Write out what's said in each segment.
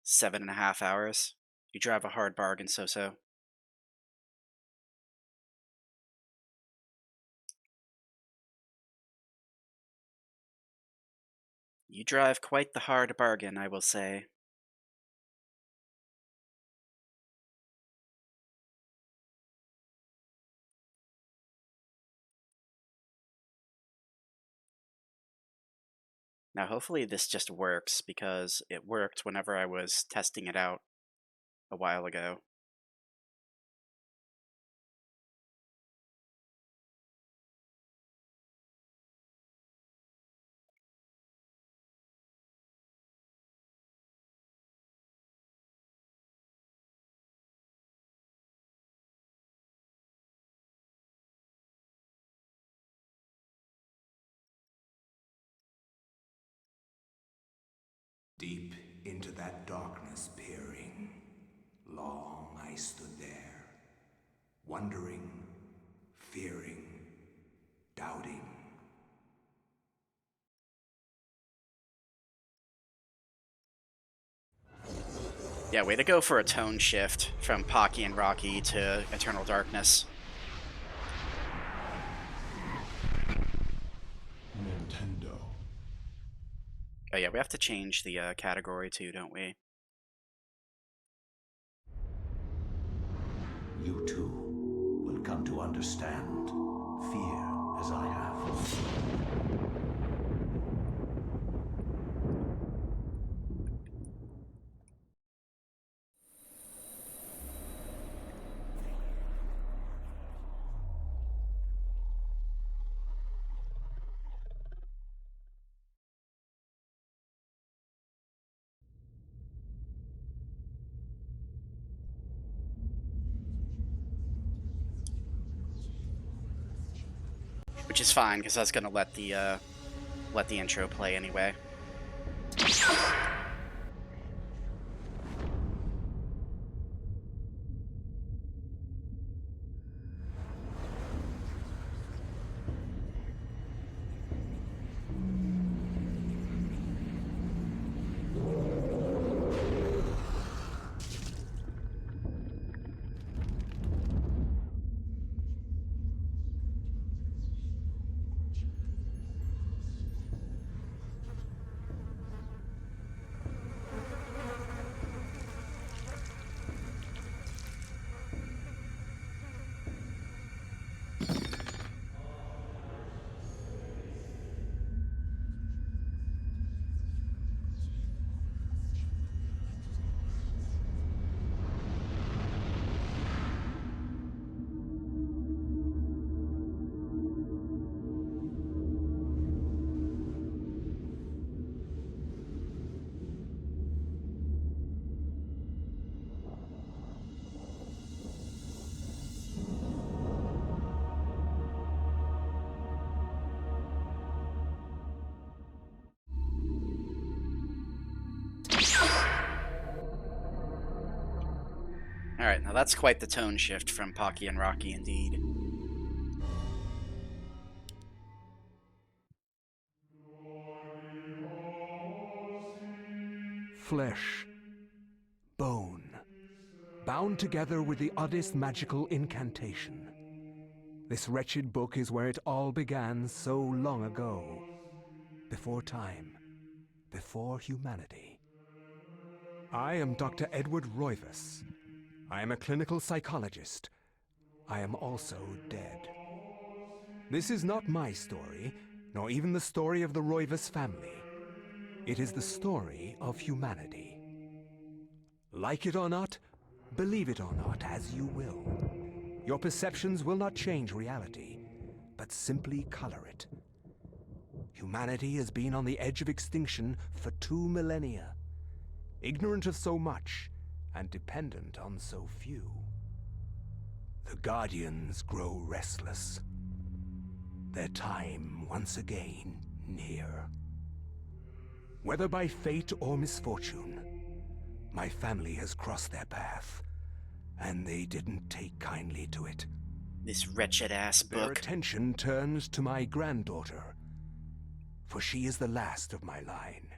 7.5 hours. You drive a hard bargain, so. You drive quite the hard bargain, I will say. Now, hopefully this just works, because it worked whenever I was testing it out a while ago. Deep into that darkness peering, long I stood there, wondering, fearing, doubting. Yeah, way to go for a tone shift from Pocky and Rocky to Eternal Darkness. Nintendo. Oh yeah, we have to change the category too, don't we? You too will come to understand fear as I have. Which is fine, because I was gonna let the intro play anyway. Alright, now that's quite the tone shift from Pocky and Rocky indeed. Flesh, bone, bound together with the oddest magical incantation. This wretched book is where it all began so long ago. Before time, before humanity. I am Dr. Edward Roivas. I am a clinical psychologist. I am also dead. This is not my story, nor even the story of the Roivas family. It is the story of humanity. Like it or not, believe it or not, as you will. Your perceptions will not change reality, but simply color it. Humanity has been on the edge of extinction for 2 millennia, ignorant of so much and dependent on so few. The Guardians grow restless. Their time once again near. Whether by fate or misfortune, my family has crossed their path, and they didn't take kindly to it. This wretched-ass Their book. attention turns to my granddaughter, for she is the last of my line.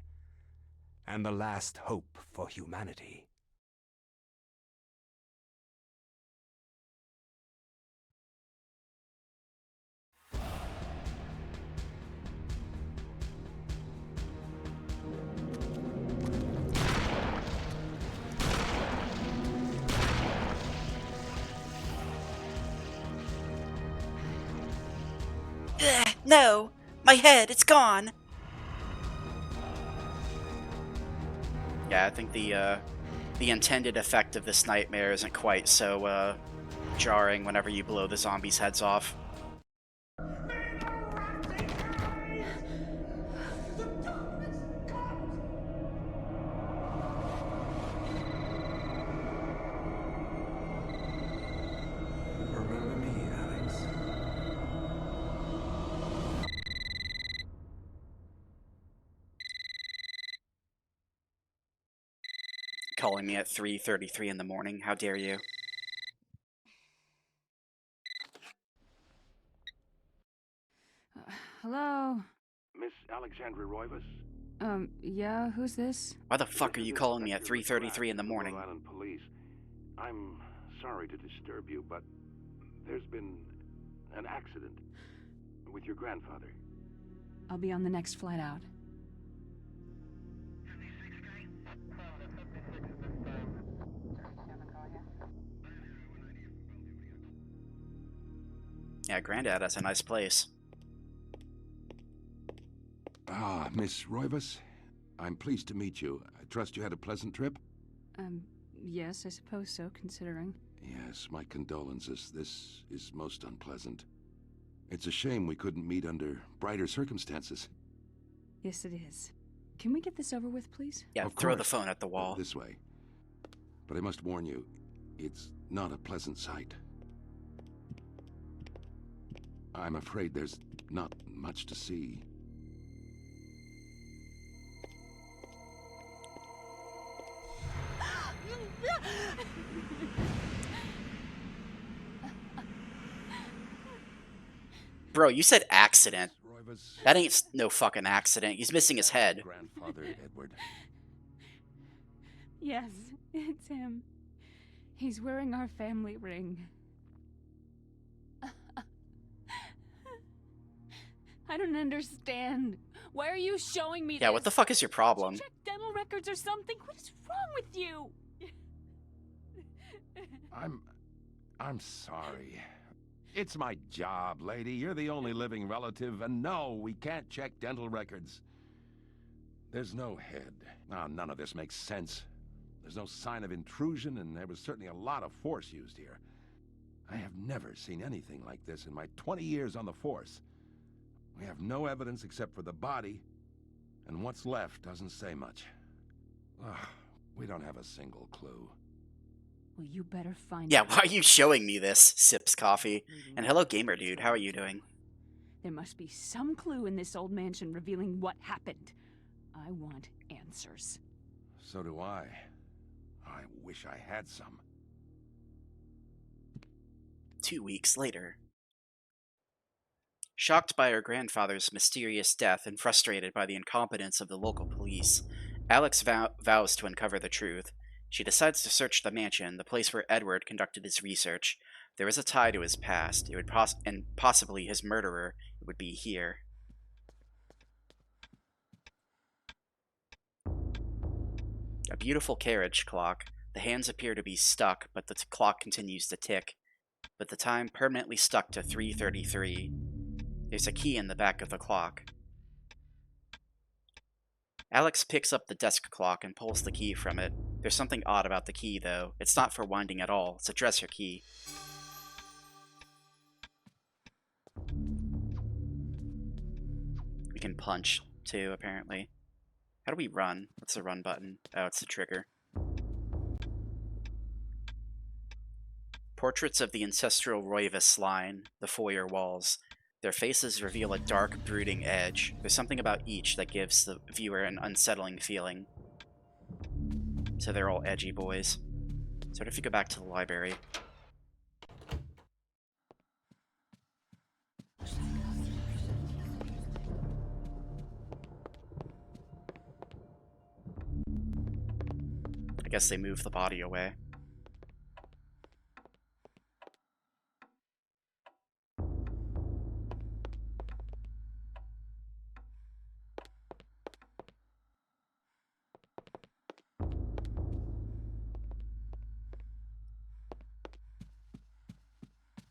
and the last hope for humanity. Ugh, no! My head, it's gone! Yeah, I think the intended effect of this nightmare isn't quite so, jarring whenever you blow the zombies' heads off. Remember me, Alex? Calling me at 3:33 in the morning, how dare you? Hello? Miss Alexandra Roivas? Yeah, who's this? Why the fuck are This you is calling me at Inspector Rick 3:33 in the Rath of morning? Rhode Island Police. I'm sorry to disturb you, but there's been an accident with your grandfather. I'll be on the next flight out. Yeah, Granddad has a nice place. Ah, Miss Roivas, I'm pleased to meet you. I trust you had a pleasant trip? Yes, I suppose so, considering. Yes, my condolences. This is most unpleasant. It's a shame we couldn't meet under brighter circumstances. Yes, it is. Can we get this over with, please? Yeah, Of throw the course. phone at the wall. This way. But I must warn you, it's not a pleasant sight. I'm afraid there's not much to see. Bro, you said accident. Roivas, That ain't no fucking accident. He's missing his head. grandfather Edward. Yes, it's him. He's wearing our family ring. I don't understand. Why are you showing me Yeah, this? what the fuck is your problem? Did you check dental records or something? What is wrong with you? I'm sorry. It's my job, lady. You're the only living relative, and no, we can't check dental records. There's no head. None of this makes sense. There's no sign of intrusion, and there was certainly a lot of force used here. I have never seen anything like this in my 20 years on the force. We have no evidence except for the body, and what's left doesn't say much. Ugh, we don't have a single clue. Well, you better find Yeah, out. why are you showing me this? Sips coffee. And hello, gamer dude. How are you doing? There must be some clue in this old mansion revealing what happened. I want answers. So do I. I wish I had some. 2 weeks later. Shocked by her grandfather's mysterious death and frustrated by the incompetence of the local police, Alex vows to uncover the truth. She decides to search the mansion, the place where Edward conducted his research. There is a tie to his past. It would and possibly his murderer would be here. A beautiful carriage clock. The hands appear to be stuck, but the clock continues to tick. But the time permanently stuck to 3:33. There's a key in the back of the clock. Alex picks up the desk clock and pulls the key from it. There's something odd about the key, though. It's not for winding at all. It's a dresser key. We can punch, too, apparently. How do we run? What's the run button? Oh, it's the trigger. Portraits of the ancestral Roivas line, the foyer walls. Their faces reveal a dark, brooding edge. There's something about each that gives the viewer an unsettling feeling. So they're all edgy boys. So what if you go back to the library? I guess they moved the body away.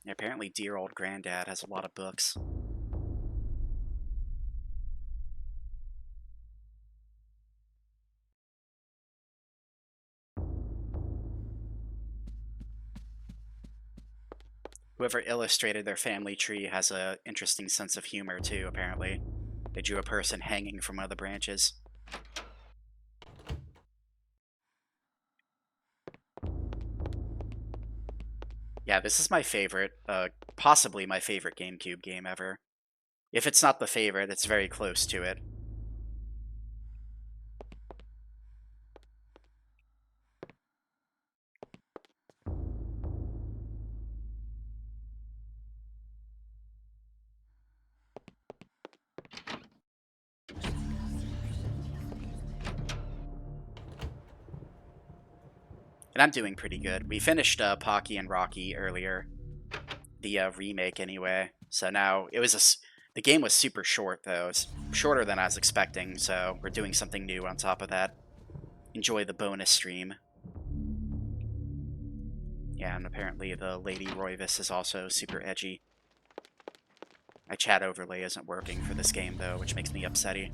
Yeah, apparently dear old granddad has a lot of books. Whoever illustrated their family tree has a interesting sense of humor too, apparently. They drew a person hanging from one of the branches. Yeah, this is my favorite, possibly my favorite GameCube game ever. If it's not the favorite, it's very close to it. And I'm doing pretty good. We finished Pocky and Rocky earlier. The remake, anyway. So now, the game was super short, though. It's shorter than I was expecting, so we're doing something new on top of that. Enjoy the bonus stream. Yeah, and apparently the Lady Roivus is also super edgy. My chat overlay isn't working for this game, though, which makes me upsetty.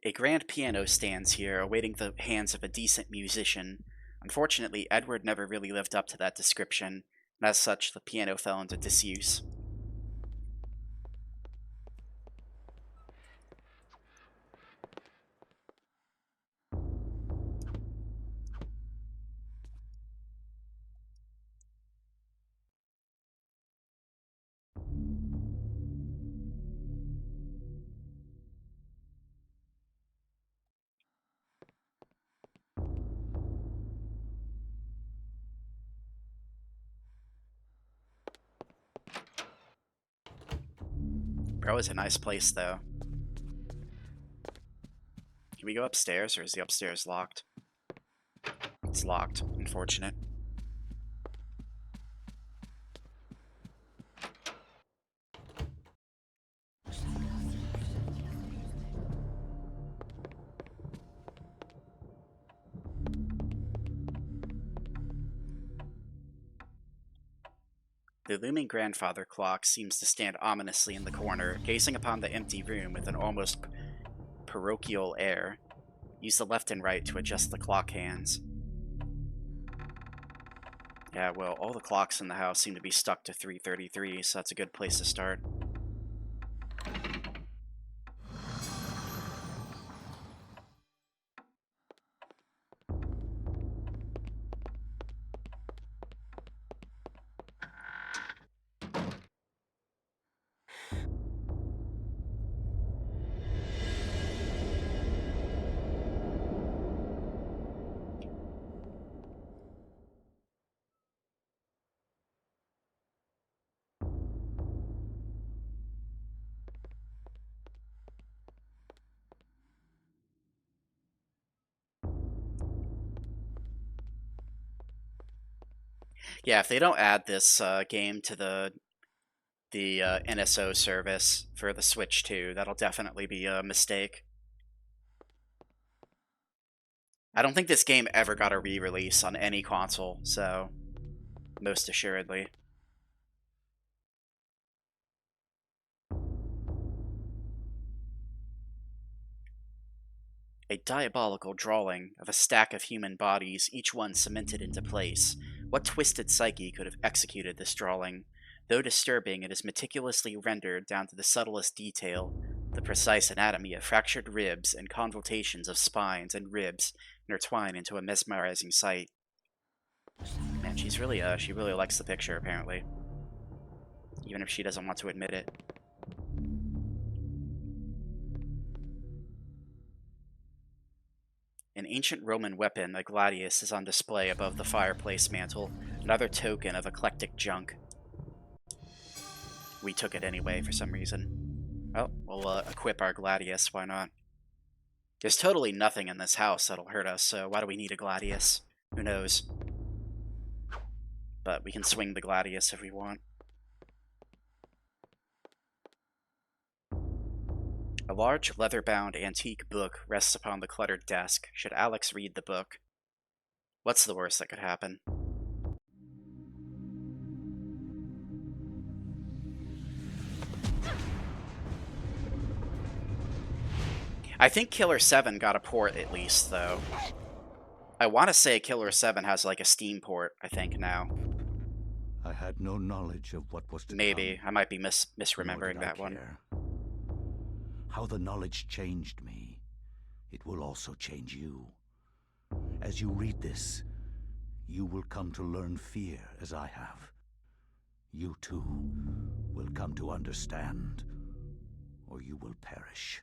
A grand piano stands here, awaiting the hands of a decent musician. Unfortunately, Edward never really lived up to that description, and as such, the piano fell into disuse. Bro is a nice place, though. Can we go upstairs, or is the upstairs locked? It's locked. Unfortunate. The looming grandfather clock seems to stand ominously in the corner, gazing upon the empty room with an almost parochial air. Use the left and right to adjust the clock hands. Yeah, well, all the clocks in the house seem to be stuck to 3:33, so that's a good place to start. Yeah, if they don't add this game to the NSO service for the Switch 2, that'll definitely be a mistake. I don't think this game ever got a re-release on any console, so most assuredly. A diabolical drawing of a stack of human bodies, each one cemented into place. What twisted psyche could have executed this drawing? Though disturbing, it is meticulously rendered down to the subtlest detail. The precise anatomy of fractured ribs and convolutions of spines and ribs intertwine into a mesmerizing sight. Man, she really likes the picture, apparently. Even if she doesn't want to admit it. An ancient Roman weapon, a gladius, is on display above the fireplace mantle, another token of eclectic junk. We took it anyway, for some reason. Oh, we'll equip our gladius, why not? There's totally nothing in this house that'll hurt us, so why do we need a gladius? Who knows? But we can swing the gladius if we want. A large, leather-bound, antique book rests upon the cluttered desk. Should Alex read the book? What's the worst that could happen? I think Killer 7 got a port at least, though. I want to say Killer 7 has like a Steam port, I think, now. I had no knowledge of what was to Maybe. come. I might be Nor misremembering did I that one. care. How the knowledge changed me, it will also change you. As you read this, you will come to learn fear as I have. You too will come to understand, or you will perish.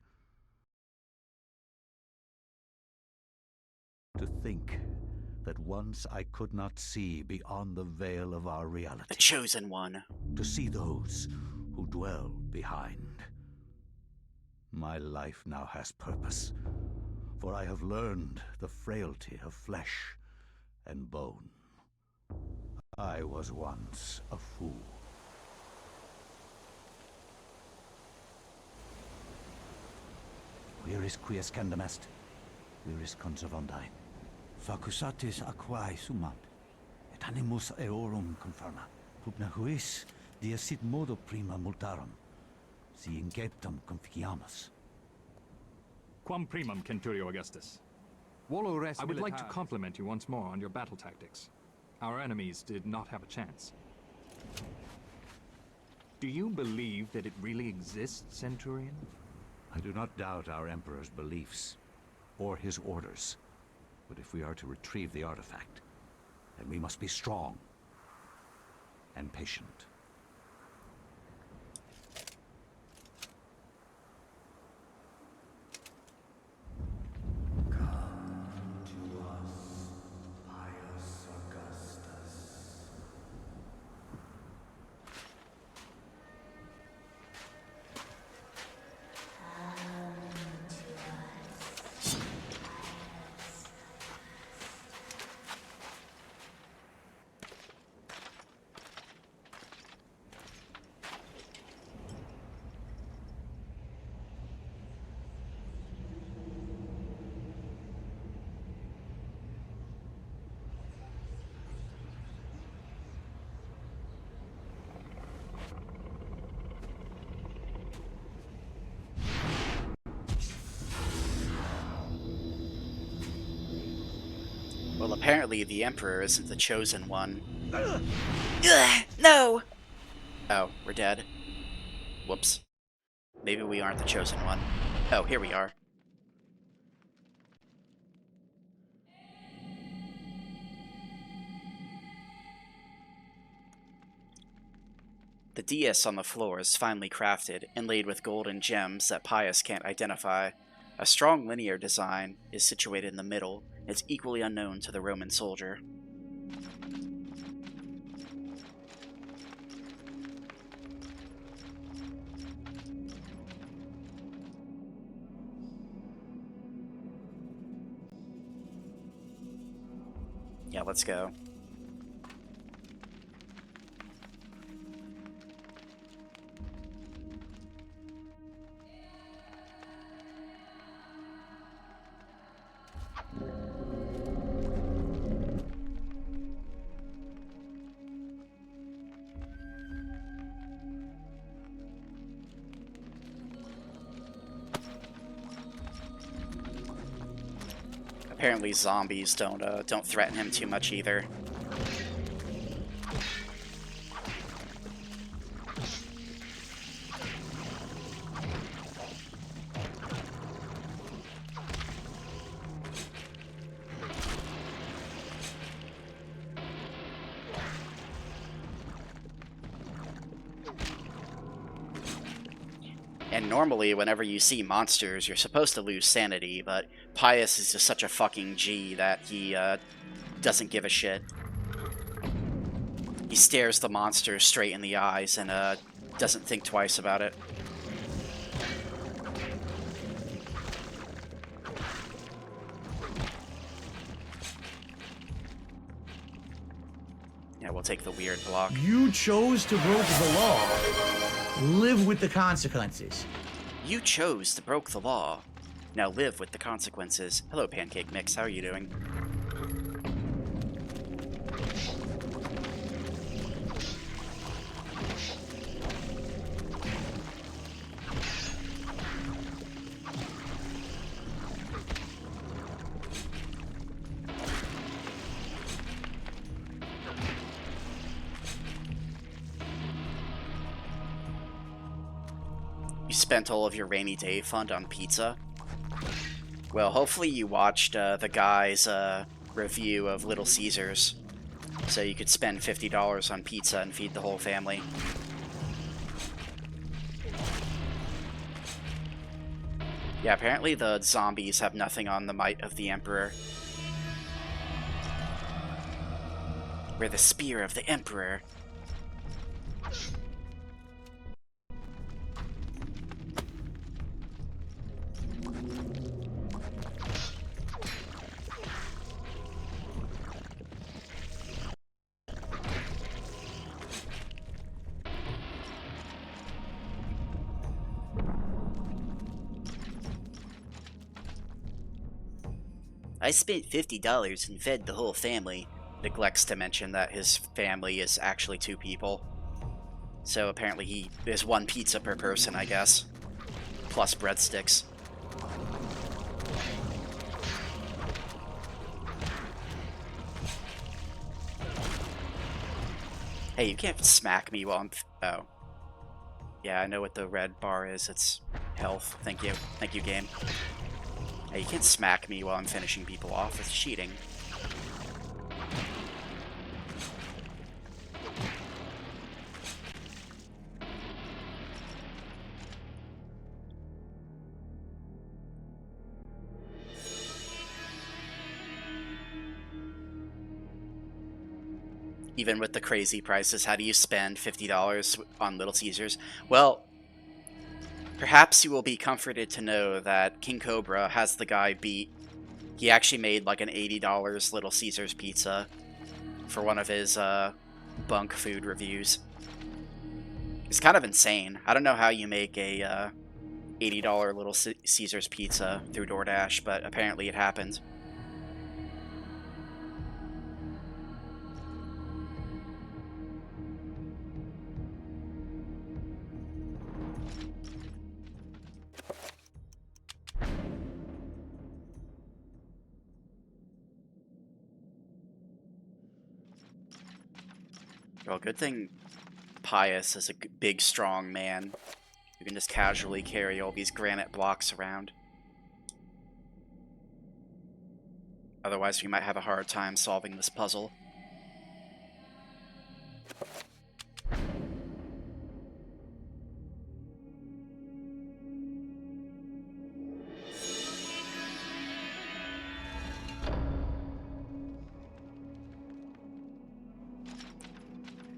To think that once I could not see beyond the veil of our reality. The Chosen One. To see those who dwell behind. My life now has purpose, for I have learned the frailty of flesh and bone. I was once a fool. Where is quies candamest? Where is conservandi? Facusatis aquae sumat, et animus eorum conferma. Pugna huis, dia sit modo prima multarum, si inceptum conficiamus. Quam primum, Centurio Augustus. I would like to compliment you once more on your battle tactics. Our enemies did not have a chance. Do you believe that it really exists, Centurion? I do not doubt our Emperor's beliefs, or his orders. But if we are to retrieve the artifact, then we must be strong and patient. Well, apparently the Emperor isn't the Chosen One. Ugh, no! Oh, we're dead. Whoops. Maybe we aren't the Chosen One. Oh, here we are. The dais on the floor is finely crafted, inlaid with golden gems that Pius can't identify. A strong linear design is situated in the middle. It's equally unknown to the Roman soldier. Yeah, let's go. Apparently zombies don't threaten him too much either. And normally, whenever you see monsters, you're supposed to lose sanity, but Pius is just such a fucking G that he doesn't give a shit. He stares the monster straight in the eyes and doesn't think twice about it. Yeah, we'll take the weird block. You chose to broke the law. Live with the consequences. You chose to broke the law. Now live with the consequences. Hello, Pancake Mix. How are you doing? You spent all of your rainy day fund on pizza? Well, hopefully you watched the guy's review of Little Caesars, so you could spend $50 on pizza and feed the whole family. Yeah, apparently the zombies have nothing on the might of the Emperor. We're the spear of the Emperor. I spent $50 and fed the whole family. Neglects to mention that his family is actually 2 people. So apparently there's 1 pizza per person, I guess. Plus breadsticks. Hey, you can't smack me while I'm... Oh. Yeah, I know what the red bar is. It's health. Thank you. Thank you, game. Hey, you can't smack me while I'm finishing people off. It's cheating. Even with the crazy prices, how do you spend $50 on Little Caesars? Well, perhaps you will be comforted to know that King Cobra has the guy beat. He actually made like an $80 Little Caesars pizza for one of his bunk food reviews. It's kind of insane. I don't know how you make a $80 Little Caesars pizza through DoorDash, but apparently it happened. Well, good thing Pius is a big, strong man who can just casually carry all these granite blocks around. Otherwise, we might have a hard time solving this puzzle.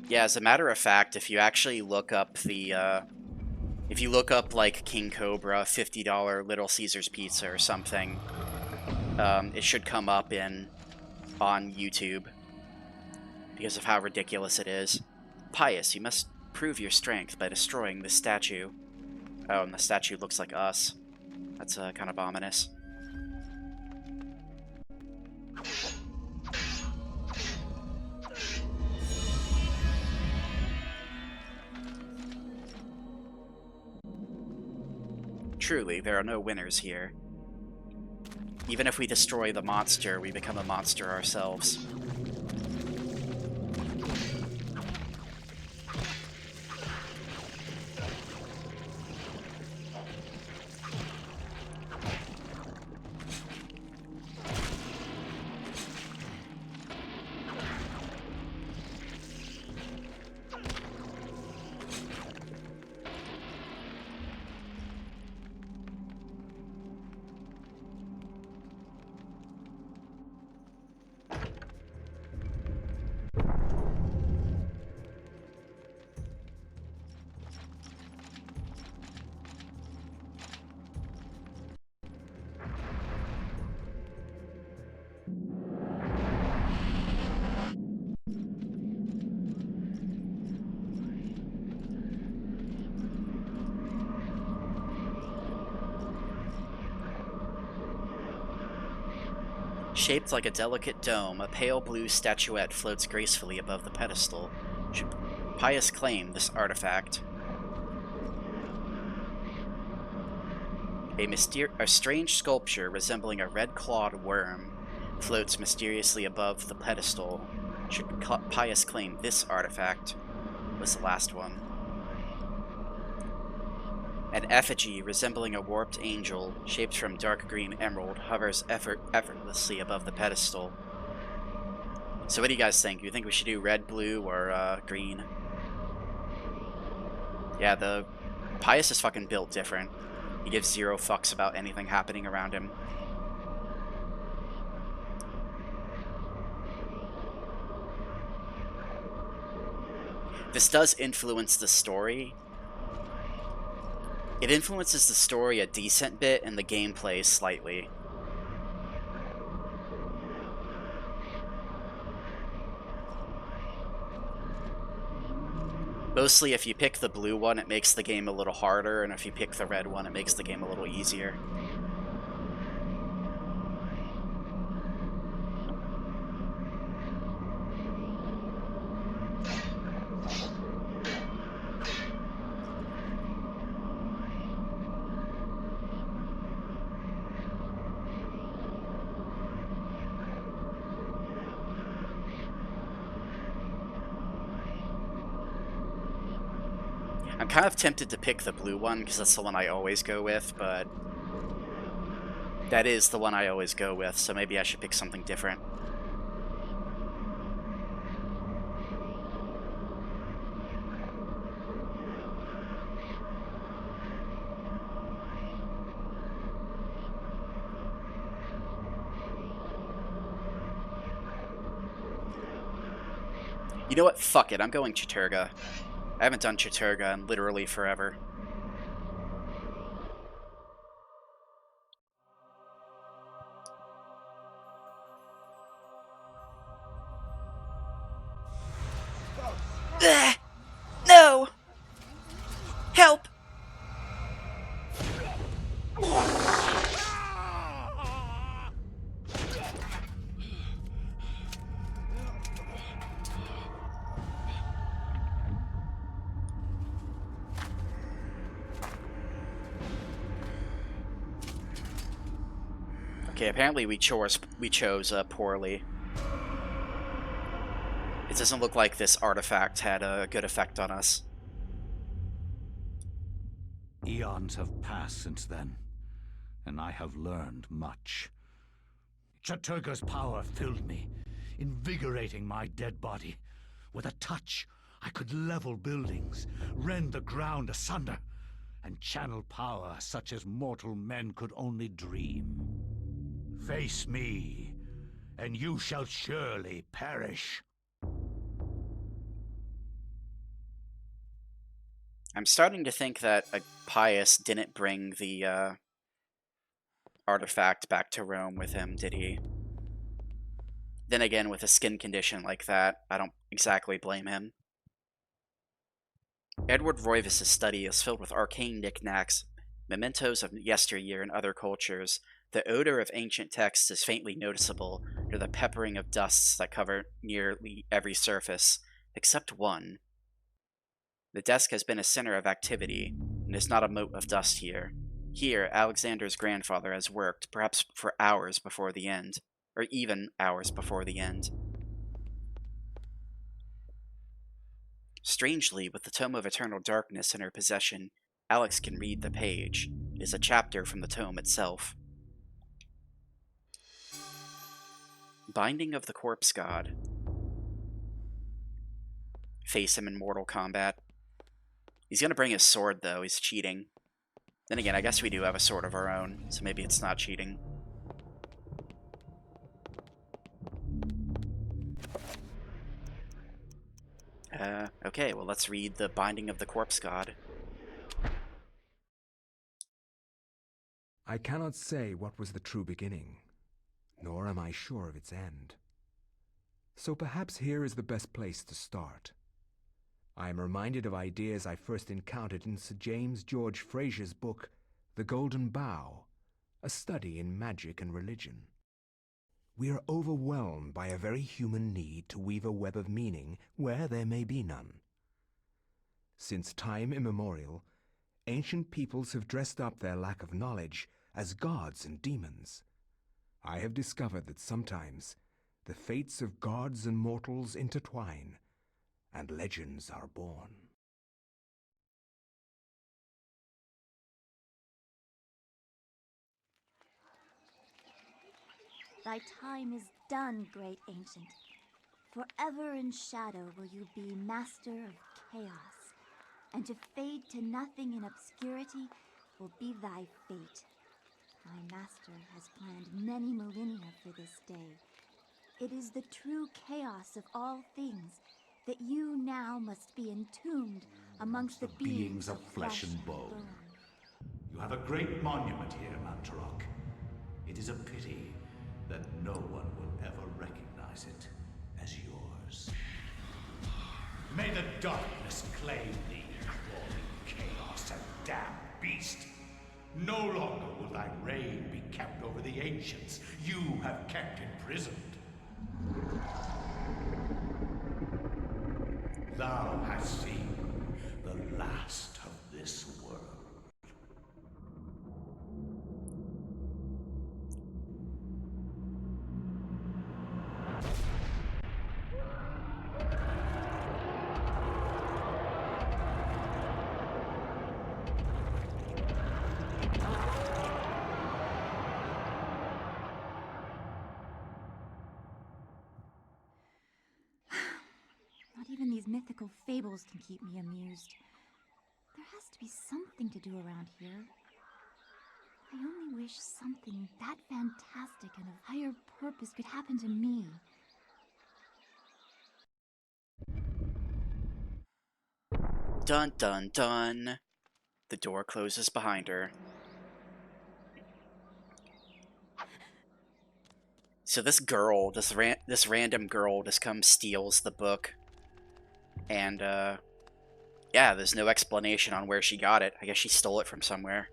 Yeah, as a matter of fact, if you actually look up the, if you look up, like, King Cobra $50 Little Caesars pizza or something, it should come up on YouTube because of how ridiculous it is. Pius, you must prove your strength by destroying this statue. Oh, and the statue looks like us. That's kind of ominous. Truly, there are no winners here. Even if we destroy the monster, we become a monster ourselves. Shaped like a delicate dome, a pale blue statuette floats gracefully above the pedestal. Should Pius claim this artifact? A strange sculpture resembling a red-clawed worm floats mysteriously above the pedestal. Should Pius claim this artifact? Was the last one. An effigy resembling a warped angel, shaped from dark green emerald, hovers effortlessly above the pedestal. So what do you guys think? You think we should do red, blue, or green? Yeah, the Pius is fucking built different. He gives zero fucks about anything happening around him. This does influence the story. It influences the story a decent bit and the gameplay slightly. Mostly if you pick the blue one, it makes the game a little harder, and if you pick the red one, it makes the game a little easier. I'm kind of tempted to pick the blue one because that's the one I always go with, but that is the one I always go with, so maybe I should pick something different. You know what? Fuck it. I'm going Chattur'gha. I haven't done Chattur'gha in literally forever. No! Help! Okay, apparently we chose poorly. It doesn't look like this artifact had a good effect on us. Eons have passed since then, and I have learned much. Chattur'gha's power filled me, invigorating my dead body. With a touch, I could level buildings, rend the ground asunder, and channel power such as mortal men could only dream. Face me, and you shall surely perish. I'm starting to think that Pius didn't bring the artifact back to Rome with him, did he? Then again, with a skin condition like that, I don't exactly blame him. Edward Roivas' study is filled with arcane knickknacks, mementos of yesteryear and other cultures. The odor of ancient texts is faintly noticeable through the peppering of dusts that cover nearly every surface, except one. The desk has been a center of activity, and there's not a mote of dust here. Here, Alexander's grandfather has worked, perhaps for hours before the end, or even hours before the end. Strangely, with the Tome of Eternal Darkness in her possession, Alex can read the page. It is a chapter from the tome itself. Binding of the Corpse God. Face him in Mortal Kombat. He's gonna bring his sword, though. He's cheating. Then again, I guess we do have a sword of our own, so maybe it's not cheating. Okay, well, let's read the Binding of the Corpse God. I cannot say what was the true beginning, nor am I sure of its end. So perhaps here is the best place to start. I am reminded of ideas I first encountered in Sir James George Frazer's book, The Golden Bough, a study in magic and religion. We are overwhelmed by a very human need to weave a web of meaning where there may be none. Since time immemorial, ancient peoples have dressed up their lack of knowledge as gods and demons. I have discovered that sometimes the fates of gods and mortals intertwine, and legends are born. Thy time is done, great ancient. Forever in shadow will you be master of chaos, and to fade to nothing in obscurity will be thy fate. My master has planned many millennia for this day. It is the true chaos of all things that you now must be entombed amongst the beings of flesh and bone. You have a great monument here, Mantarok. It is a pity that no one will ever recognize it as yours. May the darkness claim thee, crawling chaos and damned beast. No longer will thy reign be kept over the ancients you have kept imprisoned. Thou hast seen the last of this world. Not even these mythical fables can keep me amused. There has to be something to do around here. I only wish something that fantastic and of higher purpose could happen to me. Dun dun dun. The door closes behind her. So this girl, this random girl just comes, steals the book. And, yeah, there's no explanation on where she got it. I guess she stole it from somewhere.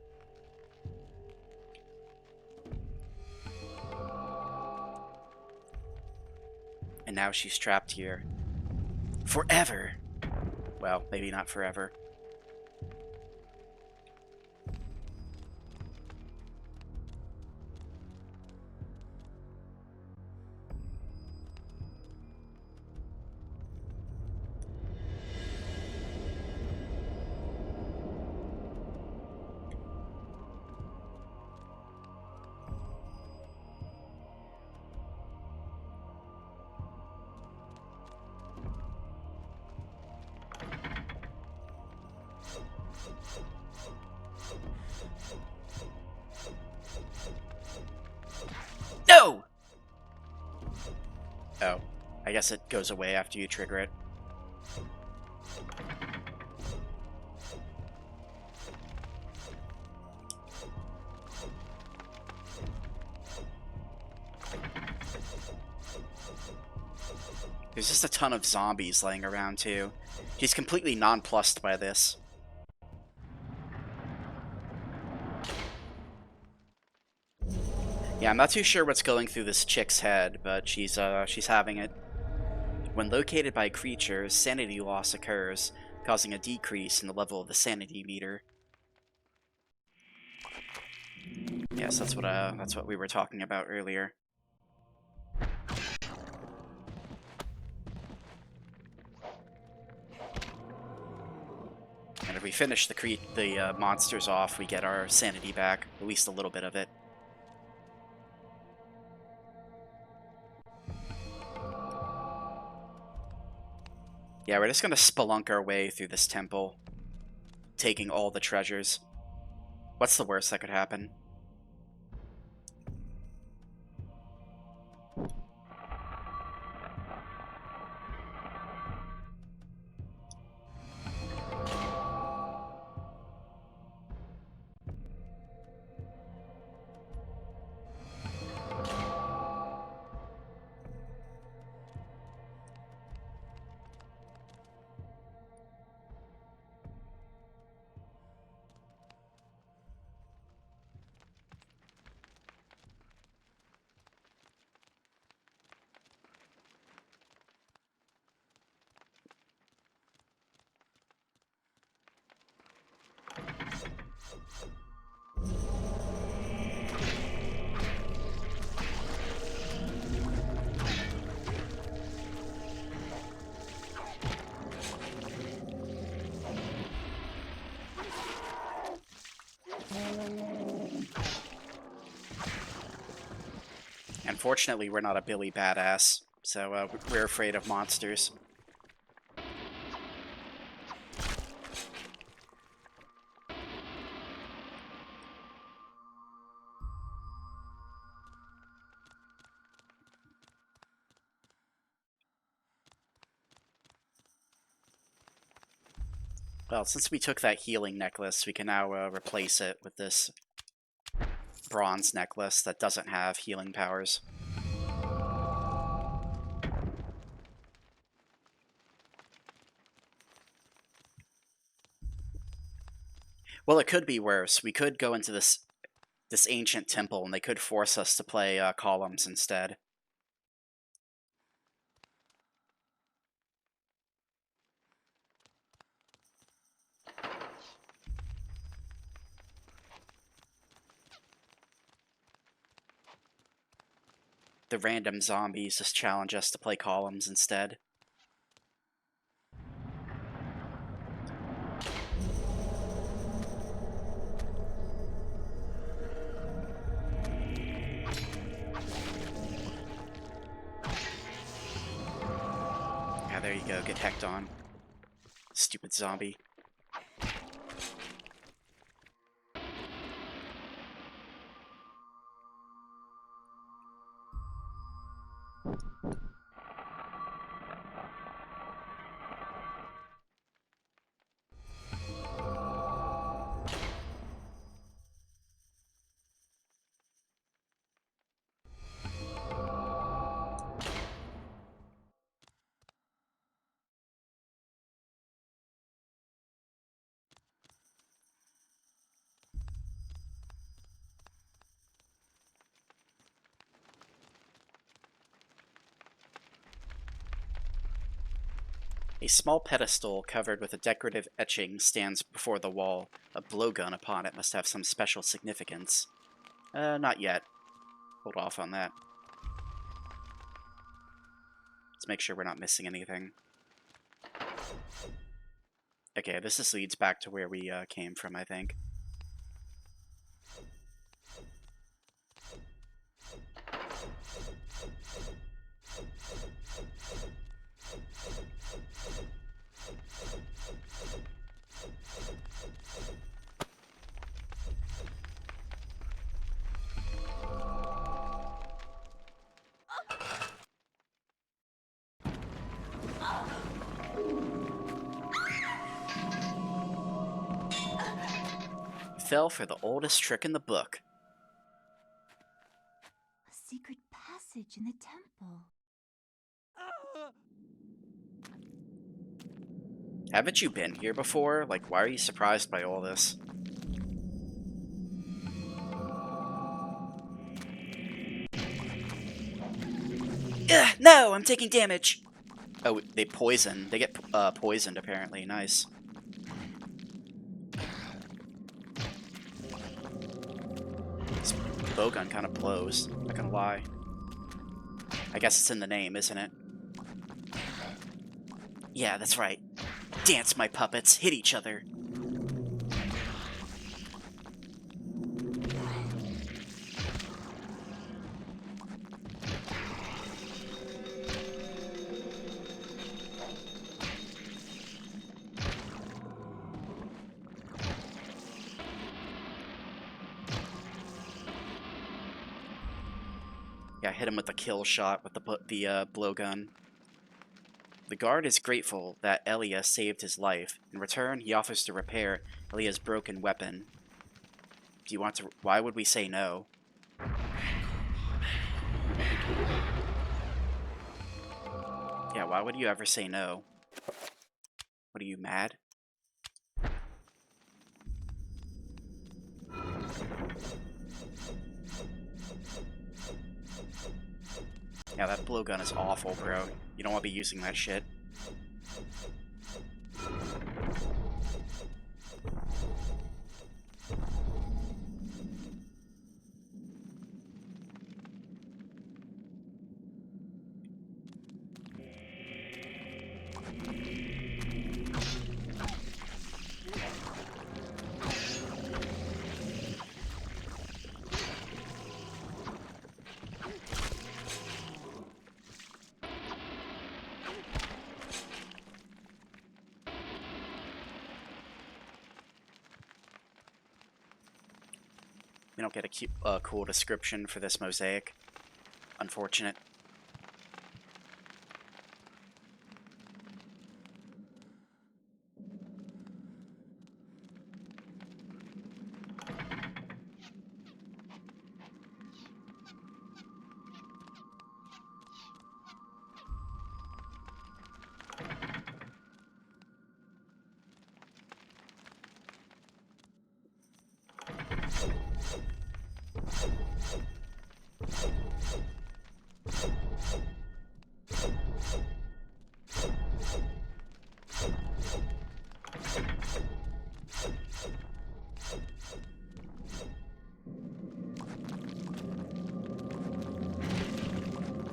And now she's trapped here. Forever! Well, maybe not forever. No! Oh, I guess it goes away after you trigger it. There's just a ton of zombies laying around too. She's completely nonplussed by this. Yeah, I'm not too sure what's going through this chick's head, but she's having it. When located by creatures, sanity loss occurs, causing a decrease in the level of the sanity meter. Yes, that's what we were talking about earlier. And if we finish the monsters off, we get our sanity back, at least a little bit of it. Yeah, we're just gonna spelunk our way through this temple, taking all the treasures. What's the worst that could happen? Unfortunately, we're not a Billy badass, so we're afraid of monsters. Well, since we took that healing necklace, we can now replace it with this bronze necklace that doesn't have healing powers. Well, it could be worse. We could go into this ancient temple, and they could force us to play columns instead. The random zombies just challenge us to play columns instead. Yeah, there you go, get hecked on. Stupid zombie. A small pedestal covered with a decorative etching stands before the wall. A blowgun upon it must have some special significance. Not yet. Hold off on that. Let's make sure we're not missing anything. Okay, this just leads back to where we came from, I think. Fell for the oldest trick in the book. A secret passage in the temple. Haven't you been here before? Like, why are you surprised by all this? Ugh, no, I'm taking damage! Oh, they poison. They get poisoned, apparently. Nice. This bowgun kind of blows, not gonna lie. I guess it's in the name, isn't it? Yeah, that's right. Dance, my puppets. Hit each other. Yeah, hit him with the kill shot with the blowgun. The guard is grateful that Elia saved his life. In return, he offers to repair Elia's broken weapon. Do you want to? Why would we say no? Yeah, why would you ever say no? What are you, mad? Yeah, that blowgun is awful, bro. You don't want to be using that shit. We don't get a cool description for this mosaic. Unfortunate.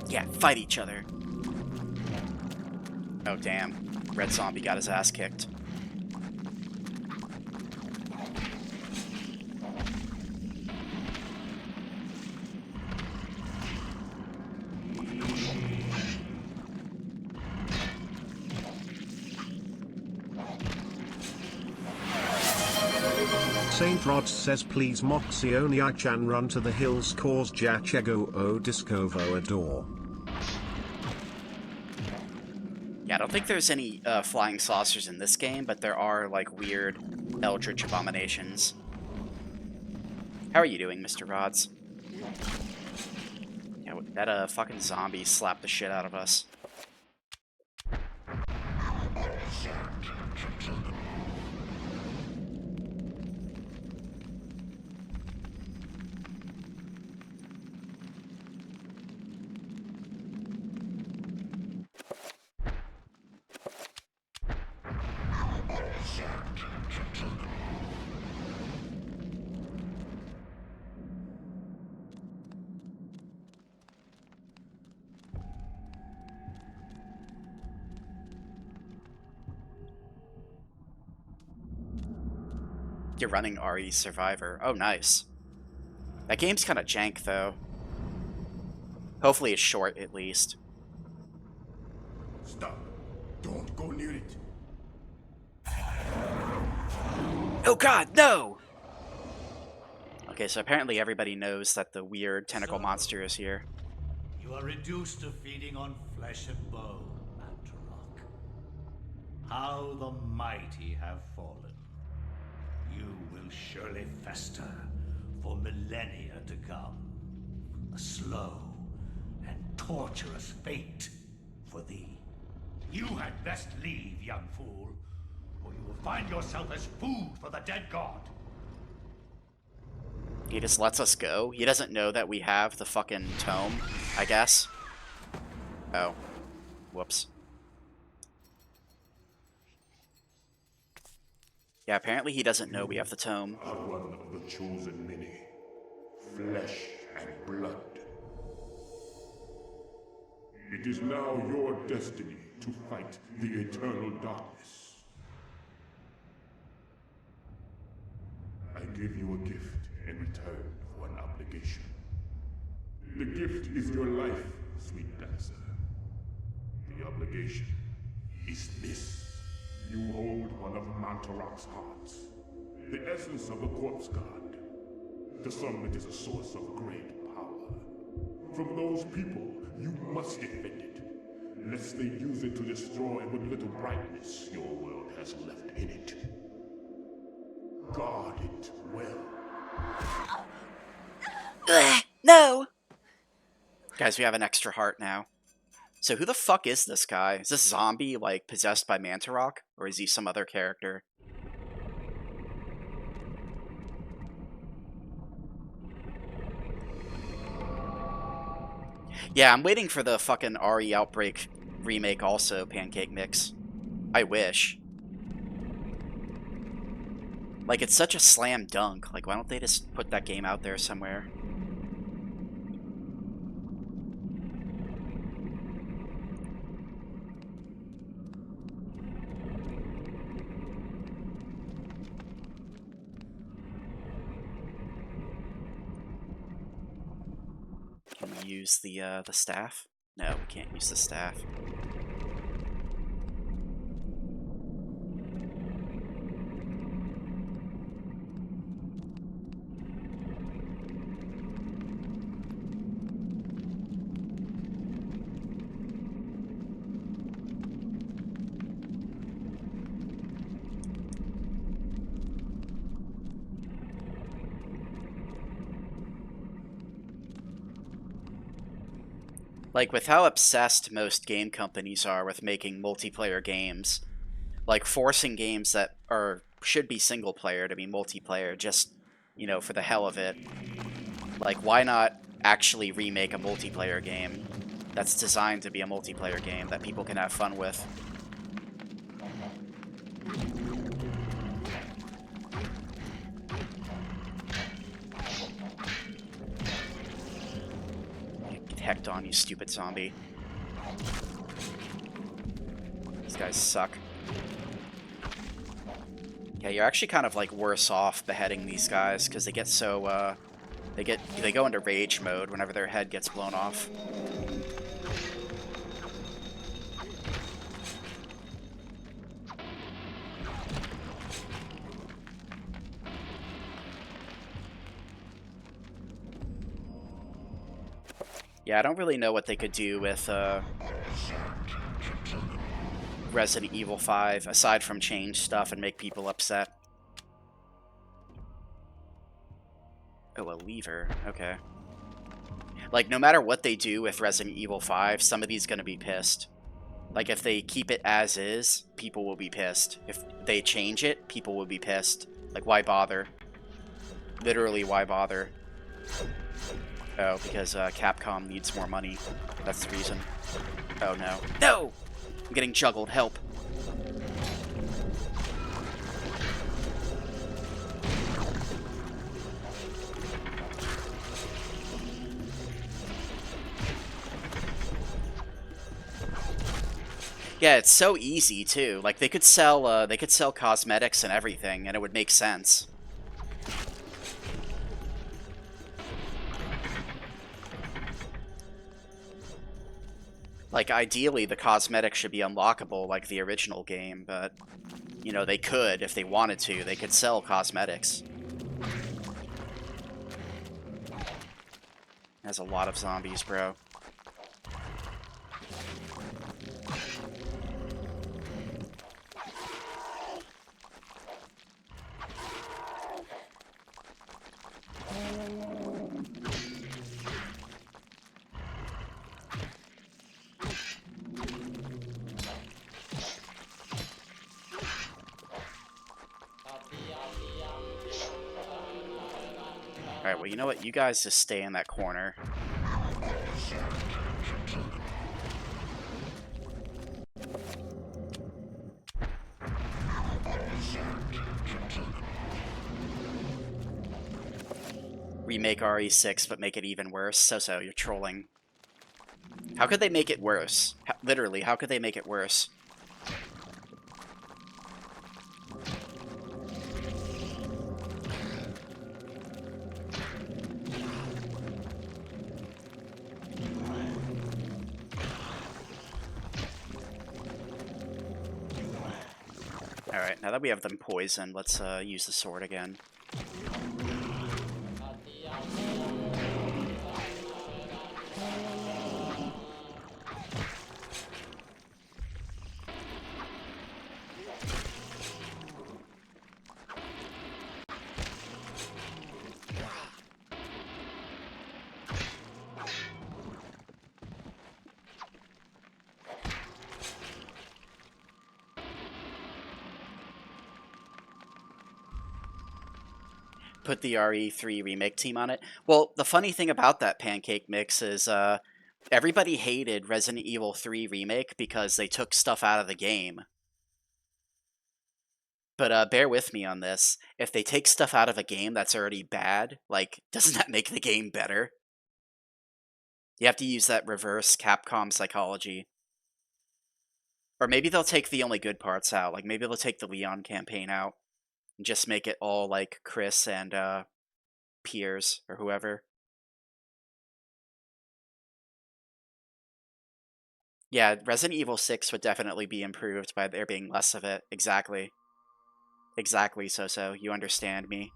Yeah, fight each other. Oh, damn. Red Zombie got his ass kicked. Saint Rod says please Moxioniachan run to the hills cause Jachego o Discovo adore. Yeah, I don't think there's any flying saucers in this game, but there are, like, weird eldritch abominations. How are you doing, Mr. Rods? Yeah, that fucking zombie slapped the shit out of us. You're running RE Survivor. Oh, nice. That game's kind of jank, though. Hopefully it's short, at least. Stop. Don't go near it. Oh god, no! Okay, so apparently everybody knows that the weird tentacle monster is here. You are reduced to feeding on flesh and bone, Mantarok. How the mighty have fallen. You will surely fester for millennia to come. A slow and torturous fate for thee. You had best leave, young fool, or you will find yourself as food for the dead god. He just lets us go? He doesn't know that we have the fucking tome, I guess? Oh. Whoops. Yeah, apparently he doesn't know we have the tome. Are one of the chosen many. Flesh and blood. It is now your destiny to fight the eternal darkness. I give you a gift in return for an obligation. The gift is your life, sweet dancer. The obligation is this. You hold one of Mantarok's hearts, the essence of the corpse god. The summit is a source of great power. From those people, you must defend it, lest they use it to destroy what little brightness your world has left in it. Guard it well. No! Guys, we have an extra heart now. So who the fuck is this guy? Is this zombie, like, possessed by Mantarok? Or is he some other character? Yeah, I'm waiting for the fucking RE Outbreak remake also, Pancake Mix. I wish. Like, it's such a slam dunk. Like, why don't they just put that game out there somewhere? Can we use the staff? No, we can't use the staff. Like, with how obsessed most game companies are with making multiplayer games, like, forcing games that should be single player to be multiplayer just, you know, for the hell of it. Like, why not actually remake a multiplayer game that's designed to be a multiplayer game that people can have fun with? Get hecked on, you stupid zombie. These guys suck. Yeah, you're actually kind of like worse off beheading these guys because they get so they go into rage mode whenever their head gets blown off. Yeah, I don't really know what they could do with Resident Evil 5 aside from change stuff and make people upset. Oh, a lever. Okay. Like, no matter what they do with Resident Evil 5, somebody's gonna be pissed. Like, if they keep it as is, people will be pissed. If they change it, people will be pissed. Like, why bother? Literally, why bother? Oh, because Capcom needs more money. That's the reason. Oh, no. No! I'm getting juggled. Help. Yeah, it's so easy too. Like they could sell cosmetics and everything, and it would make sense. Like ideally, the cosmetics should be unlockable like the original game, but you know they could if they wanted to. They could sell cosmetics. There's a lot of zombies, bro. Alright, well, you know what? You guys just stay in that corner. Remake RE6, but make it even worse. So, you're trolling. How could they make it worse? Literally, how could they make it worse? Alright, now that we have them poisoned, let's use the sword again. Put the RE3 remake team on it. Well, the funny thing about that Pancake Mix is everybody hated Resident Evil 3 Remake because they took stuff out of the game. But bear with me on this. If they take stuff out of a game that's already bad, like, doesn't that make the game better? You have to use that reverse Capcom psychology. Or maybe they'll take the only good parts out. Like, maybe they'll take the Leon campaign out. And just make it all like Chris and Piers or whoever. Yeah, Resident Evil 6 would definitely be improved by there being less of it. Exactly. Exactly, So. You understand me.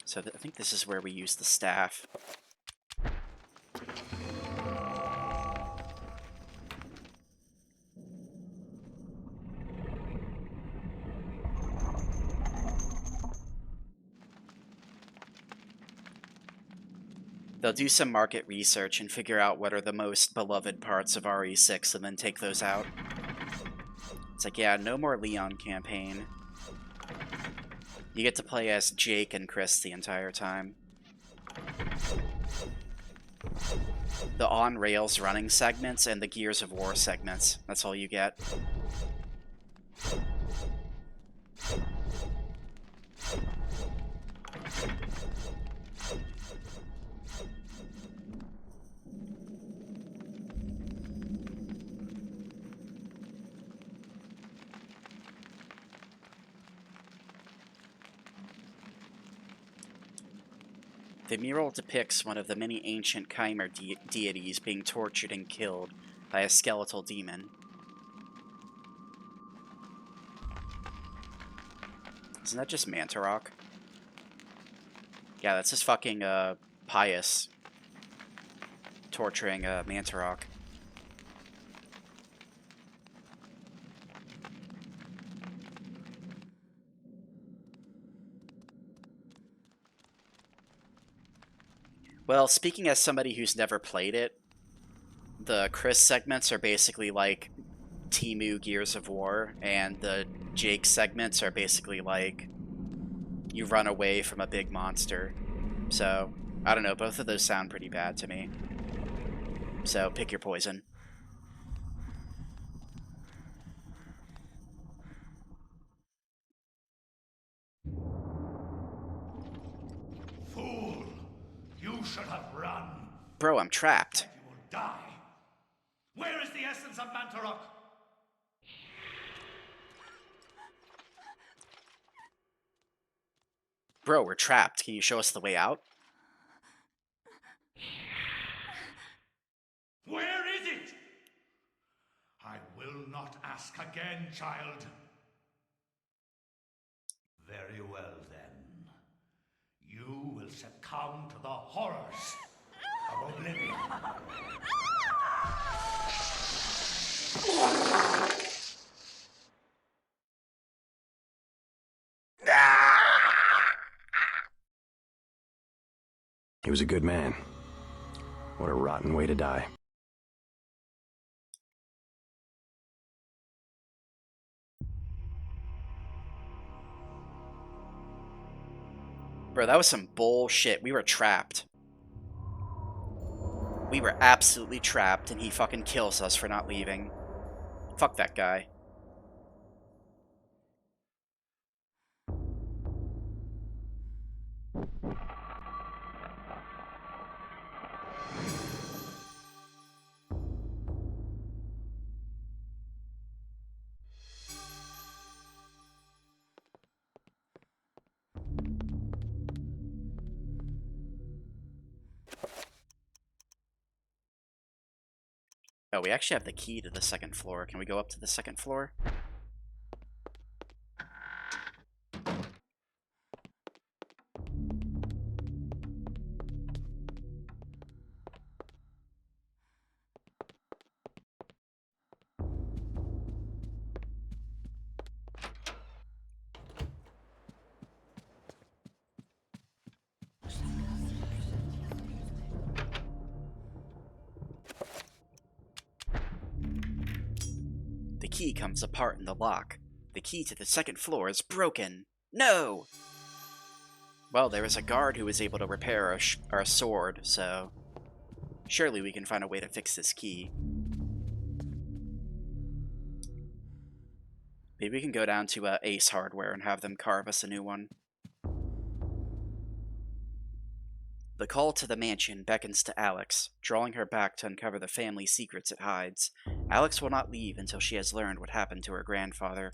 So I think this is where we use the staff. They'll do some market research and figure out what are the most beloved parts of RE6 and then take those out. It's like, yeah, no more Leon campaign. You get to play as Jake and Chris the entire time. The on-rails running segments and the Gears of War segments. That's all you get. The mural depicts one of the many ancient Chimer deities being tortured and killed by a skeletal demon. Isn't that just Mantarok? Yeah, that's just fucking Pius torturing Mantarok. Well, speaking as somebody who's never played it, the Chris segments are basically like Temu Gears of War, and the Jake segments are basically like you run away from a big monster. So, I don't know, both of those sound pretty bad to me. So, pick your poison. Fool! You should have run. Bro, I'm trapped. You will die. Where is the essence of Mantarok? Bro, we're trapped. Can you show us the way out? Where is it? I will not ask again, child. Very well, then. You will succumb to the horrors of oblivion. He was a good man. What a rotten way to die. Bro, that was some bullshit. We were trapped. We were absolutely trapped, and he fucking kills us for not leaving. Fuck that guy. Oh, we actually have the key to the second floor. Can we go up to the second floor? The key comes apart in the lock. The key to the second floor is broken. No! Well, there was a guard who was able to repair our sword, so surely we can find a way to fix this key. Maybe we can go down to Ace Hardware and have them carve us a new one. The call to the mansion beckons to Alex, drawing her back to uncover the family secrets it hides. Alex will not leave until she has learned what happened to her grandfather.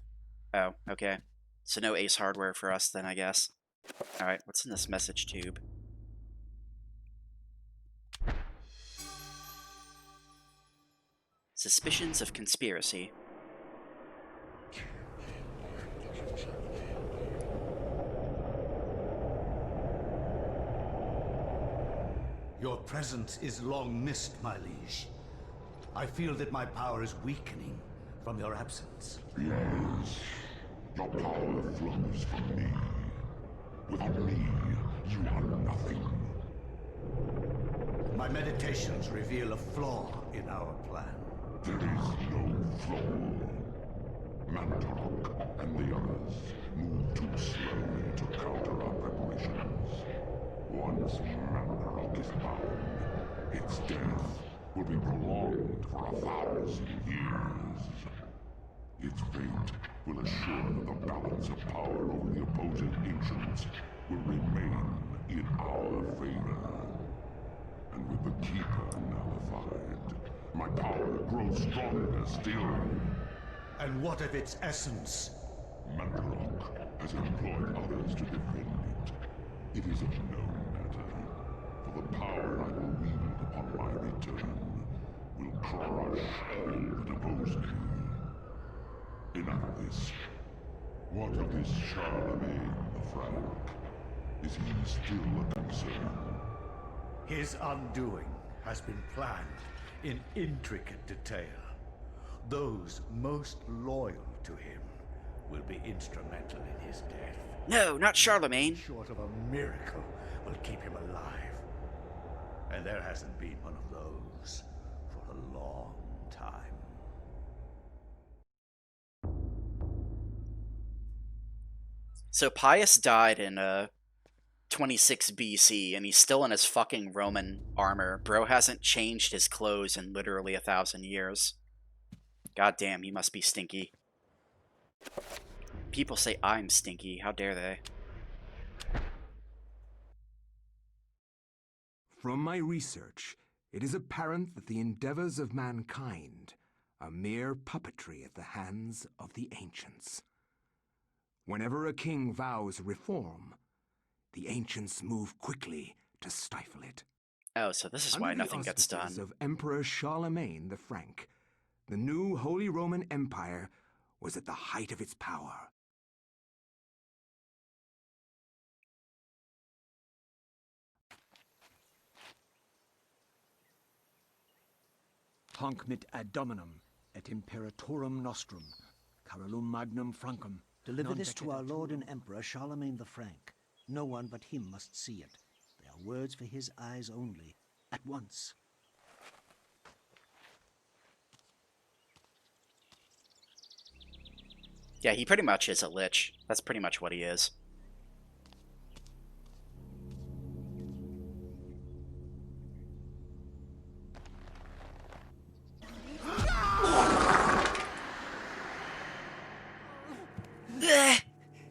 Oh, okay. So no Ace Hardware for us then, I guess. Alright, what's in this message tube? Suspicions of conspiracy. Your presence is long missed, my liege. I feel that my power is weakening from your absence. Yes, your power flows from me. Without me, you are nothing. My meditations reveal a flaw in our plan. There is no flaw. Mantarok and the others move too slowly to counter our preparations. Once Mantarok is bound, its death will be prolonged for 1,000 years. Its fate will assure that the balance of power over the opposing ancients will remain in our favor. And with the Keeper nullified, my power grows stronger still. And what of its essence? Mantarok has employed others to defend it. It is of no matter, for the power I will wield upon my return will crush all that oppose me. Enough of this. What of this Charlemagne the Frank? Is he still a concern? His undoing has been planned in intricate detail. Those most loyal to him will be instrumental in his death. No, not Charlemagne. Short of a miracle will keep him alive. And there hasn't been one of those for a long time. So Pius died in 26 BC, and he's still in his fucking Roman armor. Bro hasn't changed his clothes in literally 1,000 years. God damn, he must be stinky. People say I'm stinky. How dare they? From my research, it is apparent that the endeavors of mankind are mere puppetry at the hands of the ancients. Whenever a king vows reform, the ancients move quickly to stifle it. Oh, so this is why nothing gets done. Under the auspices of Emperor Charlemagne the Frank, the new Holy Roman Empire was at the height of its power. Hanc mit ad dominum et imperatorum nostrum, Carolum magnum Francum. Deliver this to our Lord and Emperor Charlemagne the Frank. No one but him must see it. They are words for his eyes only. At once. Yeah, he pretty much is a lich. That's pretty much what he is.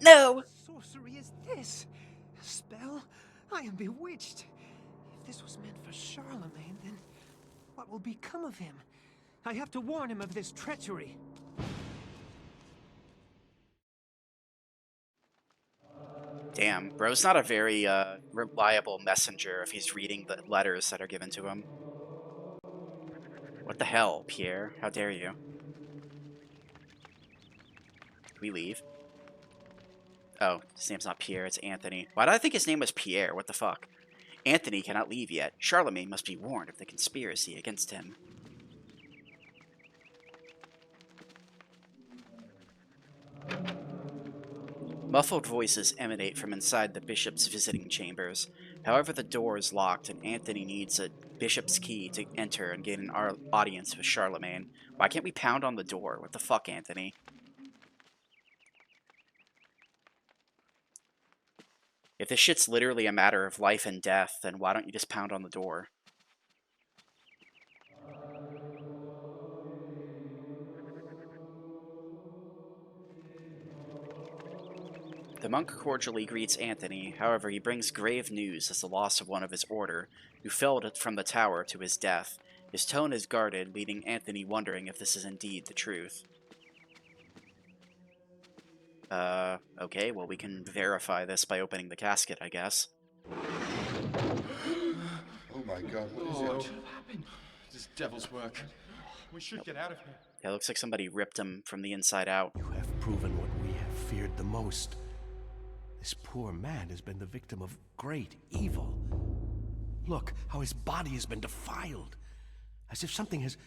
No! What sorcery is this? A spell? I am bewitched. If this was meant for Charlemagne, then what will become of him? I have to warn him of this treachery. Damn, bro's not a very reliable messenger if he's reading the letters that are given to him. What the hell, Pierre? How dare you? Can we leave? Oh, his name's not Pierre, it's Anthony. Why did I think his name was Pierre? What the fuck? Anthony cannot leave yet. Charlemagne must be warned of the conspiracy against him. Muffled voices emanate from inside the bishop's visiting chambers. However, the door is locked, and Anthony needs a bishop's key to enter and gain an audience with Charlemagne. Why can't we pound on the door? What the fuck, Anthony? If this shit's literally a matter of life and death, then why don't you just pound on the door? The monk cordially greets Anthony, however he brings grave news as the loss of one of his order, who fell from the tower to his death. His tone is guarded, leaving Anthony wondering if this is indeed the truth. Okay, well we can verify this by opening the casket, I guess. Oh my god, what is it? What happened? This devil's work. We should get out of here. Yeah, it looks like somebody ripped him from the inside out. You have proven what we have feared the most. This poor man has been the victim of great evil. Look how his body has been defiled. As if something has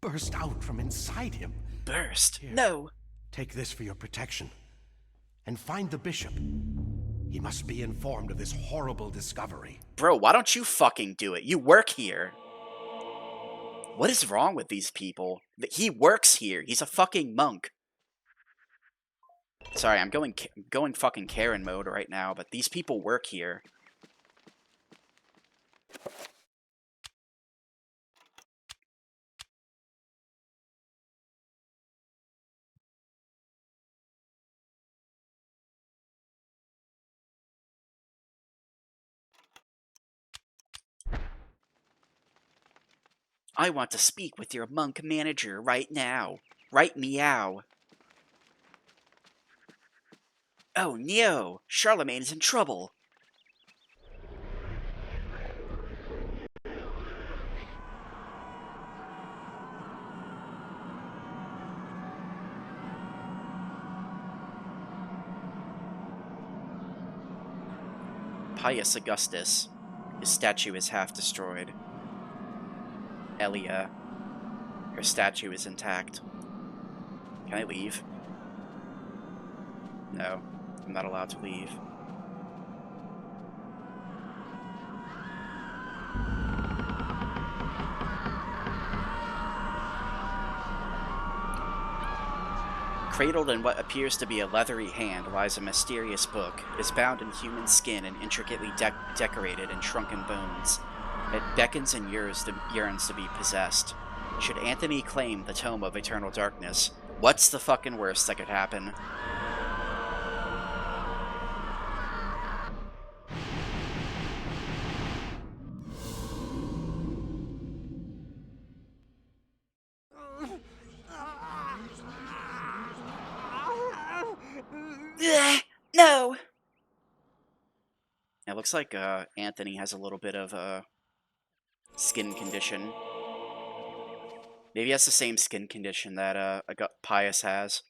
burst out from inside him. Burst? Here, no! Take this for your protection. And find the bishop. He must be informed of this horrible discovery. Bro, why don't you fucking do it? You work here. What is wrong with these people? He works here. He's a fucking monk. Sorry, I'm going fucking Karen mode right now, but these people work here. I want to speak with your monk manager right now. Right meow. Oh no! Charlemagne is in trouble! Pius Augustus. His statue is half destroyed. Elia. Her statue is intact. Can I leave? No, I'm not allowed to leave. Cradled in what appears to be a leathery hand lies a mysterious book. It is bound in human skin and intricately decorated in shrunken bones. It beckons and yearns to be possessed. Should Anthony claim the Tome of Eternal Darkness, what's the fucking worst that could happen? No! It looks like Anthony has a little bit of a skin condition. Maybe he has the same skin condition that Pius has.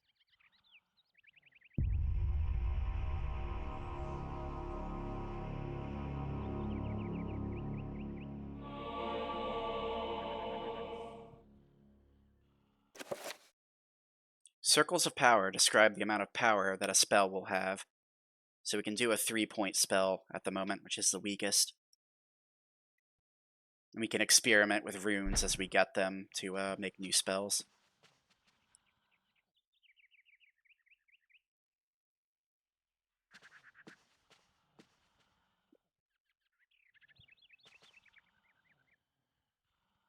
Circles of power describe the amount of power that a spell will have. So we can do a 3-point spell at the moment, which is the weakest. And we can experiment with runes as we get them to make new spells.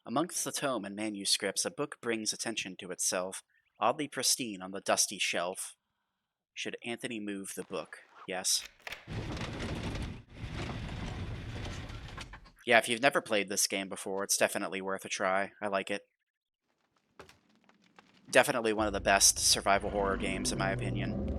Amongst the tome and manuscripts, a book brings attention to itself, oddly pristine on the dusty shelf. Should Anthony move the book? Yes. Yeah, if you've never played this game before, it's definitely worth a try. I like it. Definitely one of the best survival horror games, in my opinion.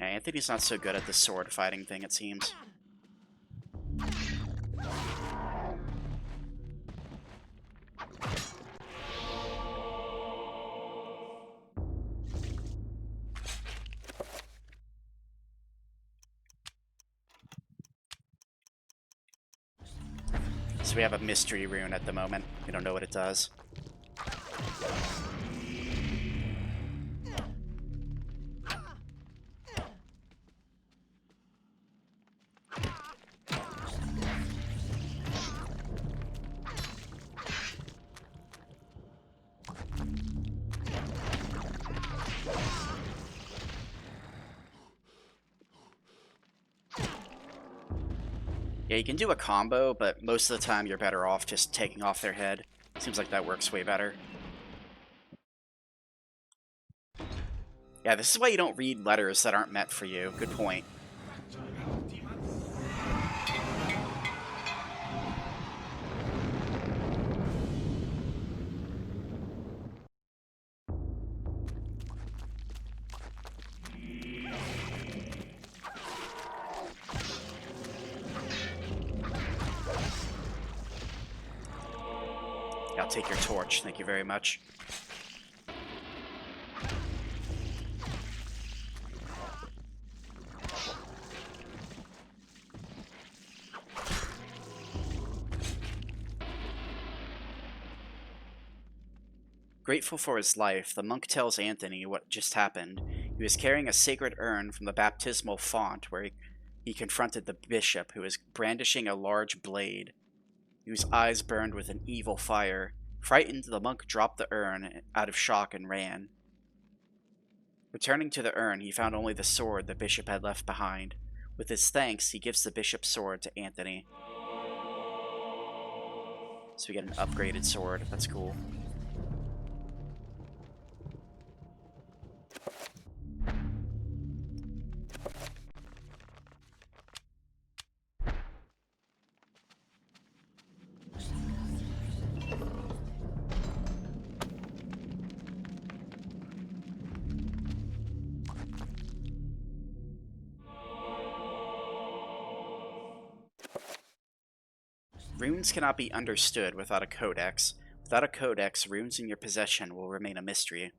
Anthony's not so good at the sword fighting thing, it seems. So we have a mystery rune at the moment. We don't know what it does. Yeah, you can do a combo, but most of the time you're better off just taking off their head. Seems like that works way better. Yeah, this is why you don't read letters that aren't meant for you. Good point. take your torch. Thank you very much. Grateful for his life, the monk tells Anthony what just happened. He was carrying a sacred urn from the baptismal font where he confronted the bishop, who was brandishing a large blade, whose eyes burned with an evil fire. Frightened, the monk dropped the urn out of shock and ran. Returning to the urn, he found only the sword the bishop had left behind. With his thanks, he gives the bishop's sword to Anthony. So we get an upgraded sword. That's cool. Runes cannot be understood without a codex. Without a codex, runes in your possession will remain a mystery.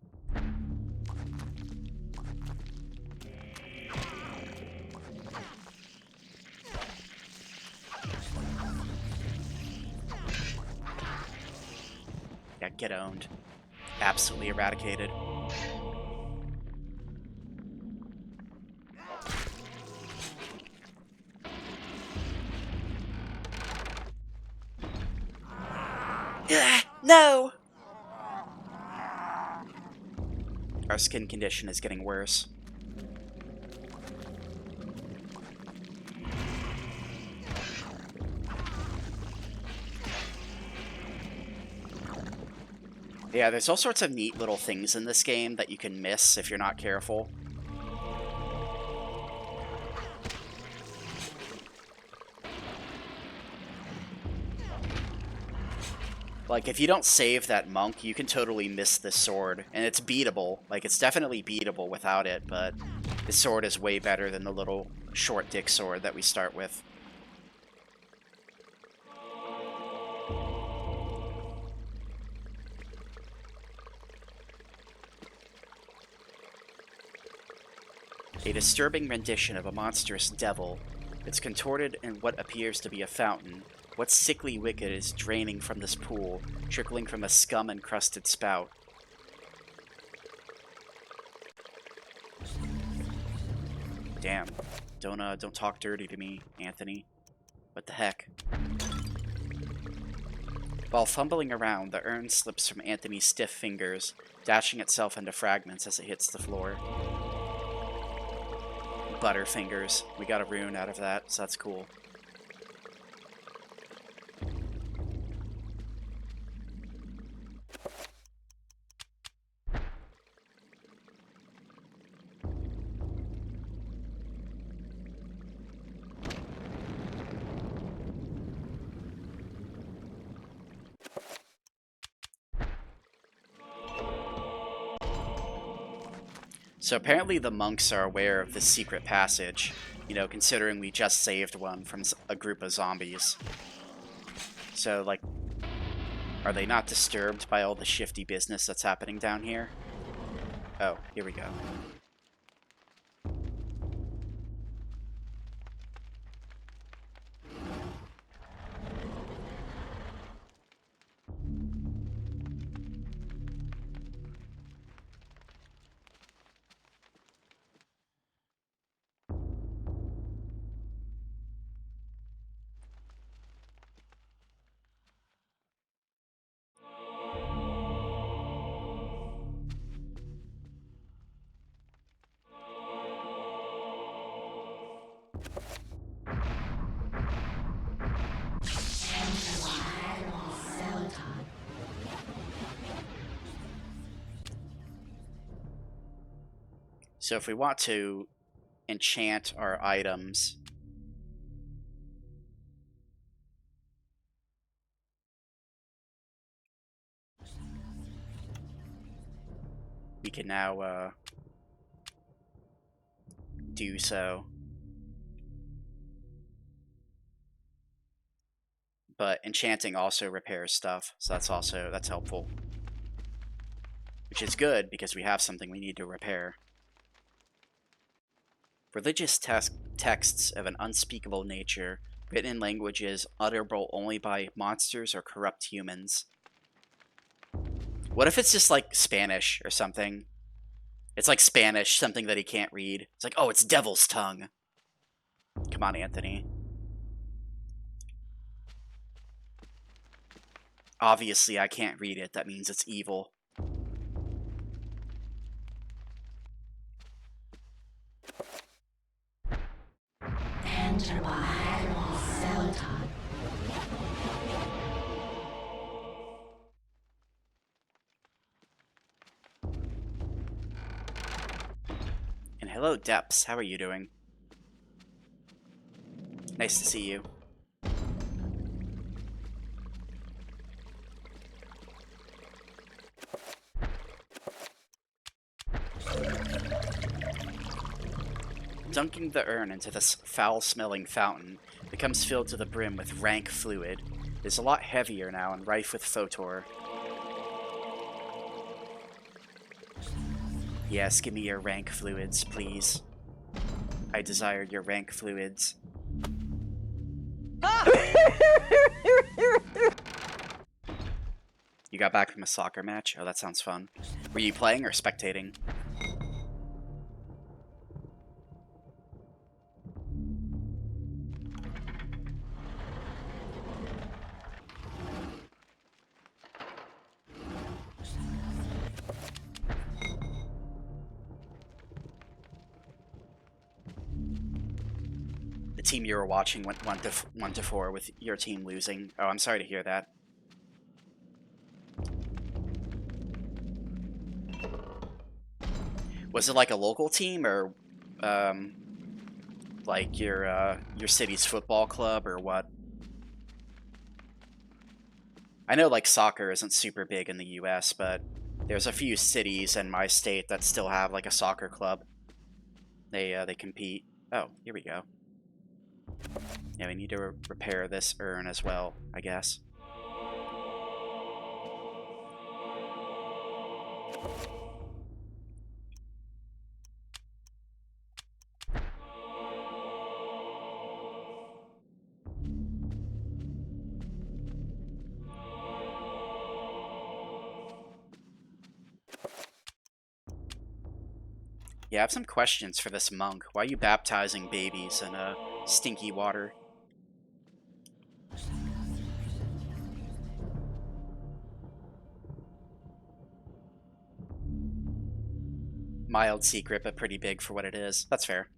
Yeah, get owned. Absolutely eradicated. No! Our skin condition is getting worse. Yeah, there's all sorts of neat little things in this game that you can miss if you're not careful. Like, if you don't save that monk, you can totally miss this sword. And it's beatable. Like, it's definitely beatable without it, but this sword is way better than the little short dick sword that we start with. A disturbing rendition of a monstrous devil. It's contorted in what appears to be a fountain. What sickly wicked is draining from this pool, trickling from a scum-encrusted spout? Damn. Don't talk dirty to me, Anthony. What the heck? While fumbling around, the urn slips from Anthony's stiff fingers, dashing itself into fragments as it hits the floor. Butterfingers. We got a rune out of that, so that's cool. So apparently the monks are aware of this secret passage, you know, considering we just saved one from a group of zombies. So, like, are they not disturbed by all the shifty business that's happening down here? Oh, here we go. So if we want to enchant our items, we can now do so. but enchanting also repairs stuff, so that's helpful. Which is good, because we have something we need to repair. Religious texts of an unspeakable nature, written in languages utterable only by monsters or corrupt humans. What if it's just like Spanish or something? It's like Spanish, something that he can't read. It's like, oh, it's devil's tongue. Come on, Anthony. Obviously, I can't read it. That means it's evil. Enter by Selton. And hello, Depths. How are you doing? Nice to see you. Dunking the urn into this foul-smelling fountain becomes filled to the brim with rank fluid. It is a lot heavier now and rife with Photor. Yes, give me your rank fluids, please. I desire your rank fluids. You got back from a soccer match? Oh, that sounds fun. Were you playing or spectating? The team you were watching went 1-4 with your team losing. Oh, I'm sorry to hear that. Was it like a local team or like your city's football club or what? I know like soccer isn't super big in the US, but there's a few cities in my state that still have like a soccer club. They compete. Oh, here we go. Yeah, we need to repair this urn as well, I guess. Yeah, I have some questions for this monk. Why are you baptizing babies in stinky water? Mild secret, but pretty big for what it is. That's fair.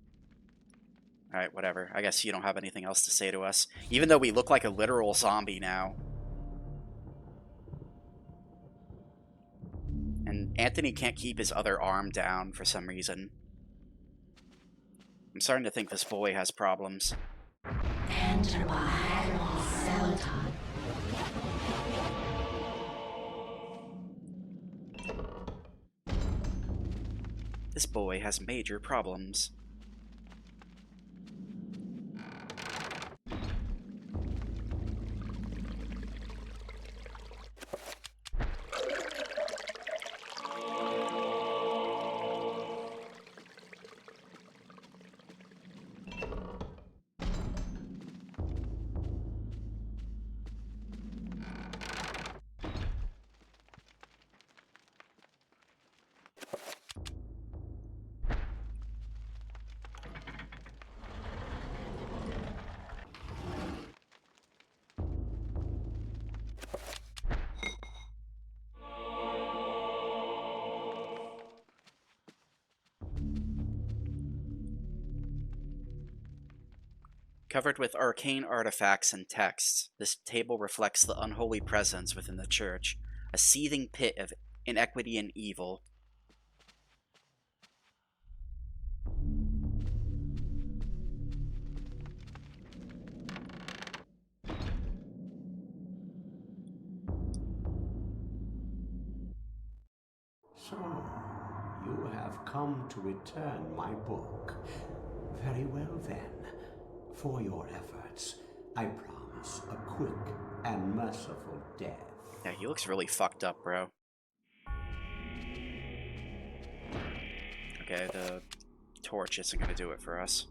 Alright, whatever. I guess you don't have anything else to say to us. Even though we look like a literal zombie now. And Anthony can't keep his other arm down for some reason. I'm starting to think this boy has problems. Enter by Selton. This boy has major problems. Covered with arcane artifacts and texts, this table reflects the unholy presence within the church, a seething pit of inequity and evil. So, you have come to return my book. Very well then. For your efforts, I promise is a quick and merciful death. Yeah, he looks really fucked up, bro. Okay, the torch isn't gonna do it for us.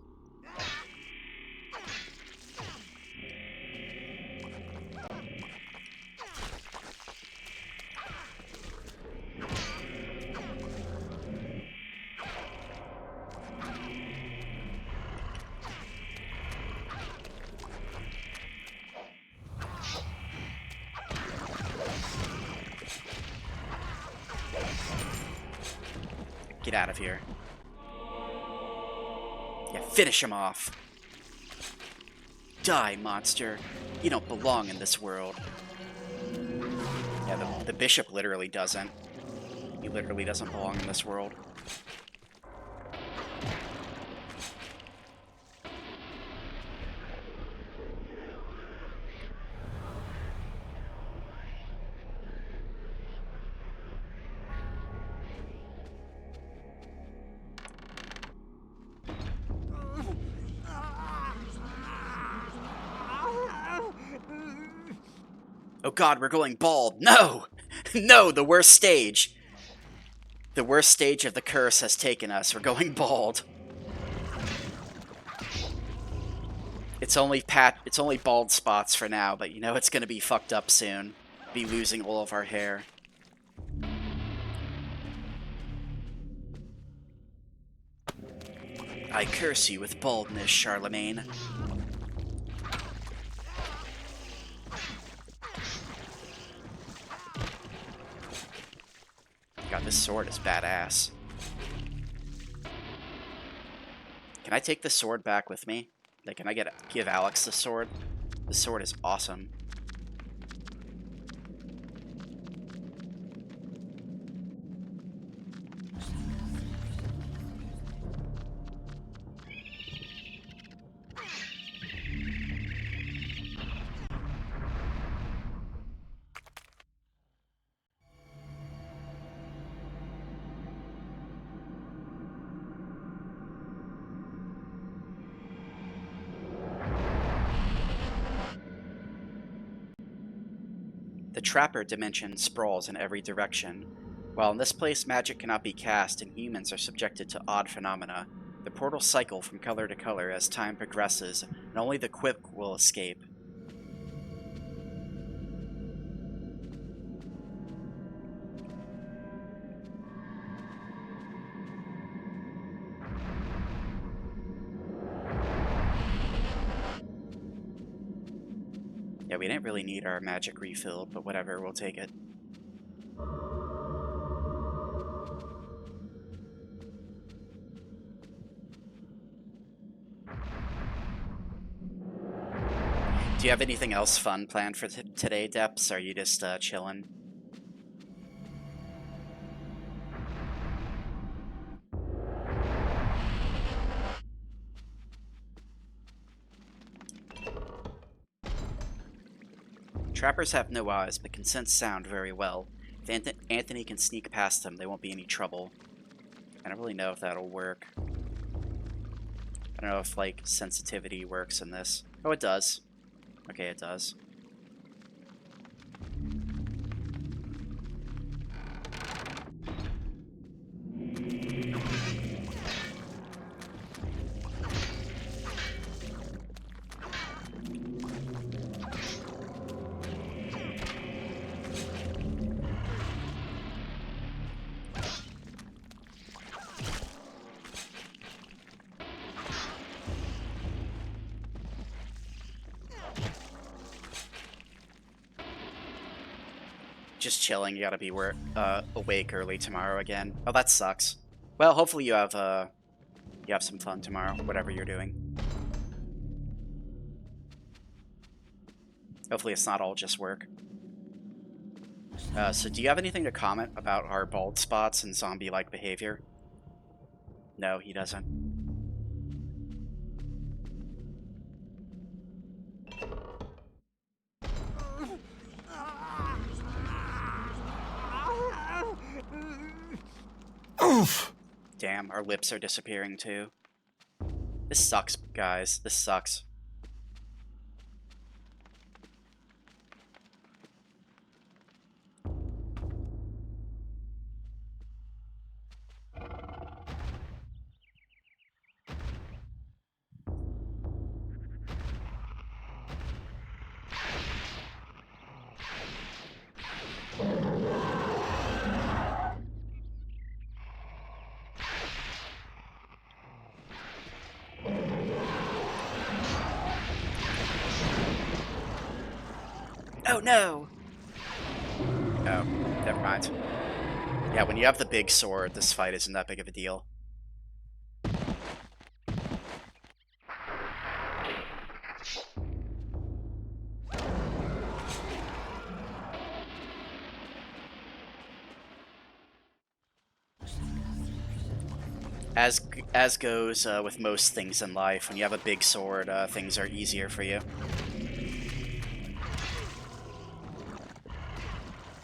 Get out of here. Yeah, finish him off. Die, monster. You don't belong in this world. Yeah, the bishop literally doesn't. He literally doesn't belong in this world. Oh god, we're going bald. No! No, the worst stage. The worst stage of the curse has taken us. We're going bald. It's only bald spots for now, but you know it's gonna be fucked up soon. Be losing all of our hair. I curse you with baldness, Charlemagne. God, this sword is badass. Can I take the sword back with me? Like, can I give Alex the sword? The sword is awesome. The Trapper dimension sprawls in every direction. While in this place magic cannot be cast and humans are subjected to odd phenomena, the portals cycle from color to color as time progresses, and only the quick will escape. Yeah, we didn't really need our magic refilled, but whatever, we'll take it. Do you have anything else fun planned for today, Depths? Or are you just chilling? Trappers have no eyes, but can sense sound very well. If Anthony can sneak past them, there won't be any trouble. I don't really know if that'll work. I don't know if, like, sensitivity works in this. Oh, it does. Okay, it does. Just chilling. You gotta be awake early tomorrow again. Oh, that sucks. Well, hopefully you have some fun tomorrow, whatever you're doing. Hopefully it's not all just work. So do you have anything to comment about our bald spots and zombie-like behavior? No, he doesn't. Oof! Damn, our lips are disappearing too. This sucks, guys. This sucks. no! Oh, never mind. Yeah, when you have the big sword, this fight isn't that big of a deal. As goes with most things in life, when you have a big sword, things are easier for you.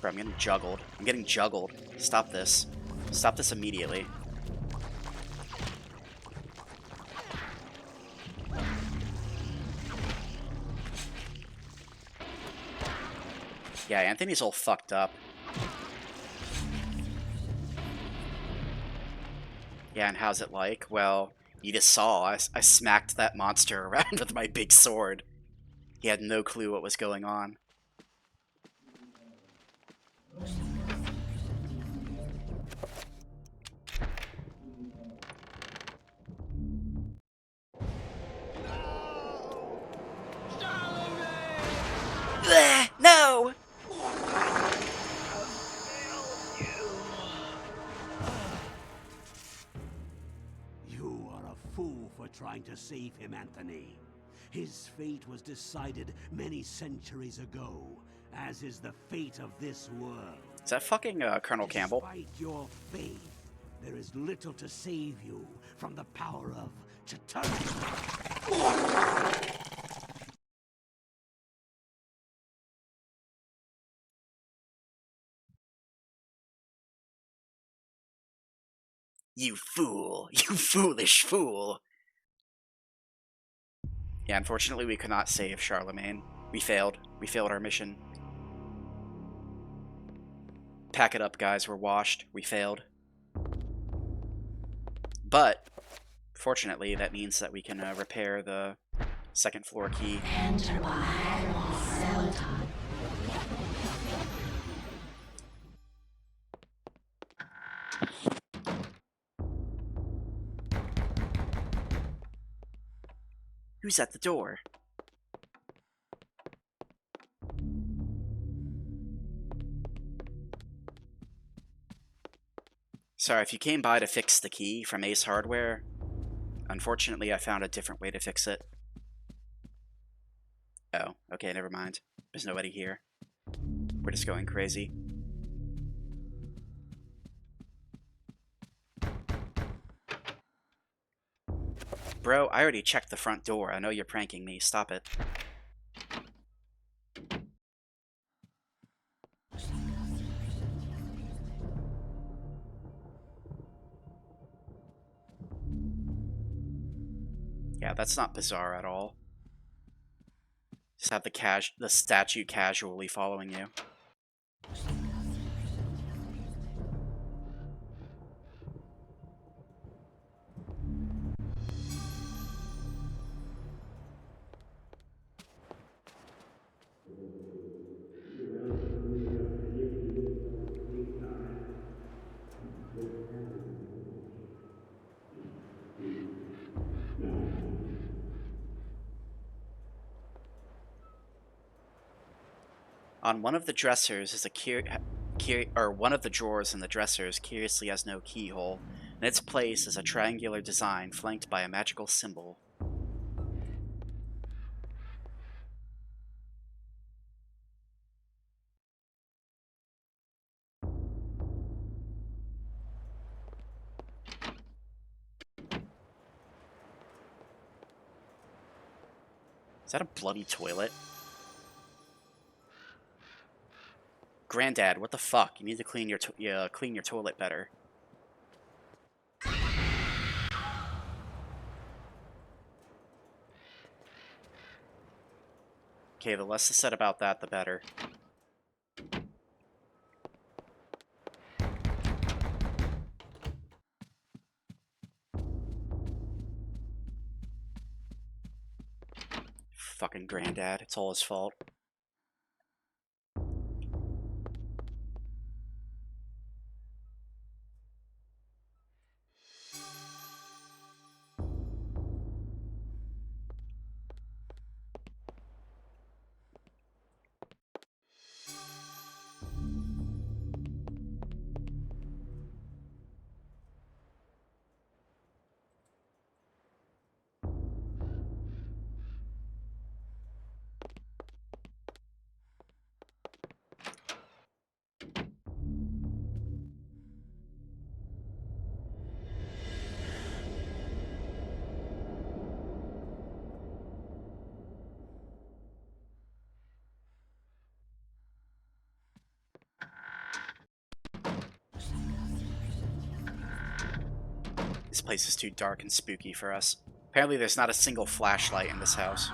Bro, I'm getting juggled. I'm getting juggled. Stop this. Stop this immediately. Yeah, Anthony's all fucked up. Yeah, and how's it like? Well, you just saw, I smacked that monster around with my big sword. He had no clue what was going on. Bleh, no! You are a fool for trying to save him, Anthony. His fate was decided many centuries ago, as is the fate of this world. Is that fucking Colonel Campbell? Despite your faith, there is little to save you from the power of Chitauri. You fool! You foolish fool! Yeah, unfortunately we could not save Charlemagne. We failed. We failed our mission. Pack it up, guys. We're washed. We failed. But, fortunately, that means that we can repair the second floor key. Enter by Admiral Selton. Who's at the door? Sorry, if you came by to fix the key from Ace Hardware, unfortunately I found a different way to fix it. Oh, okay, never mind. There's nobody here. We're just going crazy. Bro, I already checked the front door. I know you're pranking me. Stop it. Yeah, that's not bizarre at all. Just have the statue casually following you. On one of the dressers is one of the drawers in the dressers curiously has no keyhole. In its place is a triangular design flanked by a magical symbol. Is that a bloody toilet? Granddad, what the fuck? You need to clean your toilet better. Okay, the less said about that, the better. Fucking Granddad, it's all his fault. This place is too dark and spooky for us. Apparently there's not a single flashlight in this house.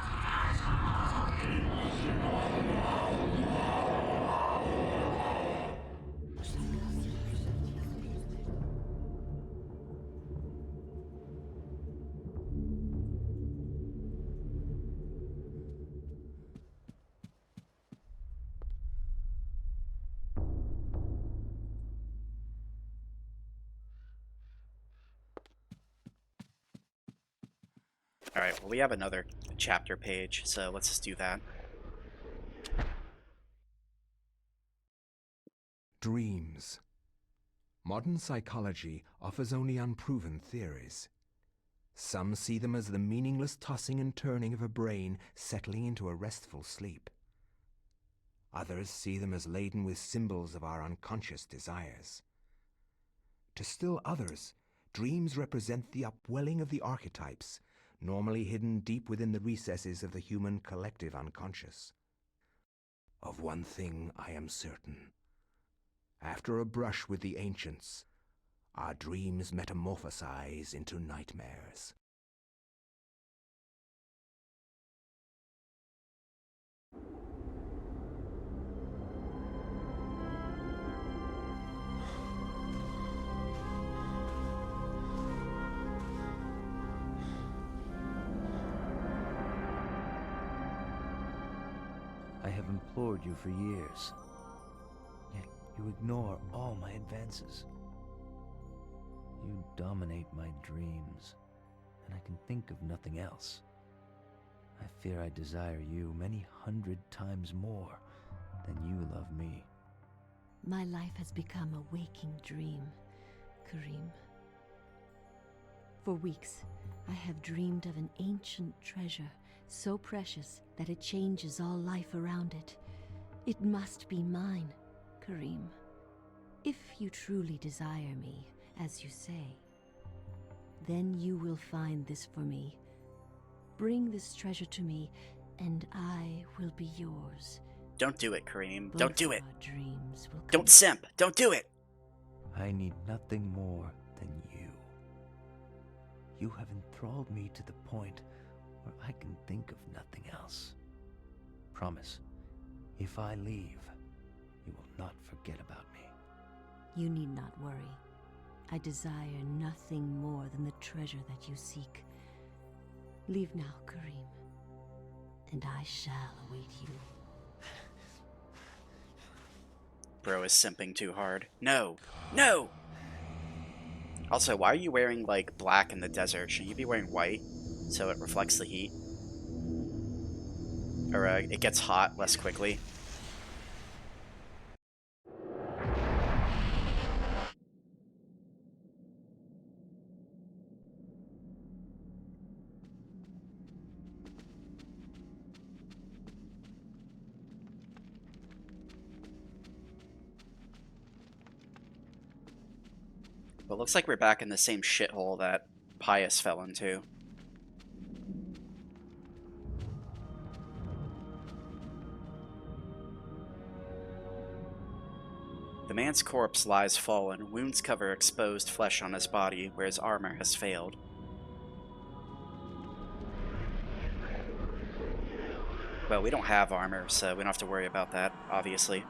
Alright, well we have another chapter page, so let's just do that. Dreams. Modern psychology offers only unproven theories. Some see them as the meaningless tossing and turning of a brain settling into a restful sleep. Others see them as laden with symbols of our unconscious desires. To still others, dreams represent the upwelling of the archetypes, normally hidden deep within the recesses of the human collective unconscious. Of one thing I am certain. After a brush with the ancients, our dreams metamorphosize into nightmares. I have implored you for years, yet you ignore all my advances. You dominate my dreams, and I can think of nothing else. I fear I desire you many 100 times more than you love me. My life has become a waking dream, Karim. For weeks, I have dreamed of an ancient treasure so precious that it changes all life around it. It must be mine, Karim. If you truly desire me, as you say, then you will find this for me. Bring this treasure to me, and I will be yours. Don't do it, Karim. Both Don't do it. our dreams will Don't simp. Don't do it. I need nothing more than you. You have enthralled me to the point where I can think of nothing else. Promise, if I leave, you will not forget about me. You need not worry. I desire nothing more than the treasure that you seek. Leave now, Karim, and I shall await you. Bro is simping too hard. No. No! Also, why are you wearing, like, black in the desert? Shouldn't you be wearing white so it reflects the heat? Or, it gets hot less quickly. But looks like we're back in the same shithole that Pius fell into. The man's corpse lies fallen, wounds cover exposed flesh on his body where his armor has failed. Well, we don't have armor, so we don't have to worry about that, obviously.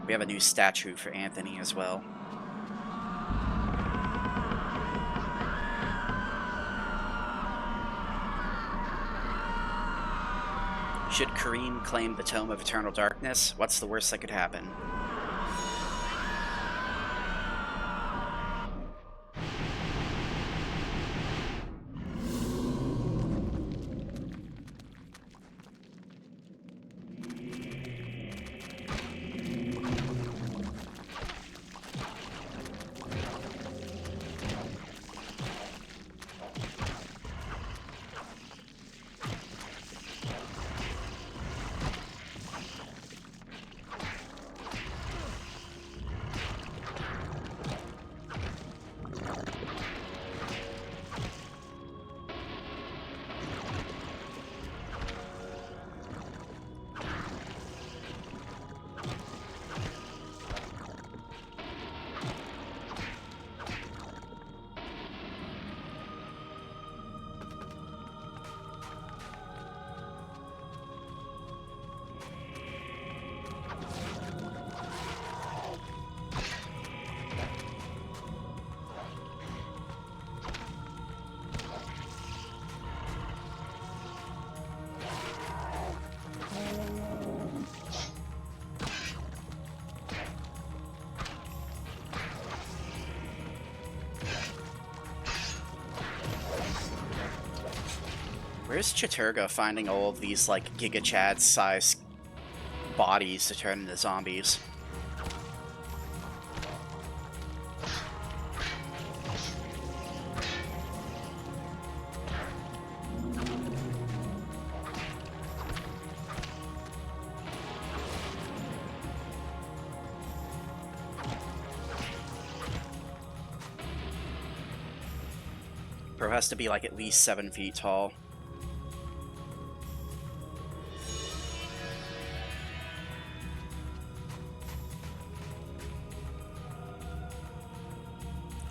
We have a new statue for Anthony as well. Should Karim claim the Tome of Eternal Darkness? What's the worst that could happen? Where's Chattur'gha finding all of these, like, Giga Chad-sized bodies to turn into zombies? Bro has to be, like, at least 7 feet tall.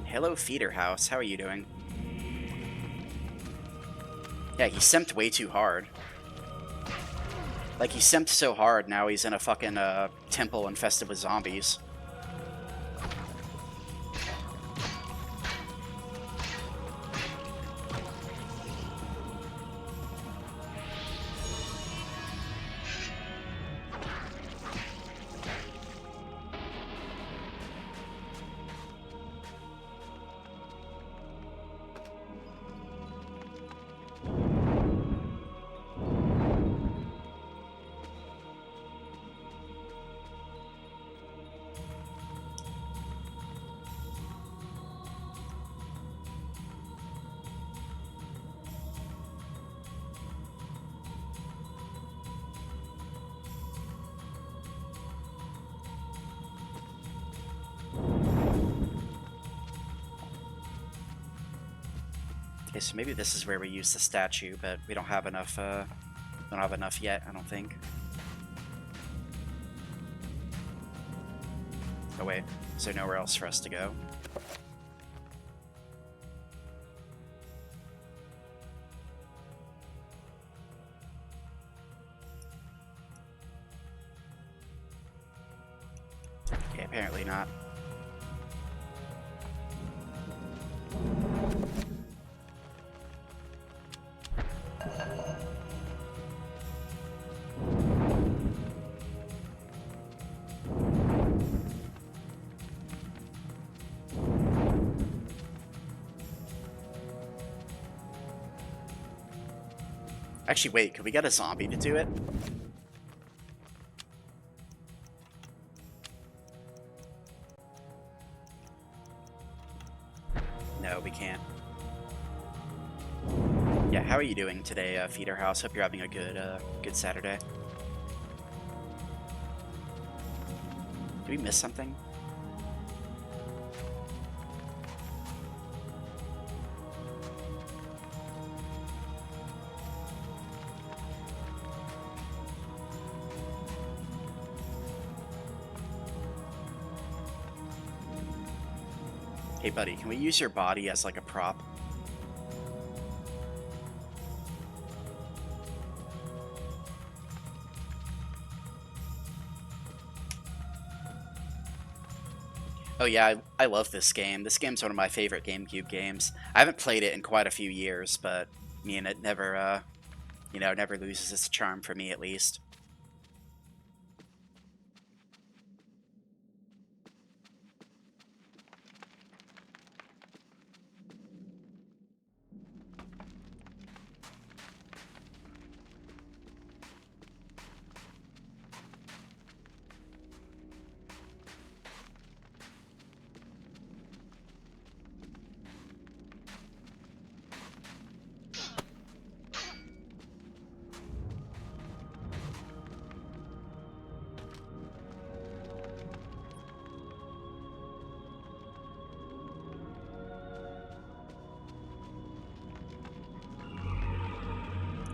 Hello, Feeder House. How are you doing? Yeah, he simped way too hard. Like, he simped so hard, now he's in a fucking temple infested with zombies. Okay, so maybe this is where we use the statue, but we don't have enough, yet, I don't think. Oh wait, is there nowhere else for us to go? Okay, apparently not. Actually, wait, could we get a zombie to do it? No, we can't. Yeah, how are you doing today, Feeder House? Hope you're having a good Saturday. Did we miss something? Hey buddy, can we use your body as like a prop? Oh yeah, I love this game. This game's one of my favorite GameCube games. I haven't played it in quite a few years, but I mean, it never, you know, never loses its charm for me at least.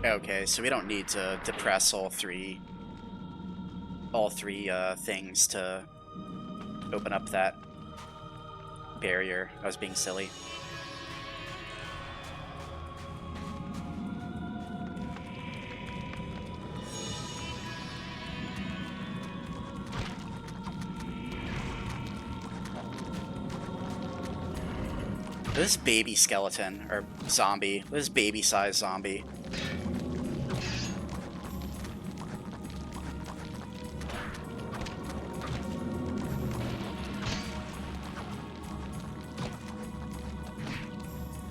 Okay, so we don't need to depress all three things to open up that barrier. I was being silly. This baby skeleton, or zombie, this baby-sized zombie.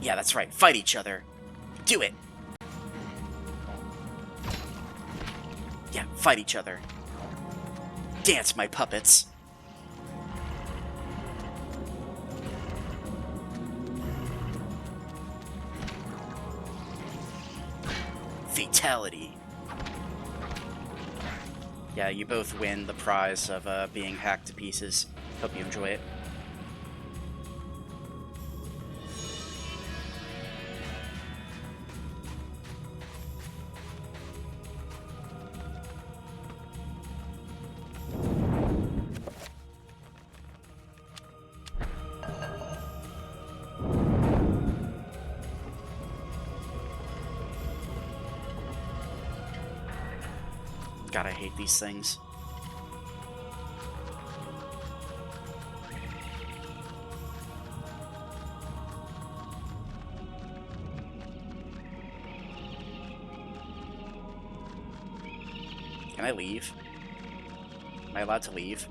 Yeah, that's right. Fight each other. Do it. Yeah, fight each other. Dance, my puppets. Fatality. Yeah, you both win the prize of being hacked to pieces. Hope you enjoy it. God, I hate these things. Can I leave? Am I allowed to leave?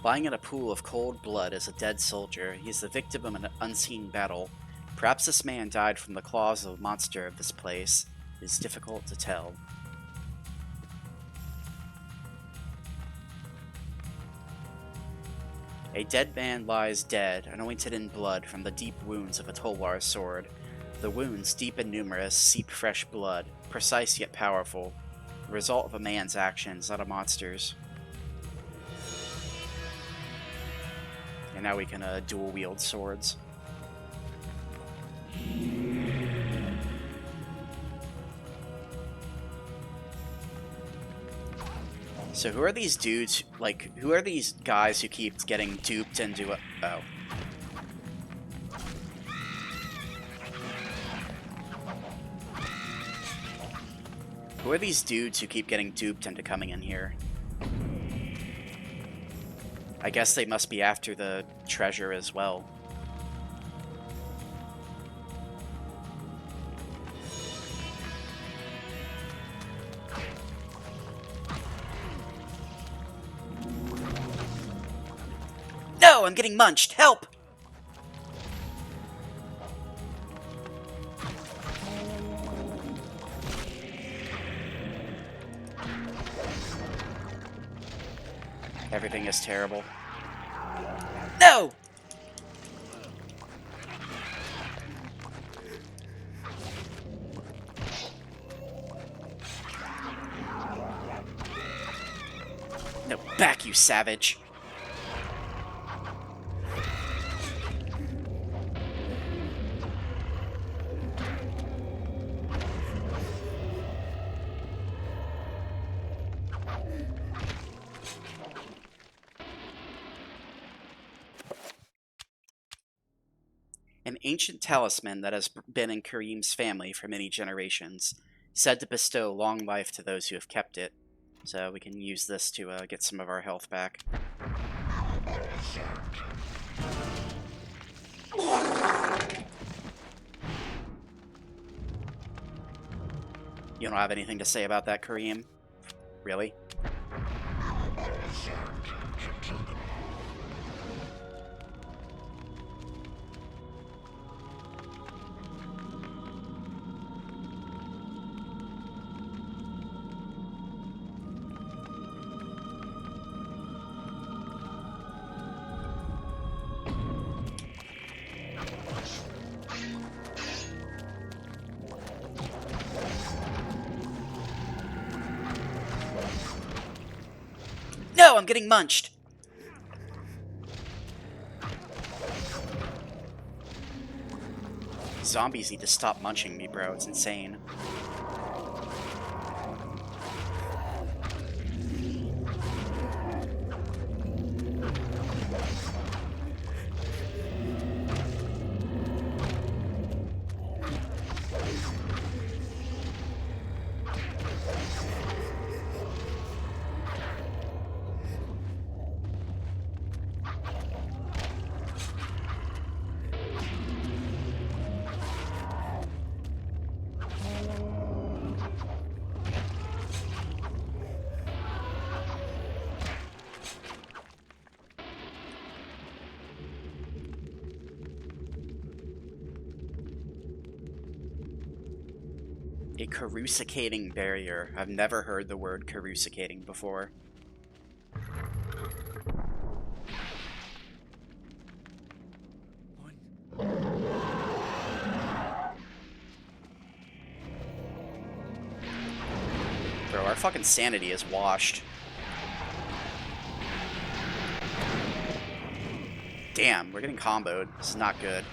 Lying in a pool of cold blood as a dead soldier, he is the victim of an unseen battle. Perhaps this man died from the claws of a monster of this place. It is difficult to tell. A dead man lies dead, anointed in blood from the deep wounds of a Tolwar's sword. The wounds, deep and numerous, seep fresh blood, precise yet powerful, the result of a man's actions, not a monster's. And now we can dual-wield swords. So who are these dudes, like, who are these guys who keep getting duped into a... Oh. Who are these dudes who keep getting duped into coming in here? I guess they must be after the treasure as well. No, I'm getting munched. Help! Everything is terrible. No! No, back, you savage. An ancient talisman that has been in Kareem's family for many generations, said to bestow long life to those who have kept it. So we can use this to get some of our health back. You don't have anything to say about that, Kareem? Really? No, I'm getting munched. Zombies need to stop munching me, bro. It's insane. A coruscating barrier. I've never heard the word coruscating before. Bro, our fucking sanity is washed. Damn, we're getting comboed. This is not good.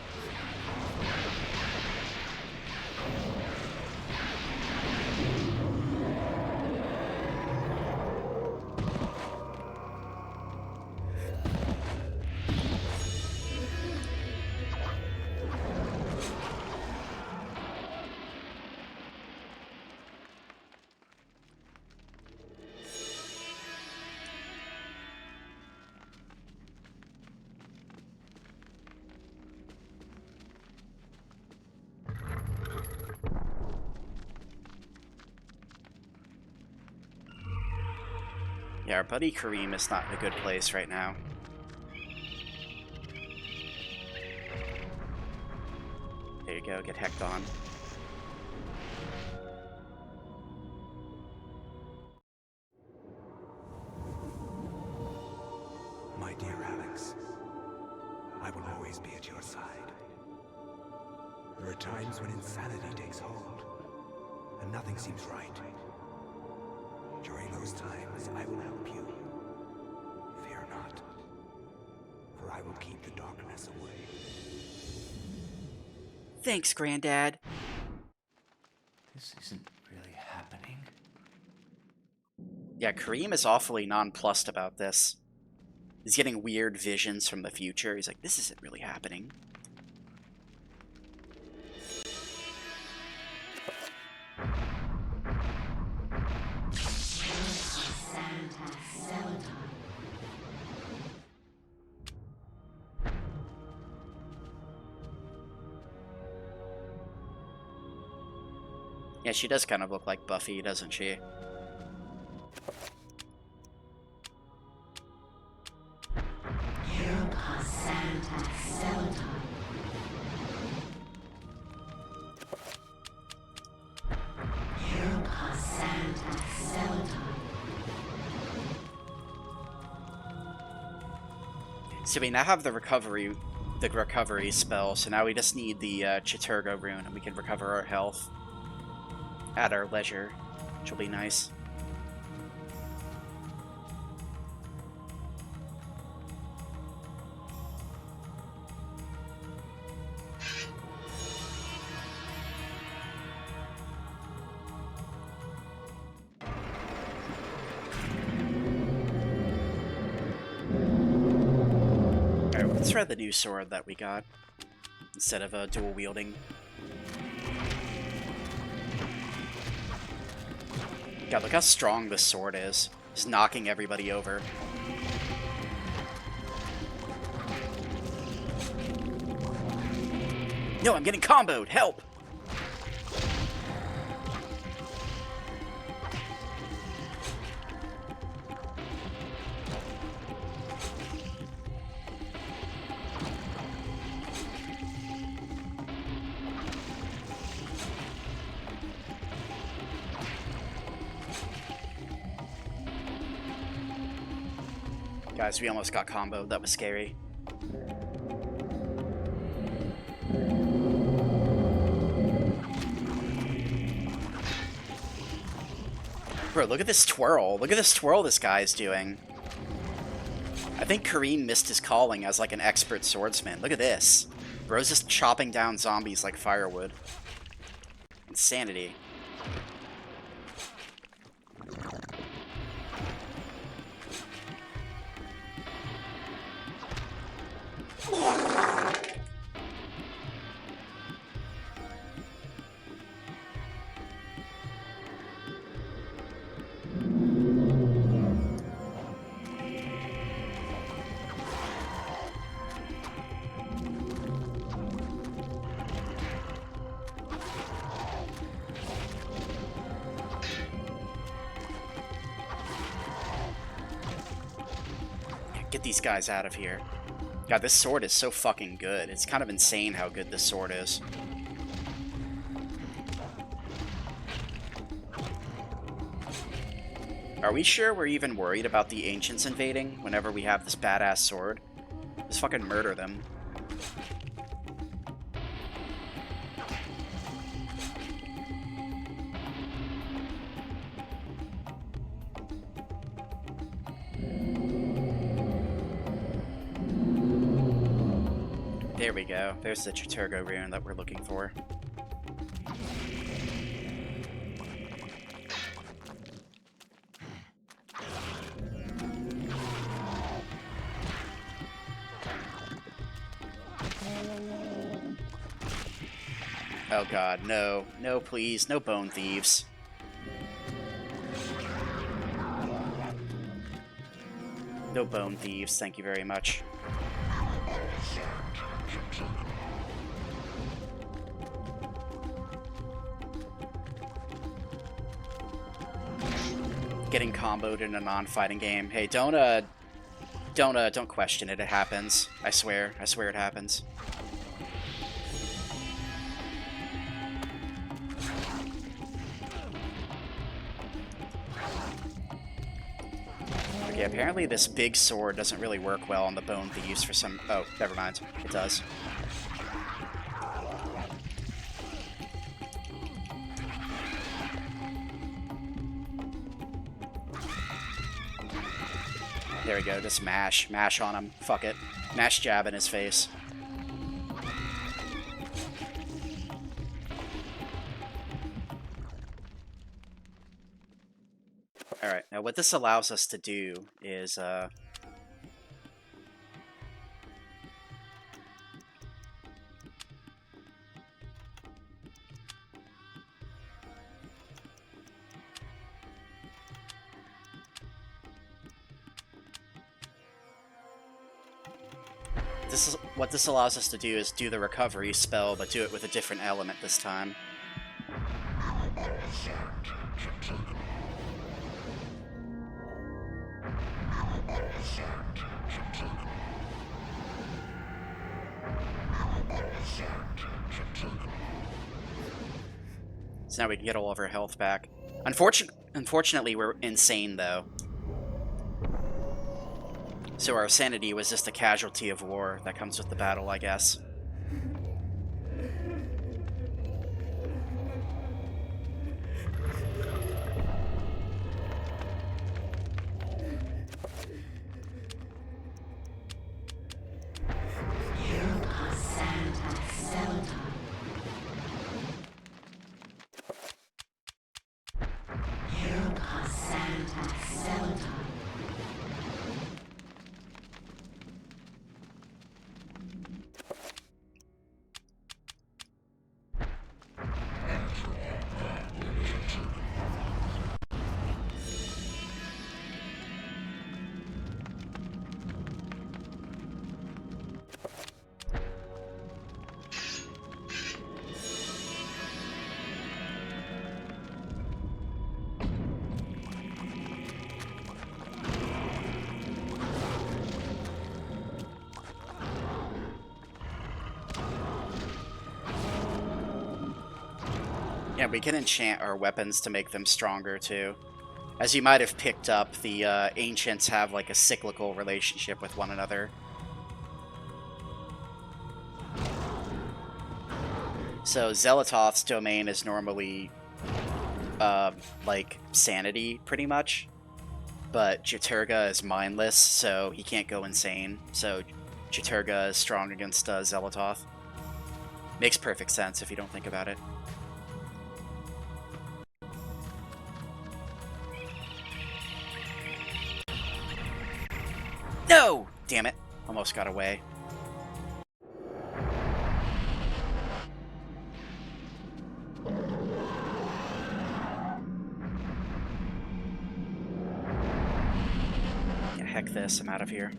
Yeah, our buddy Kareem is not in a good place right now. There you go, get hecked on. My dear Alex, I will always be at your side. There are times when insanity takes hold, and nothing seems right. During those times, I will help you. Fear not, for I will keep the darkness away. Thanks, Granddad. This isn't really happening. Yeah, Kareem is awfully nonplussed about this. He's getting weird visions from the future. He's like, this isn't really happening. Yeah, she does kind of look like Buffy, doesn't she? So we now have the recovery spell, so now we just need the Chiturgo rune and we can recover our health at our leisure, which will be nice. Alright, let's try the new sword that we got instead of dual wielding. God, look how strong this sword is. Just knocking everybody over. No, I'm getting comboed! Help! Guys, we almost got comboed. That was scary. Bro, look at this twirl. Look at this twirl this guy's doing. I think Kareem missed his calling as like an expert swordsman. Look at this. Bro's just chopping down zombies like firewood. Insanity. Get these guys out of here. God, this sword is so fucking good. It's kind of insane how good this sword is. Are we sure we're even worried about the Ancients invading whenever we have this badass sword? Just fucking murder them. There we go. There's the Chattur'gha rune that we're looking for. Oh god, no. No, please. No bone thieves. No bone thieves, thank you very much. Getting comboed in a non-fighting game. Hey, don't question it. It happens. I swear it happens. Okay, apparently this big sword doesn't really work well on the bone thieves for some... Oh, never mind. It does. There we go, just mash. Mash on him. Fuck it. Mash jab in his face. Alright, now what this allows us to do is, what this allows us to do is do the recovery spell, but do it with a different element this time. So now we can get all of our health back. Unfortunately, we're insane, though. So our sanity was just a casualty of war that comes with the battle, I guess. Yeah, we can enchant our weapons to make them stronger, too. As you might have picked up, the Ancients have, like, a cyclical relationship with one another. So, Xel'lotath's domain is normally, like, sanity, pretty much. But Chattur'gha is mindless, so he can't go insane. So, Chattur'gha is strong against Xel'lotath. Makes perfect sense if you don't think about it. No! Damn it. Almost got away. Yeah, heck this. I'm out of here.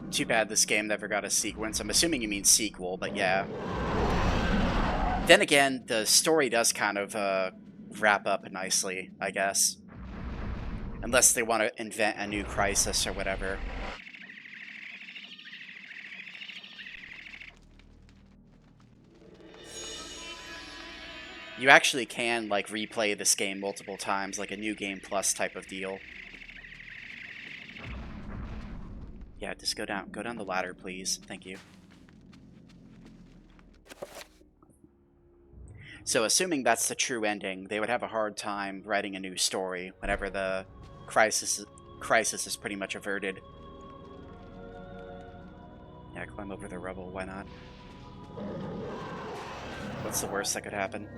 Too bad this game never got a sequence. I'm assuming you mean sequel, but yeah. Then again, the story does kind of wrap up nicely, I guess. Unless they want to invent a new crisis or whatever. You actually can, like, replay this game multiple times, like a New Game Plus type of deal. Yeah, just go down the ladder, please. Thank you. So, assuming that's the true ending, they would have a hard time writing a new story whenever the crisis is pretty much averted. Yeah, climb over the rubble, why not? What's the worst that could happen?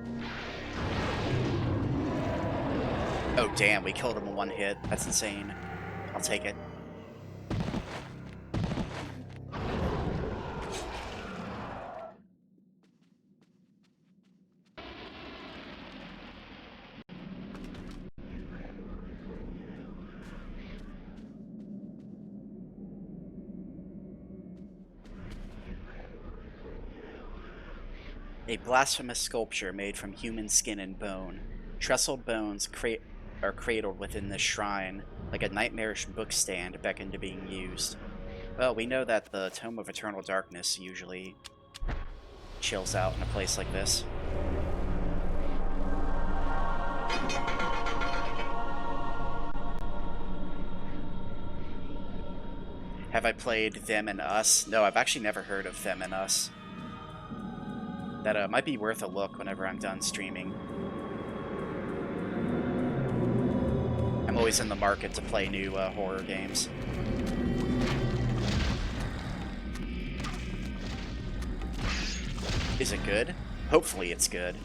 Oh damn, we killed him in one hit. That's insane. I'll take it. A blasphemous sculpture made from human skin and bone. Trestled bones are cradled within this shrine, like a nightmarish bookstand beckoned to being used. Well, we know that the Tome of Eternal Darkness usually chills out in a place like this. Have I played Them and Us? No, I've actually never heard of Them and Us. That might be worth a look whenever I'm done streaming. I'm always in the market to play new horror games. Is it good? Hopefully it's good.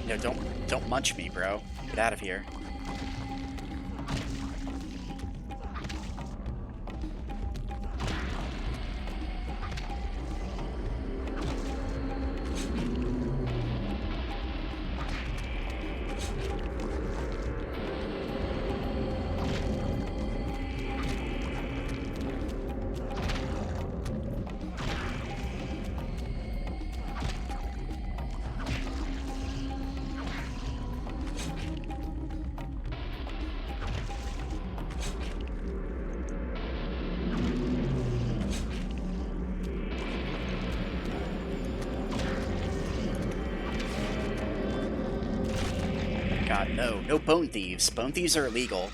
No, don't munch me, bro. Get out of here. God, no. No bone thieves. Bone thieves are illegal.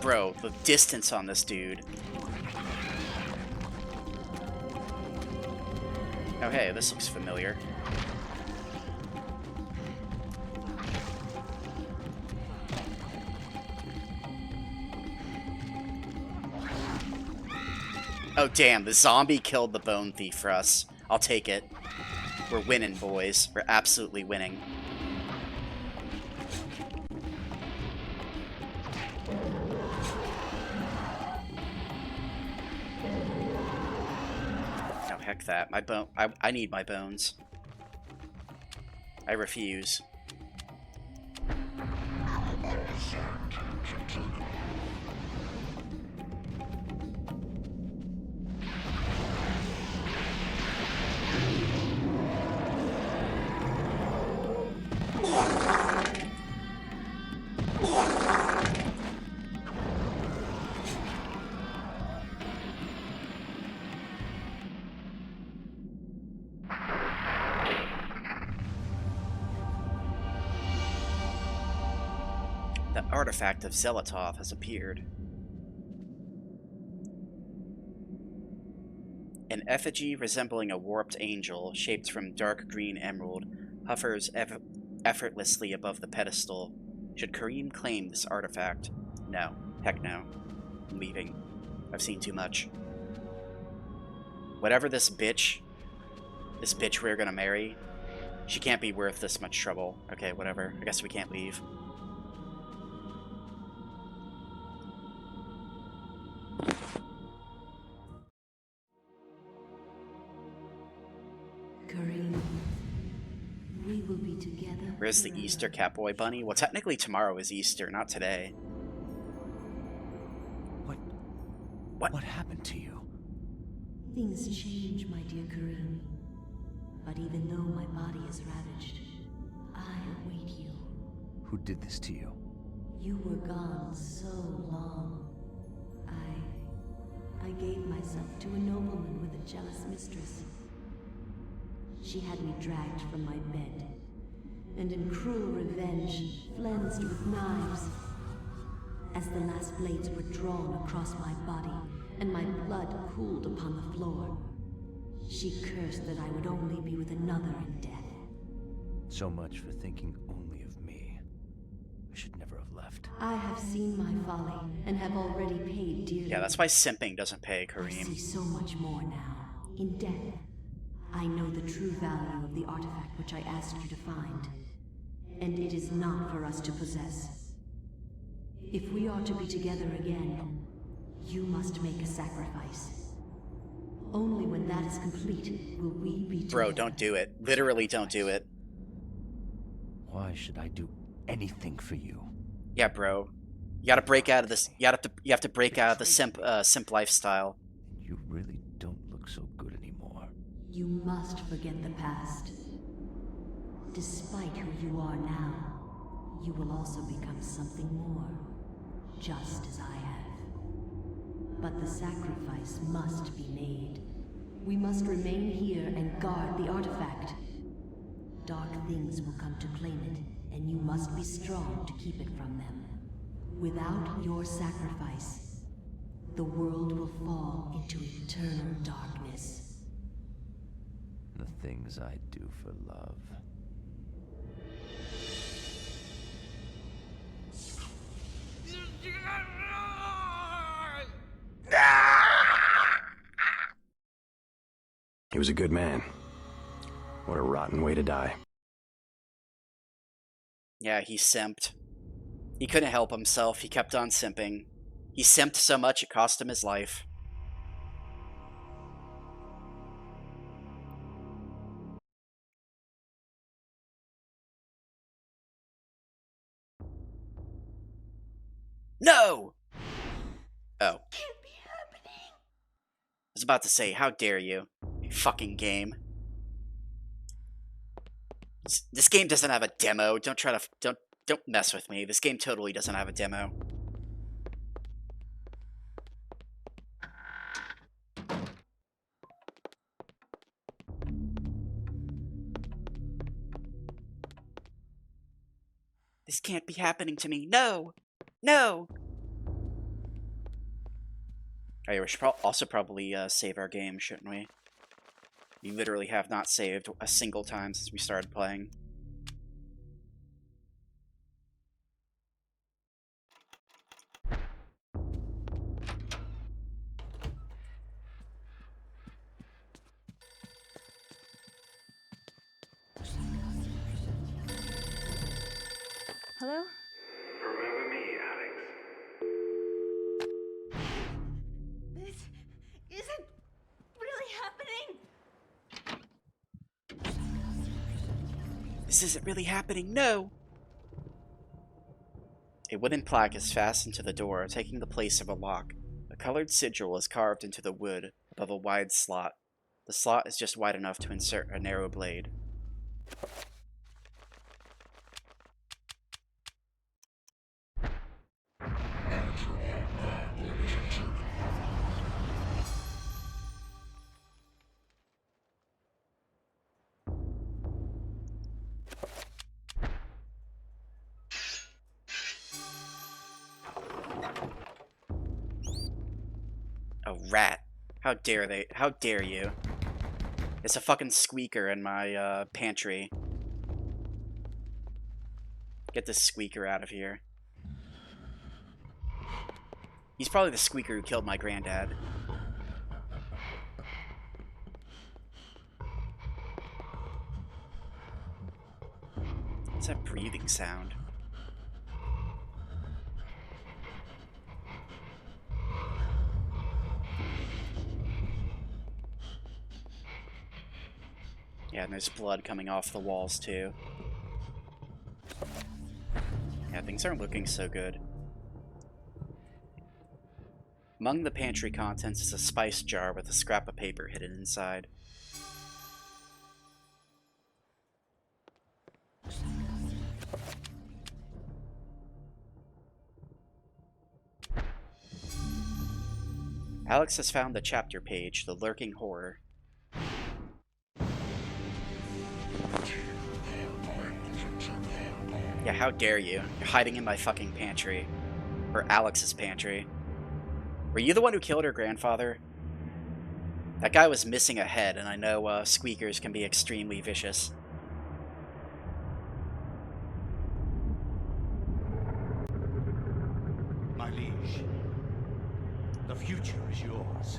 Bro, the distance on this dude. Oh hey, this looks familiar. Oh damn, the zombie killed the bone thief for us. I'll take it. We're winning, boys. We're absolutely winning. No, heck that. My bone. I need my bones. I refuse. The artifact of Zelotov has appeared. An effigy resembling a warped angel, shaped from dark green emerald, hovers effortlessly above the pedestal. Should Karim claim this artifact? No. Heck no. I'm leaving. I've seen too much. Whatever this bitch we're gonna marry, she can't be worth this much trouble. Okay, whatever. I guess we can't leave. Kareem, we will be together. Where's the Easter Catboy Bunny? Well, technically tomorrow is Easter, not today. What happened to you? Things change, my dear Kareem. But even though my body is ravaged, I await you. Who did this to you? You were gone so long. I gave myself to a nobleman with a jealous mistress. She had me dragged from my bed, and in cruel revenge, flensed with knives. As the last blades were drawn across my body, and my blood cooled upon the floor, she cursed that I would only be with another in death. So much for thinking only of me. I should never have left. I have seen my folly, and have already paid dearly. Yeah, that's why simping doesn't pay, I Kareem. see so much more now. In death, I know the true value of the artifact which I asked you to find. And it is not for us to possess. If we are to be together again, you must make a sacrifice. Only when that is complete will we be together. Bro, don't do it. Literally don't do it. Why should I do anything for you? Yeah, bro. You gotta break out of this. You have to break out of the simp lifestyle. You really don't look so good anymore. You must forget the past. Despite who you are now, you will also become something more, just as I have. But the sacrifice must be made. We must remain here and guard the artifact. Dark things will come to claim it, and you must be strong to keep it from them. Without your sacrifice, the world will fall into eternal darkness. The things I do for love. He was a good man. What a rotten way to die. Yeah, he simped. He couldn't help himself. He kept on simping. He simped so much it cost him his life. No! Oh. Can't be happening. I was about to say, how dare you? You fucking game. This game doesn't have a demo. Don't mess with me. This game totally doesn't have a demo. This can't be happening to me. No! No! Oh, yeah, we should also probably save our game, shouldn't we? We literally have not saved a single time since we started playing. Hello? Remember me, Alex? This isn't really happening. This isn't really happening, no! A wooden plaque is fastened to the door, taking the place of a lock. A colored sigil is carved into the wood above a wide slot. The slot is just wide enough to insert a narrow blade. A rat. How dare they? How dare you? It's a fucking squeaker in my pantry. Get this squeaker out of here. He's probably the squeaker who killed my granddad. What's that breathing sound? Yeah, and there's blood coming off the walls, too. Yeah, things aren't looking so good. Among the pantry contents is a spice jar with a scrap of paper hidden inside. Alex has found the chapter page, The Lurking Horror. Yeah, how dare you? You're hiding in my fucking pantry. Or Alex's pantry. Were you the one who killed her grandfather? That guy was missing a head, and I know squeakers can be extremely vicious. My liege, the future is yours.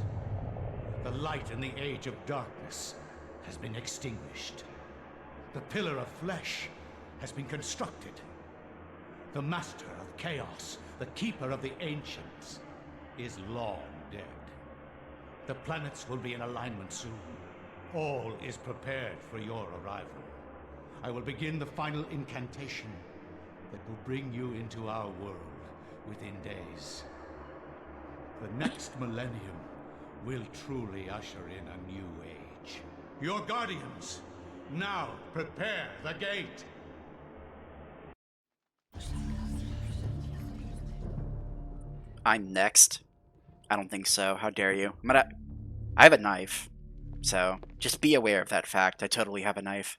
The light in the age of darkness has been extinguished. The pillar of flesh has been constructed. The master of chaos, the keeper of the ancients, is long dead. The planets will be in alignment soon. All is prepared for your arrival. I will begin the final incantation that will bring you into our world within days. The next millennium will truly usher in a new age. Your guardians, now prepare the gate! I'm next? I don't think so. How dare you? I have a knife. So, just be aware of that fact. I totally have a knife.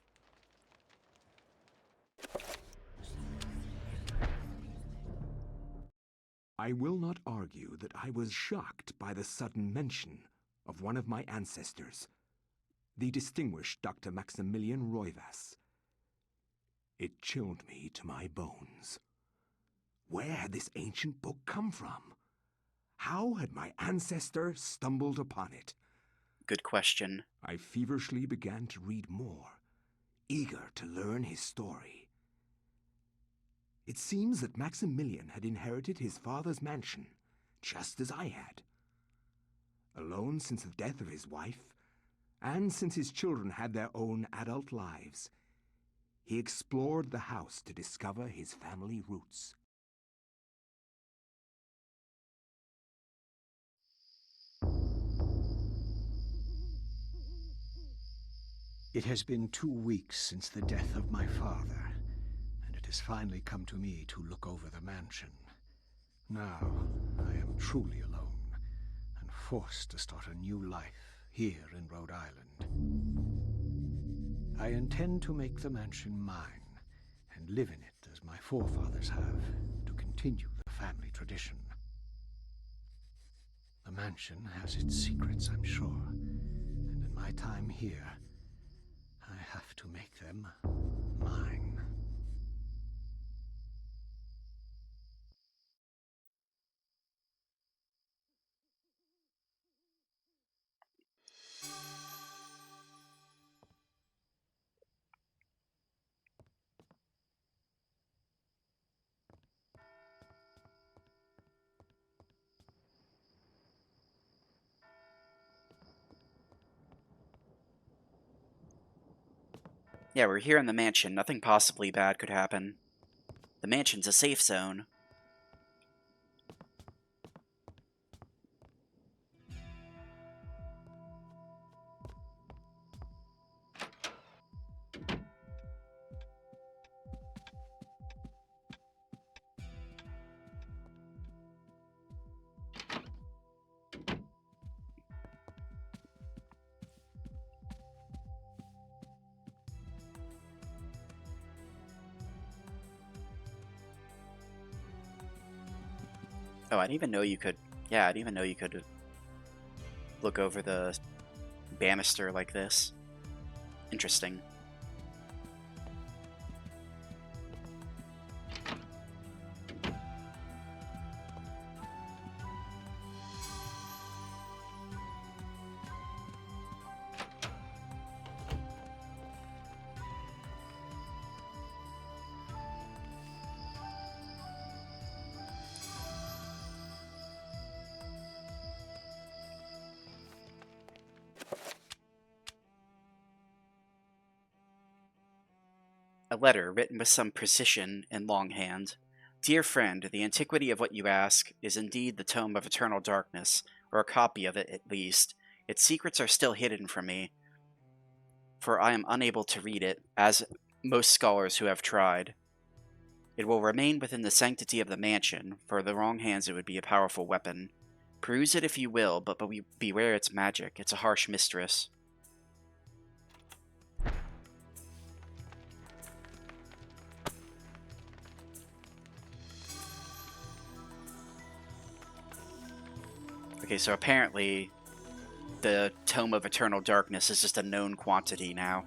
I will not argue that I was shocked by the sudden mention of one of my ancestors, the distinguished Dr. Maximilian Roivas. It chilled me to my bones. Where had this ancient book come from? How had my ancestor stumbled upon it? Good question. I feverishly began to read more, eager to learn his story. It seems that Maximilian had inherited his father's mansion, just as I had. Alone since the death of his wife, and since his children had their own adult lives, he explored the house to discover his family roots. It has been 2 weeks since the death of my father, and it has finally come to me to look over the mansion. Now, I am truly alone, and forced to start a new life here in Rhode Island. I intend to make the mansion mine, and live in it as my forefathers have, to continue the family tradition. The mansion has its secrets, I'm sure, and in my time here, I have to make them mine. Yeah, we're here in the mansion. Nothing possibly bad could happen. The mansion's a safe zone. Oh, I didn't even know you could... Yeah, I didn't even know you could look over the banister like this. Interesting. A letter written with some precision and longhand. Dear friend, the antiquity of what you ask is indeed the Tome of Eternal Darkness, or a copy of it at least. Its secrets are still hidden from me, for I am unable to read it, as most scholars who have tried. It will remain within the sanctity of the mansion, for in the wrong hands it would be a powerful weapon. Peruse it if you will, but beware its magic. It's a harsh mistress. Okay, so apparently the Tome of Eternal Darkness is just a known quantity now.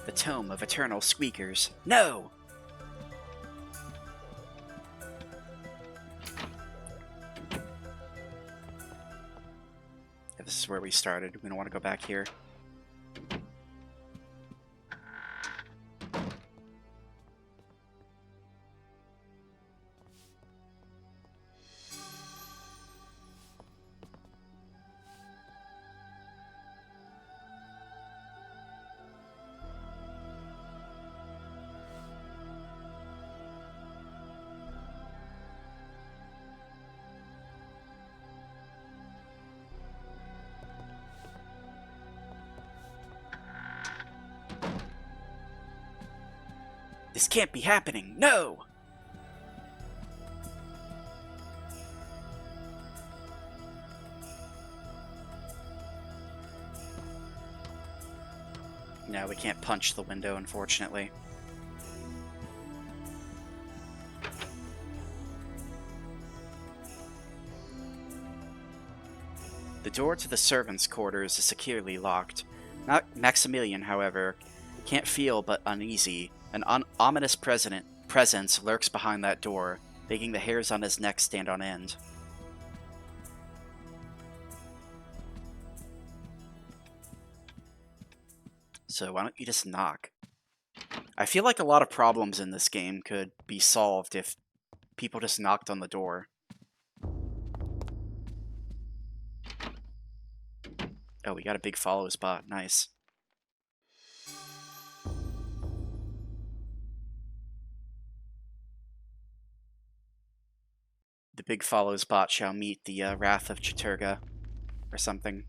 The Tome of Eternal Squeakers. No! This is where we started. We don't want to go back here. This can't be happening. No! No, we can't punch the window, unfortunately. The door to the servants' quarters is securely locked. Maximilian, however, can't feel but uneasy. An ominous presence lurks behind that door, making the hairs on his neck stand on end. So why don't you just knock? I feel like a lot of problems in this game could be solved if people just knocked on the door. Oh, we got a big follow spot. Nice. The big follow spot shall meet the wrath of Chattur'gha, or something.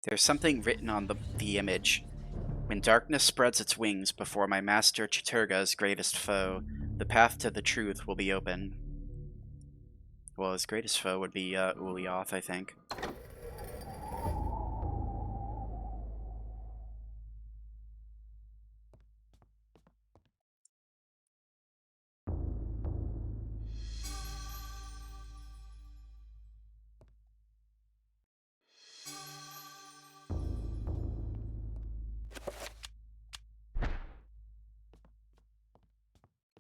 There's something written on the image. When darkness spreads its wings before my master Chattur'gha's greatest foe, the path to the truth will be open. Well, his greatest foe would be Ulyaoth, I think.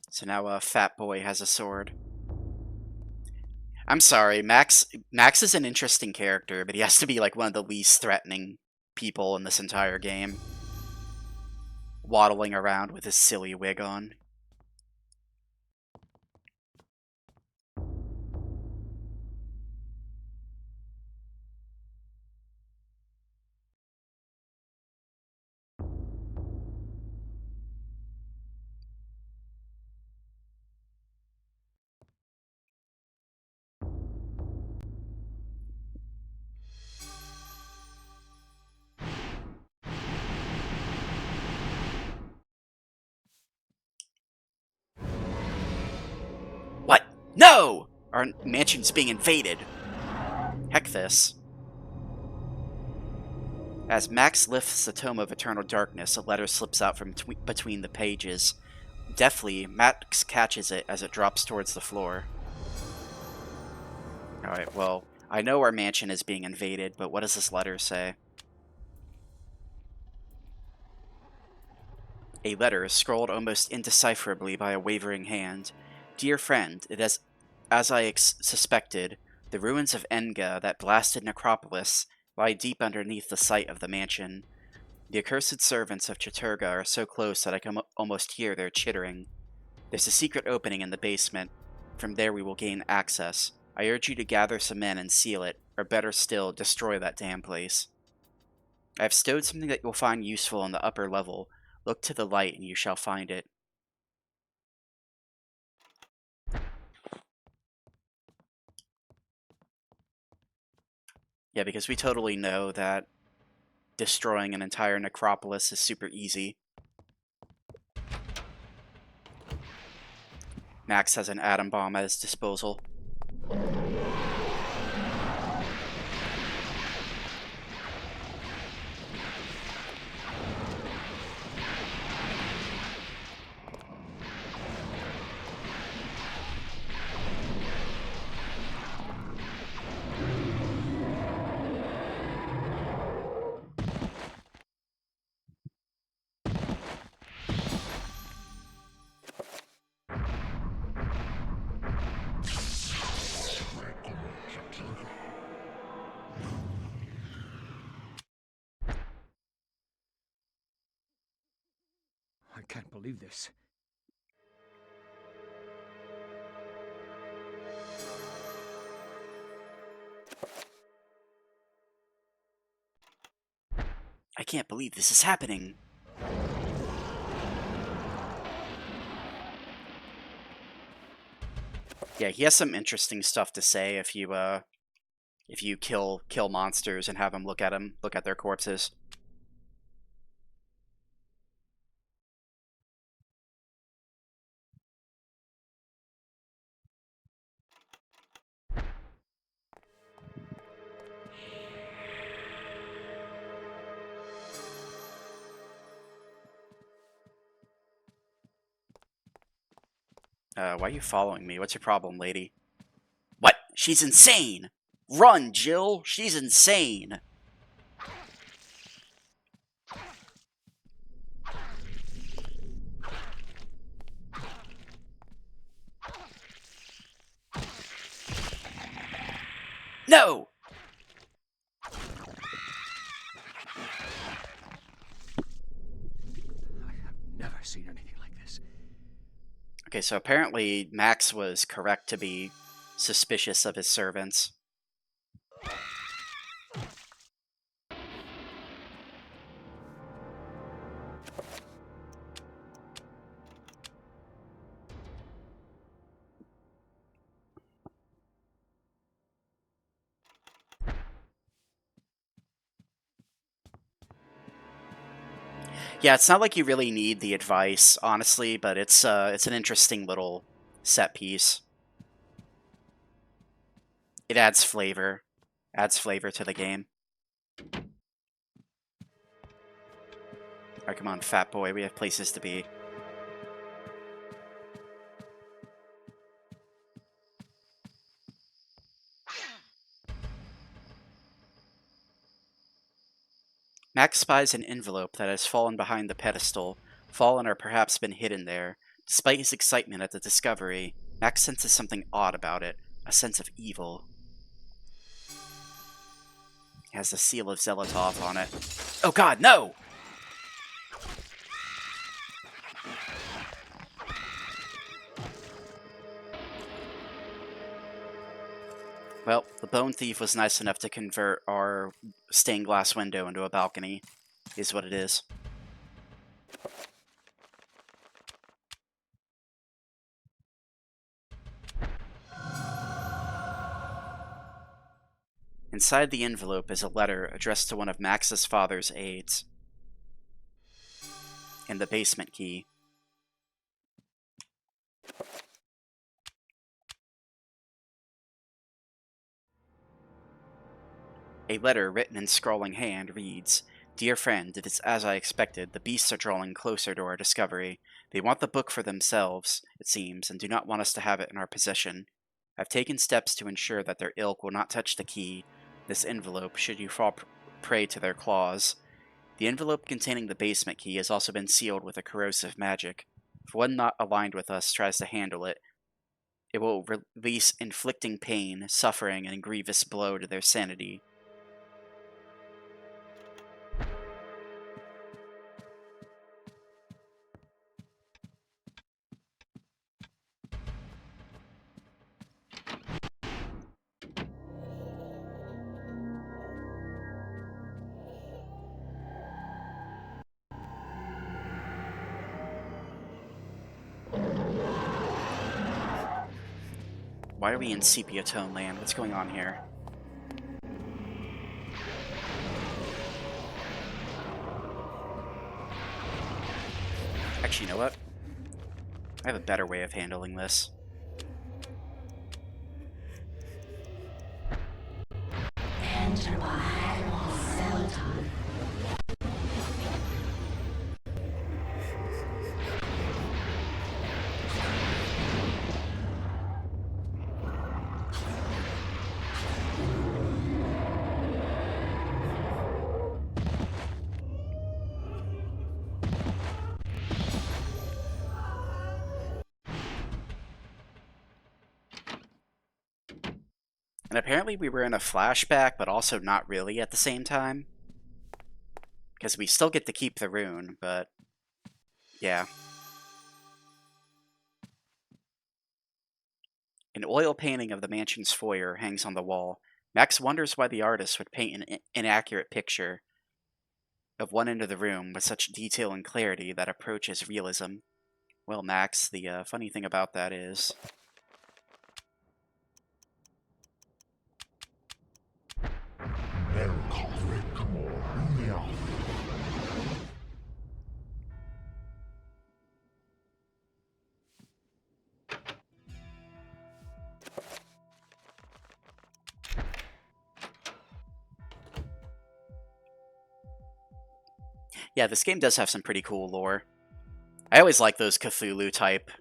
So now Fat Boy has a sword. I'm sorry, Max is an interesting character, but he has to be like one of the least threatening people in this entire game. waddling around with his silly wig on. What? No! Our mansion's being invaded. Heck this. As Max lifts the Tome of Eternal Darkness, a letter slips out from between the pages. Deftly, Max catches it as it drops towards the floor. Alright, well, I know our mansion is being invaded, but what does this letter say? A letter, scrawled almost indecipherably by a wavering hand. Dear friend, it is, as I suspected, the ruins of Enga, that blasted necropolis, lie deep underneath the site of the mansion. The accursed servants of Chattur'gha are so close that I can almost hear their chittering. There's a secret opening in the basement. From there we will gain access. I urge you to gather some men and seal it, or better still, destroy that damn place. I have stowed something that you'll find useful on the upper level. Look to the light and you shall find it. Yeah, because we totally know that destroying an entire necropolis is super easy. Max has an atom bomb at his disposal. I can't believe this. I can't believe this is happening. Yeah, he has some interesting stuff to say if you kill monsters and have them look at their corpses. Why are you following me? What's your problem, lady? What? She's insane! Run, Jill! She's insane! No! Never seen anything like this. Okay, so apparently Max was correct to be suspicious of his servants. Yeah, it's not like you really need the advice, honestly, but it's an interesting little set piece. It adds flavor to the game. Alright, come on, fat boy, we have places to be. Max spies an envelope that has fallen behind the pedestal, fallen or perhaps been hidden there. Despite his excitement at the discovery, Max senses something odd about it, a sense of evil. It has the seal of Xelotov on it. Oh god, no! Well, the bone thief was nice enough to convert our stained glass window into a balcony, is what it is. Inside the envelope is a letter addressed to one of Max's father's aides. And the basement key. A letter written in scrawling hand reads, "Dear friend, it is as I expected. The beasts are drawing closer to our discovery. They want the book for themselves, it seems, and do not want us to have it in our possession. I've taken steps to ensure that their ilk will not touch the key, this envelope, should you fall prey to their claws. The envelope containing the basement key has also been sealed with a corrosive magic. If one not aligned with us tries to handle it, it will release inflicting pain, suffering, and a grievous blow to their sanity. Why are we in sepia tone land? What's going on here? Actually, you know what? I have a better way of handling this. Enter by Celadon. And apparently we were in a flashback, but also not really at the same time. Because we still get to keep the rune, but yeah. An oil painting of the mansion's foyer hangs on the wall. Max wonders why the artist would paint an inaccurate picture of one end of the room with such detail and clarity that approaches realism. Well, Max, the funny thing about that is... Yeah, this game does have some pretty cool lore. I always like those Cthulhu type.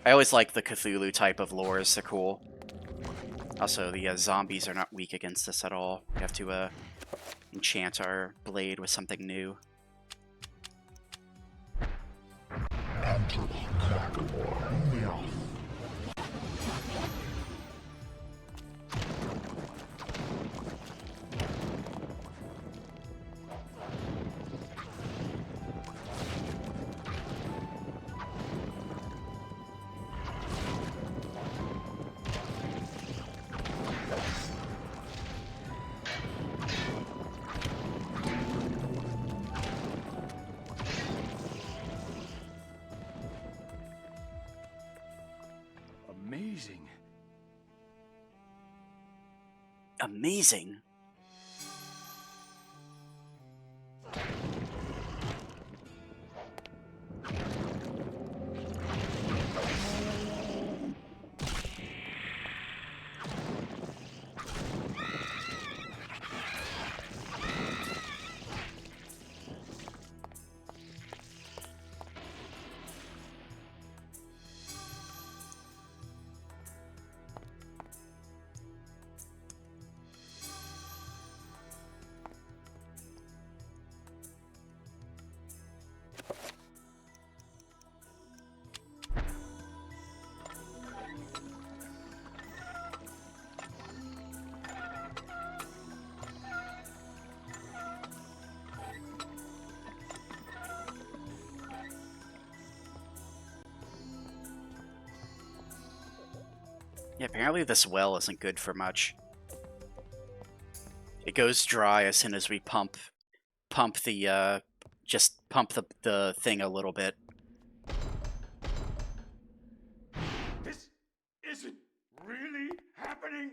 I always like the Cthulhu type of lores, they're cool. Also, the zombies are not weak against this at all. We have to enchant our blade with something new. Amazing. Amazing? Yeah, apparently this well isn't good for much. It goes dry as soon as we pump the the thing a little bit. This isn't really happening.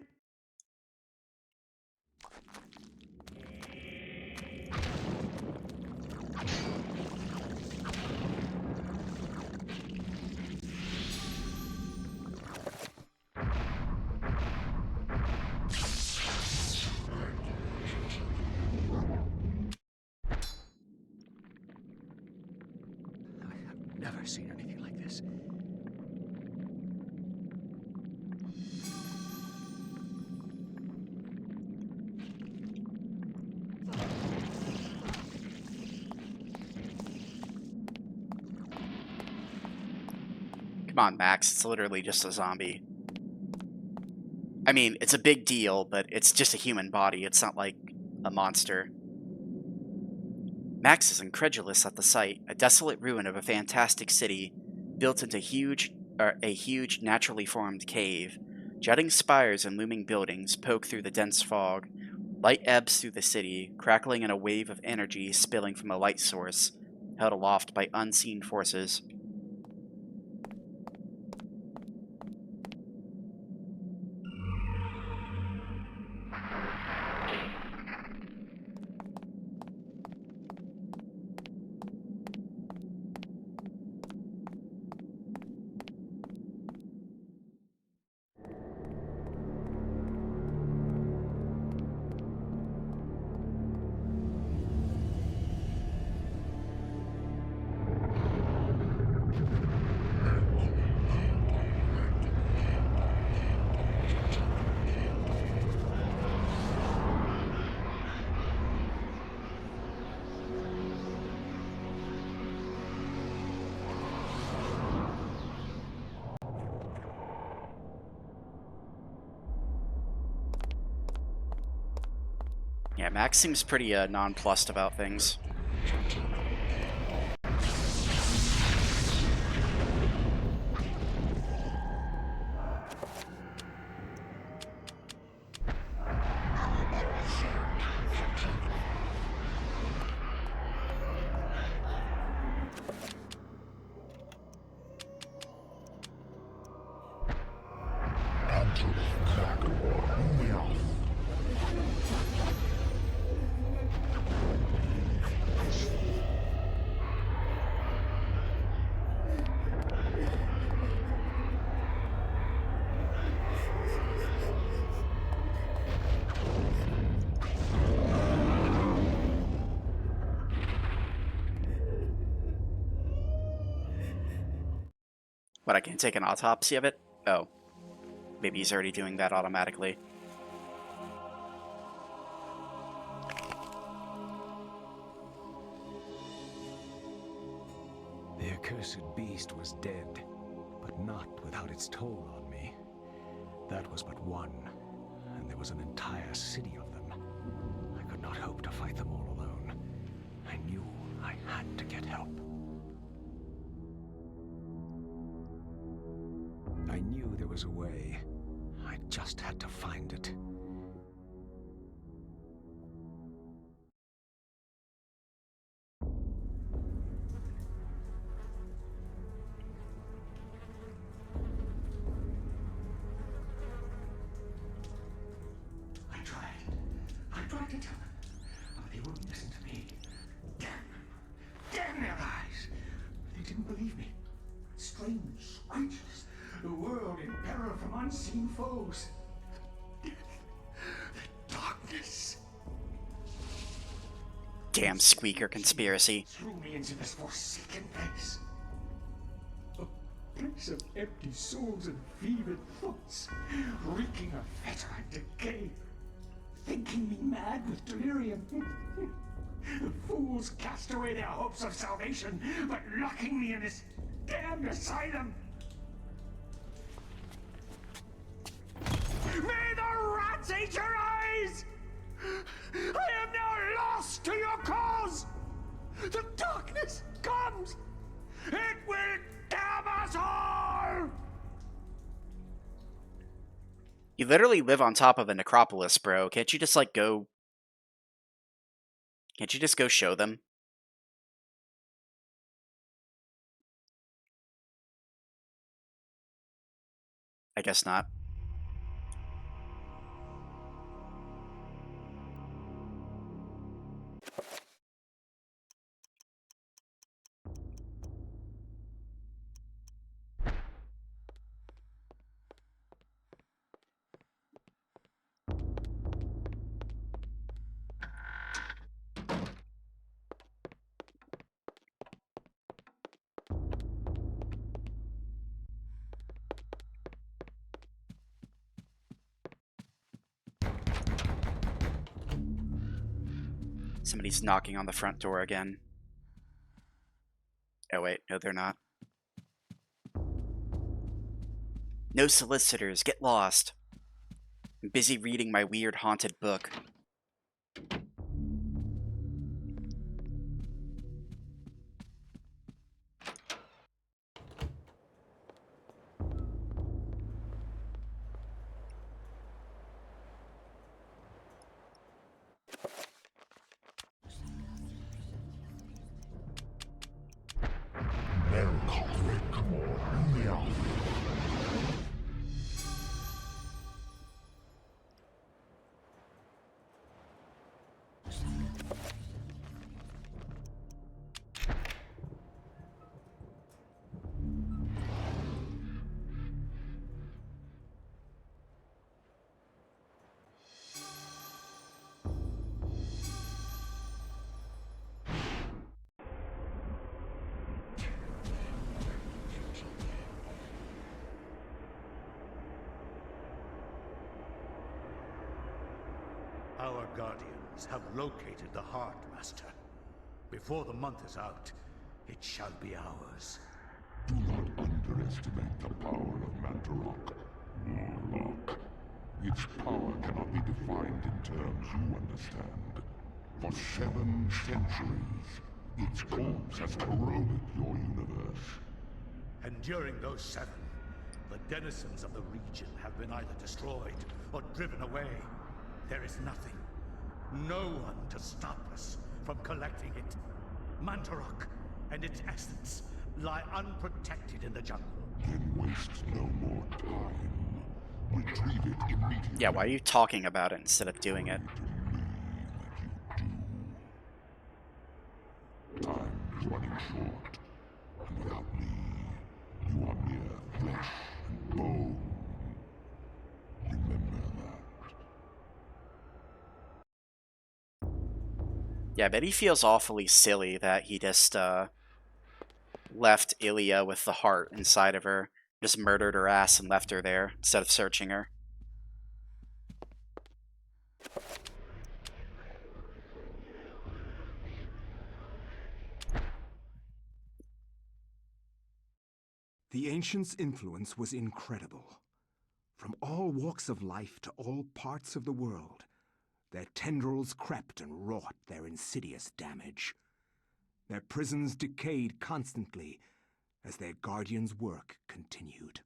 I've never seen anything like this. Come on, Max, it's literally just a zombie. I mean, it's a big deal, but it's just a human body. It's not like a monster. Max is incredulous at the sight, a desolate ruin of a fantastic city, built into a huge naturally formed cave. Jutting spires and looming buildings poke through the dense fog. Light ebbs through the city, crackling in a wave of energy spilling from a light source, held aloft by unseen forces. Yeah, Max seems pretty nonplussed about things. What, I can take an autopsy of it? Oh. Maybe he's already doing that automatically. The accursed beast was dead, but not without its toll on me. That was but one, and there was an entire city of them. I could not hope to fight them all alone. I knew I had to get help. I knew there was a way. I just had to find it. I tried to tell them, but they wouldn't listen to me. Damn them. Damn their eyes. They didn't believe me. Strange creatures. The world in peril from unseen foes. The darkness. Damn Squeaker conspiracy. Threw me into this forsaken place. A place of empty souls and fevered thoughts, reeking of fetor and decay. Thinking me mad with delirium. The fools cast away their hopes of salvation, but locking me in this damned asylum. May the rats eat your eyes! I am now lost to your cause! The darkness comes! It will damn us all! You literally live on top of a necropolis, bro. Can't you just, like, go... Can't you just go show them? I guess not. Somebody's knocking on the front door again. Oh wait, no they're not. No solicitors, get lost. I'm busy reading my weird haunted book. Our guardians have located the heart, Master. Before the month is out, it shall be ours. Do not underestimate the power of Mantarok, Warlock. Its power cannot be defined in terms you understand. For 7 centuries, its corpse has corroded your universe. And during those 7, the denizens of the region have been either destroyed or driven away. There is nothing, no one to stop us from collecting it. Mantarok and its essence lie unprotected in the jungle. Then waste no more time. Retrieve it immediately. Yeah, why are you talking about it instead of doing it? Time is running short, and without me, you are mere flesh and bone. Remember that. Yeah, I bet he feels awfully silly that he just, left Ilya with the heart inside of her. Just murdered her ass and left her there instead of searching her. The Ancients' influence was incredible. From all walks of life to all parts of the world, their tendrils crept and wrought their insidious damage. Their prisons decayed constantly as their guardians' work continued.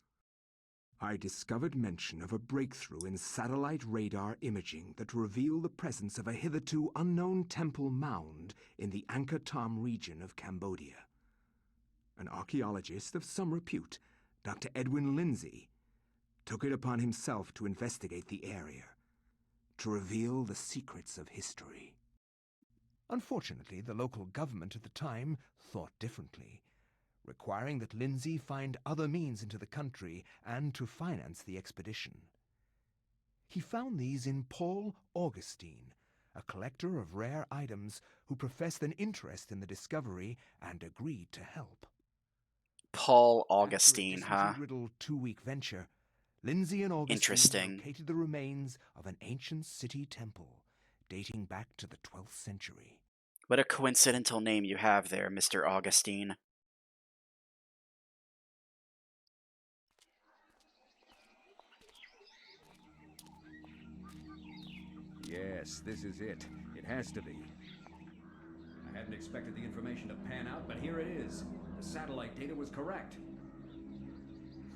I discovered mention of a breakthrough in satellite radar imaging that revealed the presence of a hitherto unknown temple mound in the Angkor Thom region of Cambodia. An archaeologist of some repute, Dr. Edwin Lindsay, took it upon himself to investigate the area, to reveal the secrets of history. Unfortunately, the local government at the time thought differently, requiring that Lindsay find other means into the country and to finance the expedition. He found these in Paul Augustine, a collector of rare items who professed an interest in the discovery and agreed to help. Paul Augustine, After a huh? riddle 2-week venture, Lindsay and Augustine Interesting. located the remains of an ancient city temple dating back to the 12th century. What a coincidental name you have there, Mr. Augustine. Yes, this is it. It has to be. I hadn't expected the information to pan out, but here it is. The satellite data was correct.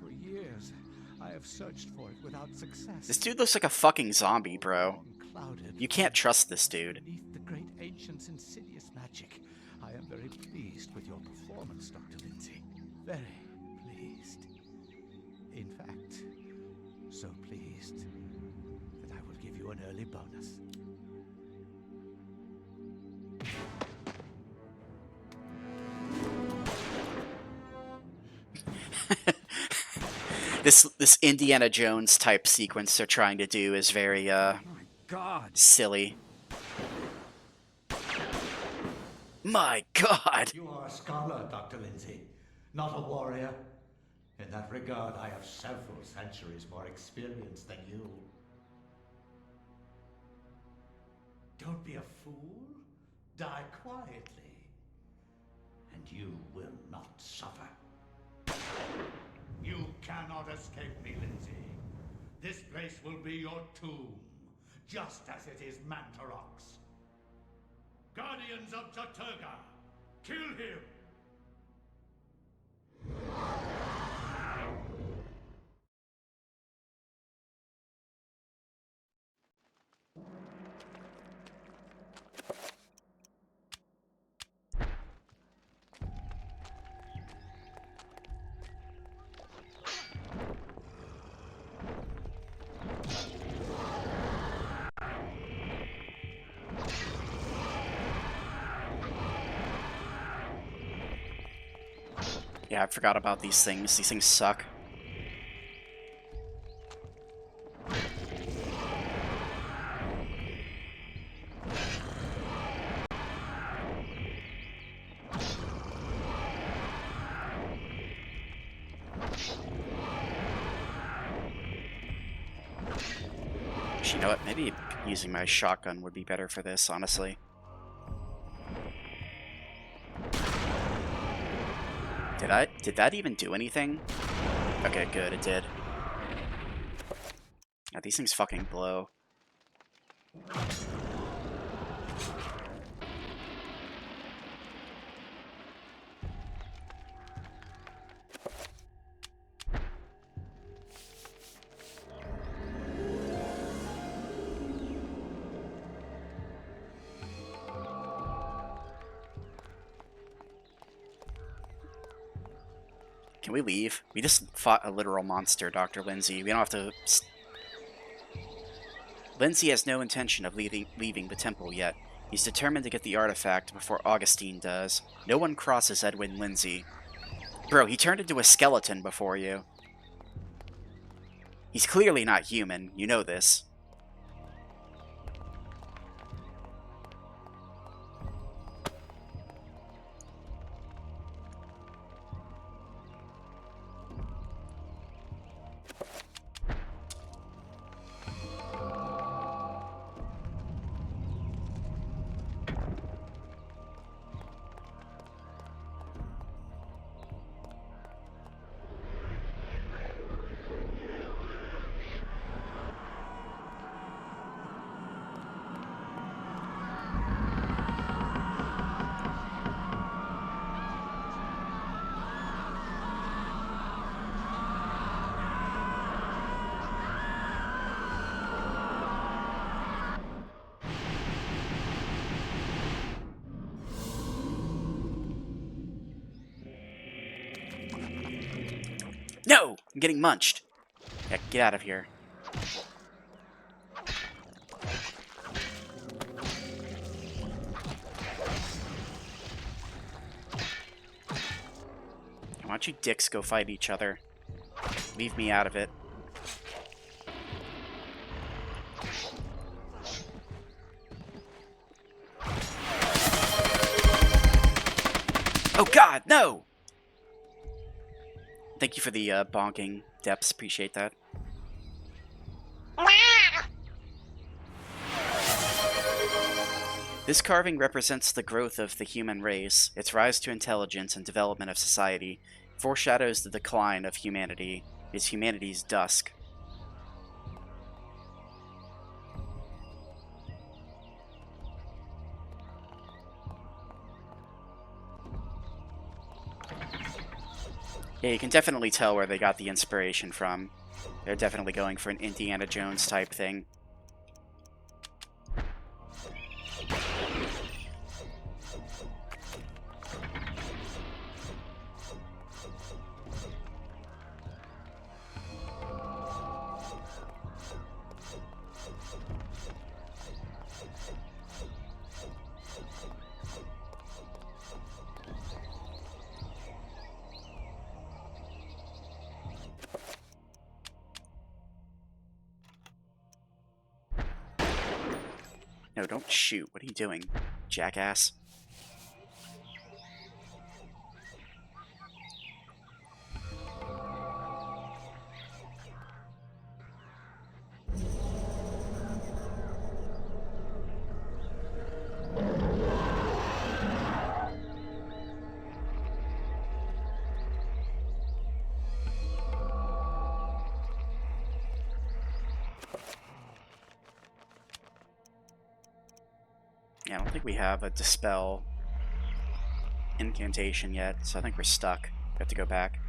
For years, I have searched for it without success. This dude looks like a fucking zombie, bro. Clouded You can't trust this dude. beneath the great ancient's insidious magic. I am very pleased with your performance, Dr. Lindsay. Very pleased. In fact, so pleased that I will give you an early bonus. This Indiana Jones type sequence they're trying to do is very silly. My God. You are a scholar, Dr. Lindsay, not a warrior. In that regard, I have several centuries more experience than you. Don't be a fool. Die quietly, and you will not suffer. You cannot escape me, Lindsay. This place will be your tomb, just as it is Mantarok's. Guardians of Zaturga, kill him! Yeah, I forgot about these things. These things suck. You know what? Maybe using my shotgun would be better for this, honestly. Did that even do anything? Okay, good, it did. Yeah, these things fucking blow. Can we leave? We just fought a literal monster, Dr. Lindsay. We don't have to... Lindsay has no intention of leaving the temple yet. He's determined to get the artifact before Augustine does. No one crosses Edwin Lindsay. Bro, he turned into a skeleton before you. He's clearly not human. You know this. No! I'm getting munched. Yeah, get out of here. Why don't you dicks go fight each other? Leave me out of it. Oh God, no! Thank you for the bonking, Depths. Appreciate that. This carving represents the growth of the human race, its rise to intelligence and development of society. It foreshadows the decline of humanity. It is humanity's dusk. Yeah, you can definitely tell where they got the inspiration from. They're definitely going for an Indiana Jones type thing. No, don't shoot. What are you doing, jackass? Yeah, I don't think we have a Dispel incantation yet, so I think we're stuck. We have to go back.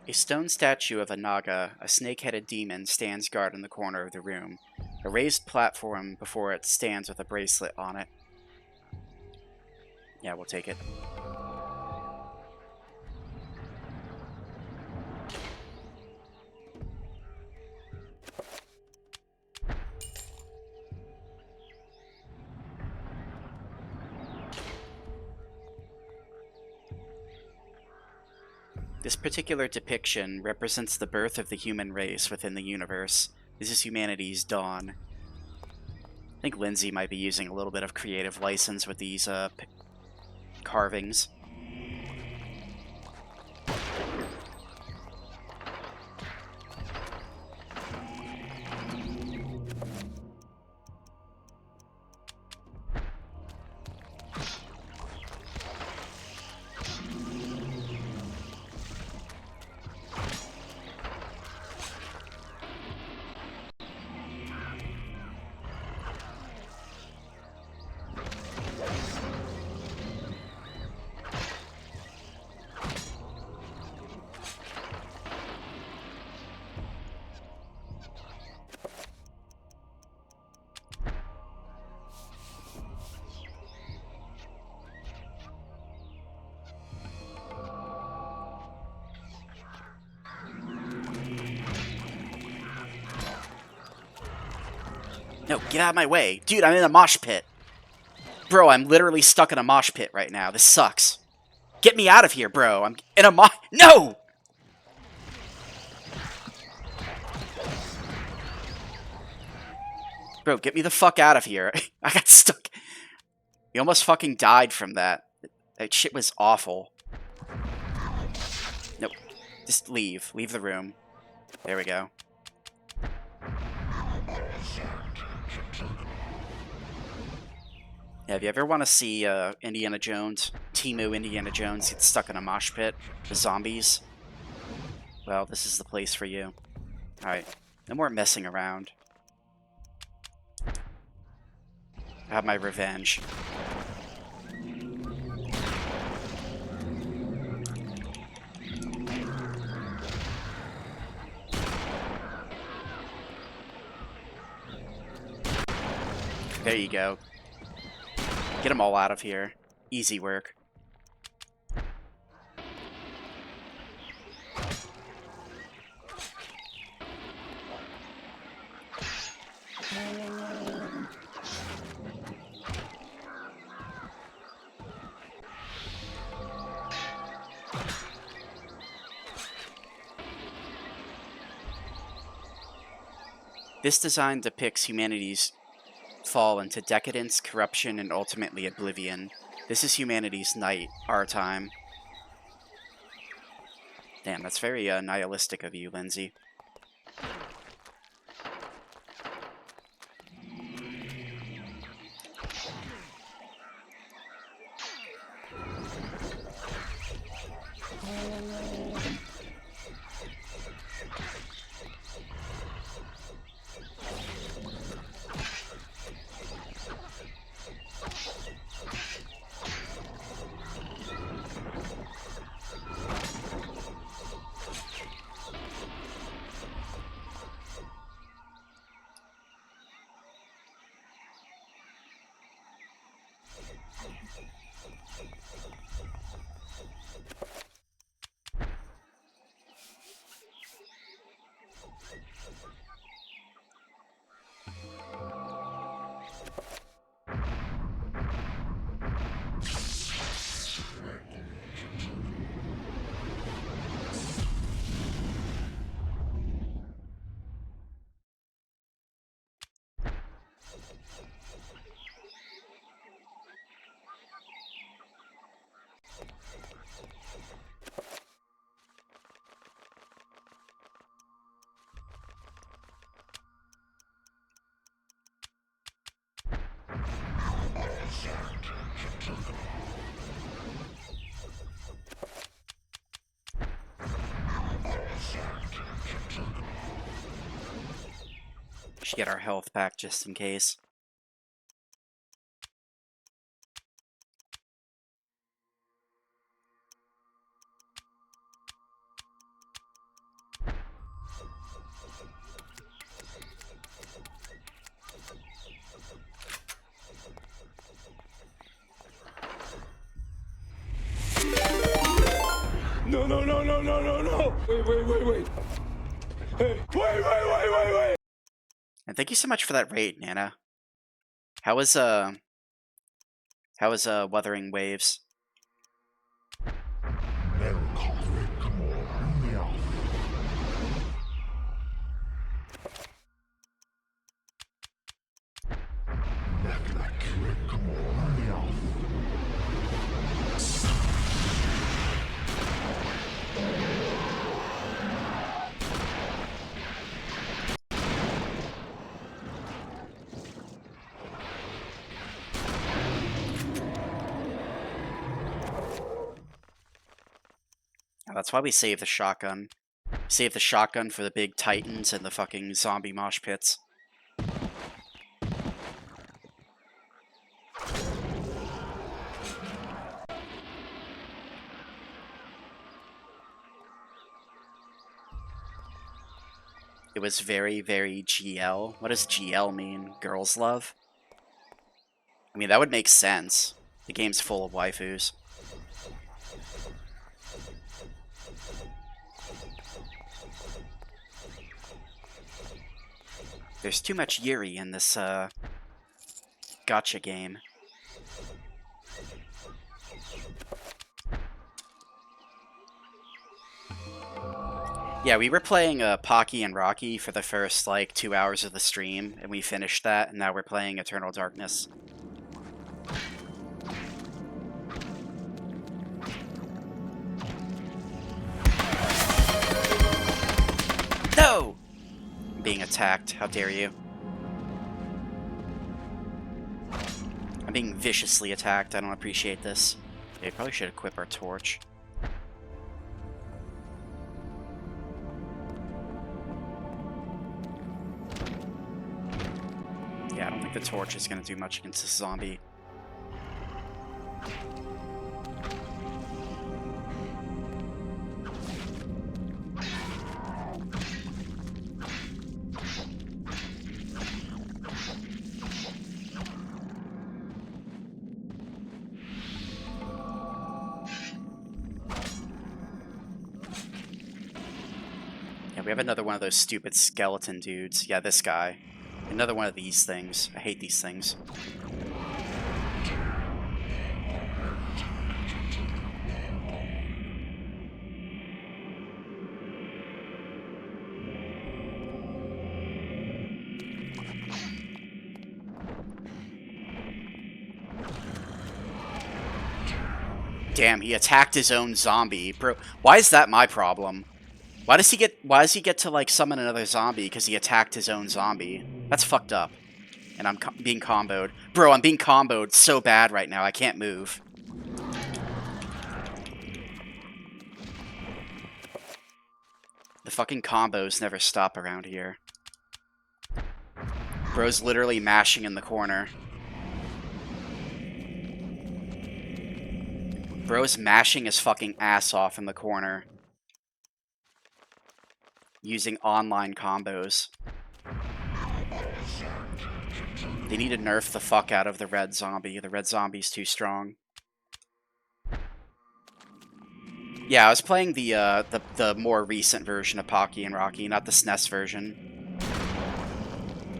A stone statue of a Naga, a snake-headed demon, stands guard in the corner of the room. A raised platform before it stands with a bracelet on it. Yeah, we'll take it. This particular depiction represents the birth of the human race within the universe. This is humanity's dawn. I think Lindsay might be using a little bit of creative license with these carvings. No, get out of my way. Dude, I'm in a mosh pit. Bro, I'm literally stuck in a mosh pit right now. This sucks. Get me out of here, bro. I'm in a mosh... No! Bro, get me the fuck out of here. I got stuck. We almost fucking died from that. That shit was awful. Nope. Just leave. Leave the room. There we go. Yeah, if you ever want to see Indiana Jones, Timu Indiana Jones get stuck in a mosh pit with zombies, well, this is the place for you. Alright, no more messing around. I have my revenge. There you go. Get them all out of here. Easy work. This design depicts humanity's fall into decadence, corruption, and ultimately oblivion. This is humanity's night, our time. Damn, that's very nihilistic of you, Lindsay. Should get our health back just in case. No, no, no, no, no, no, no! Wait. Hey, wait! And thank you so much for that raid, Nana. How was Wuthering Waves? That's why we save the shotgun. Save the shotgun for the big titans and the fucking zombie mosh pits. It was very, very GL. What does GL mean? Girls love? I mean, that would make sense. The game's full of waifus. There's too much Yuri in this, gacha game. Yeah, we were playing Pocky and Rocky for the first, like, 2 hours of the stream, and we finished that, and now we're playing Eternal Darkness. No! I'm being attacked. How dare you? I'm being viciously attacked. I don't appreciate this. Yeah, we probably should equip our torch. Yeah, I don't think the torch is going to do much against this zombie. Yeah, we have another one of those stupid skeleton dudes. Yeah, this guy. Another one of these things. I hate these things. Damn, he attacked his own zombie. Bro, why is that my problem? Why does he get to, like, summon another zombie because he attacked his own zombie? That's fucked up. And I'm being comboed. Bro, I'm being comboed so bad right now, I can't move. The fucking combos never stop around here. Bro's literally mashing in the corner. Bro's mashing his fucking ass off in the corner. Using online combos. They need to nerf the fuck out of the red zombie. The red zombie's too strong. Yeah, I was playing the more recent version of Pocky and Rocky, not the SNES version.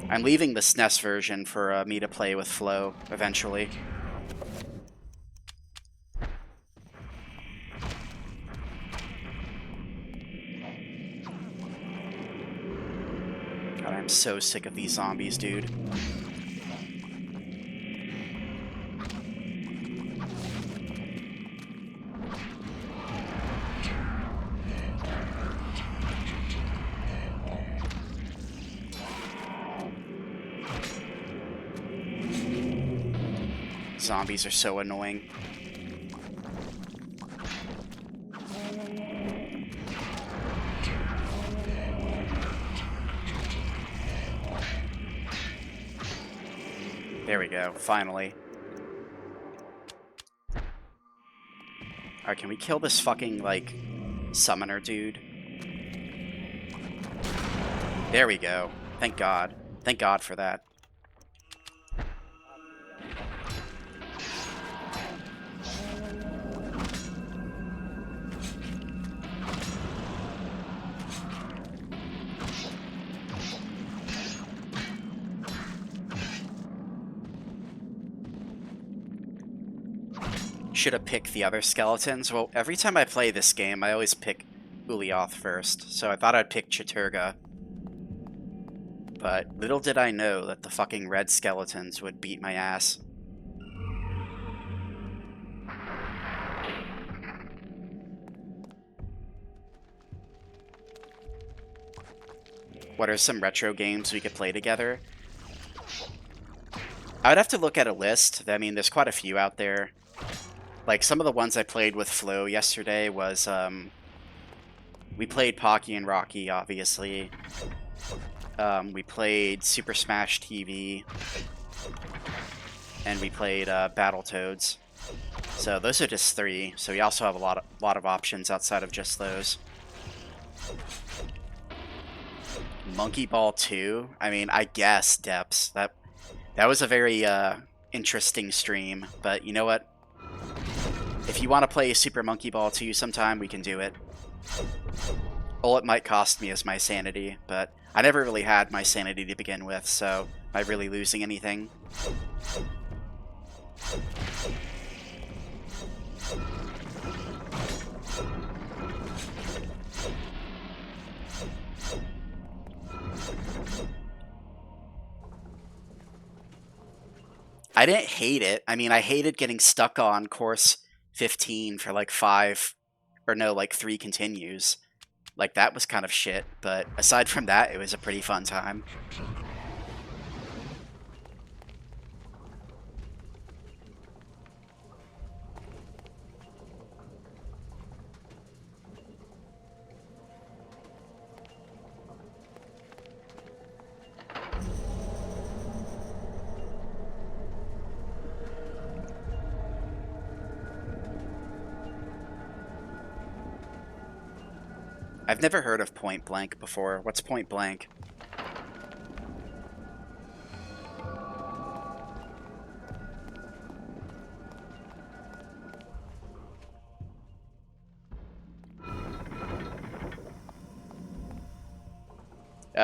I'm leaving the SNES version for me to play with Flo eventually. God, I'm so sick of these zombies, dude. Zombies are so annoying. There we go, finally. Alright, can we kill this fucking, like, summoner dude? There we go. Thank God. Thank God for that. Should have picked the other skeletons. Well, every time I play this game, I always pick Ulyaoth first, so I thought I'd pick Chattur'gha. But little did I know that the fucking red skeletons would beat my ass. What are some retro games we could play together? I would have to look at a list. I mean, there's quite a few out there. Like, some of the ones I played with Flo yesterday was, we played Pocky and Rocky, obviously. We played Super Smash TV. And we played, Battletoads. So those are just 3. So we also have a lot of options outside of just those. Monkey Ball 2? I mean, I guess, Depths. That was a very, interesting stream. But you know what? If you want to play Super Monkey Ball 2 sometime, we can do it. All it might cost me is my sanity, but I never really had my sanity to begin with, so am I really losing anything? I didn't hate it. I mean, I hated getting stuck on course 15 for like 3 continues. Like, that was kind of shit, but aside from that, it was a pretty fun time. I've never heard of Point Blank before. What's Point Blank?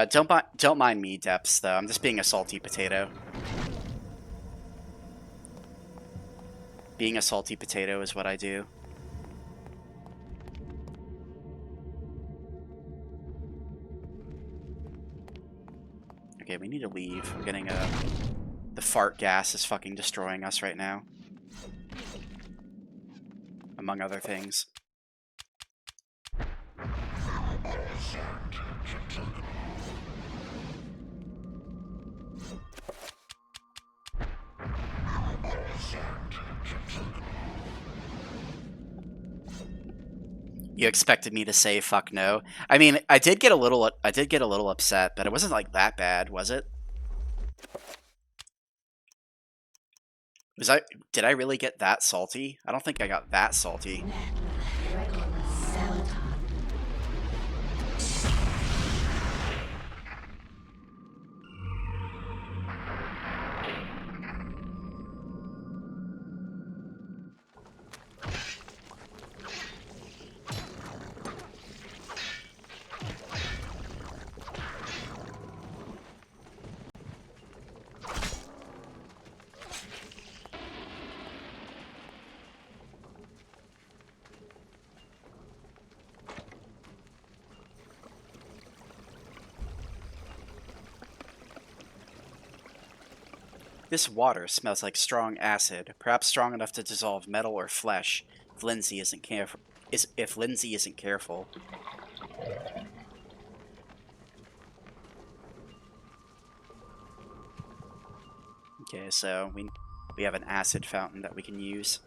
Don't mind me, Depths, though. I'm just being a salty potato. Being a salty potato is what I do. Okay, we need to leave. We're getting the fart gas is fucking destroying us right now. among other things. You expected me to say fuck no. I mean, I did get a little upset, but it wasn't like that bad, was it? Did I really get that salty? I don't think I got that salty. This water smells like strong acid, perhaps strong enough to dissolve metal or flesh if Lindsay isn't careful. Okay, so we have an acid fountain that we can use.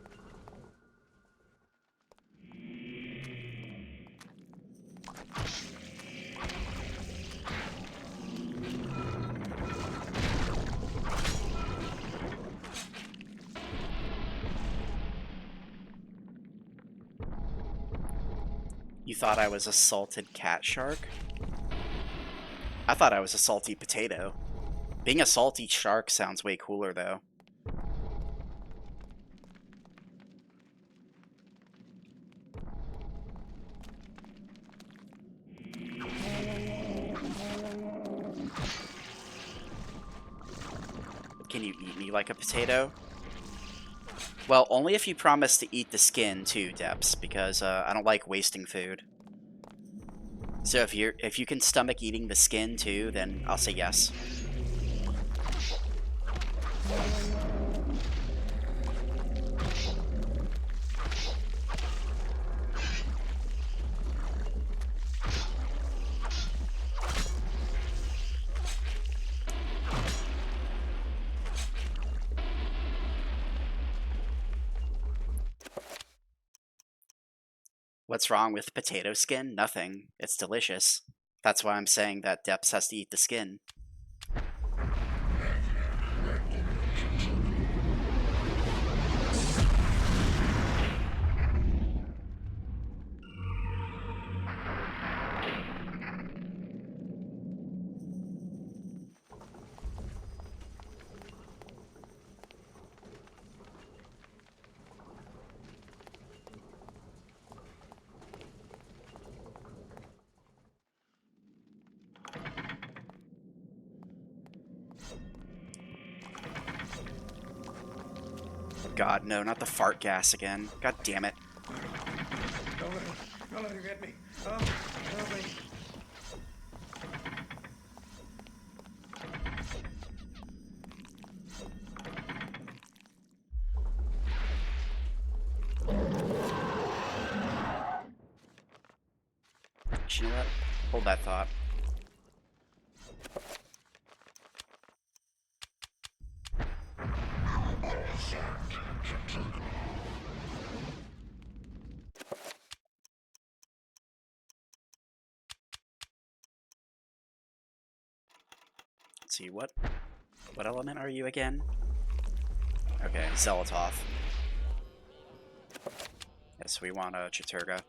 You thought I was a salted cat shark? I thought I was a salty potato. Being a salty shark sounds way cooler, though. Can you eat me like a potato? Well, only if you promise to eat the skin too, Depths, because I don't like wasting food. So if you can stomach eating the skin too, then I'll say yes. What's wrong with potato skin? Nothing. It's delicious. That's why I'm saying that Depths has to eat the skin. God, no, not the fart gas again. God damn it. Don't let her get me. Help me. You know what? Hold that thought. Let's see, what element are you again? Okay, Zelotov. Yes, we want a Chattur'gha.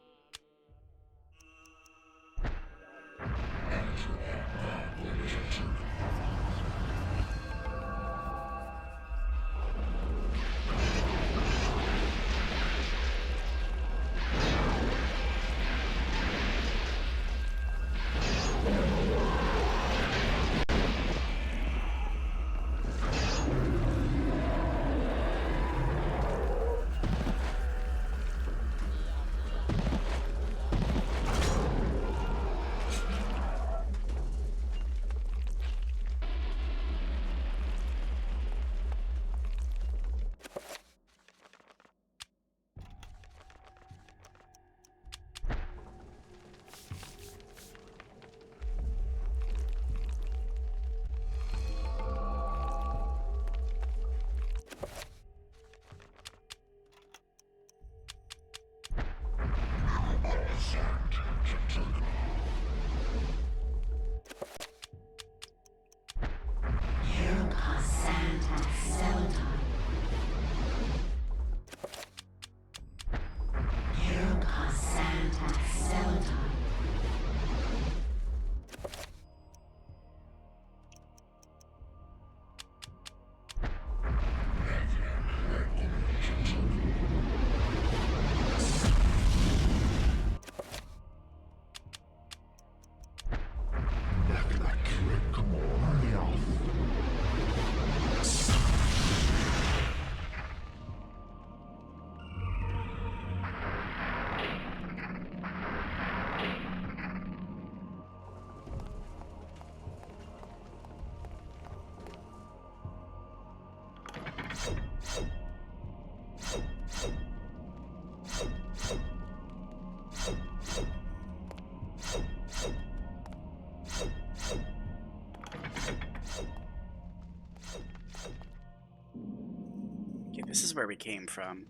Okay, this is where we came from.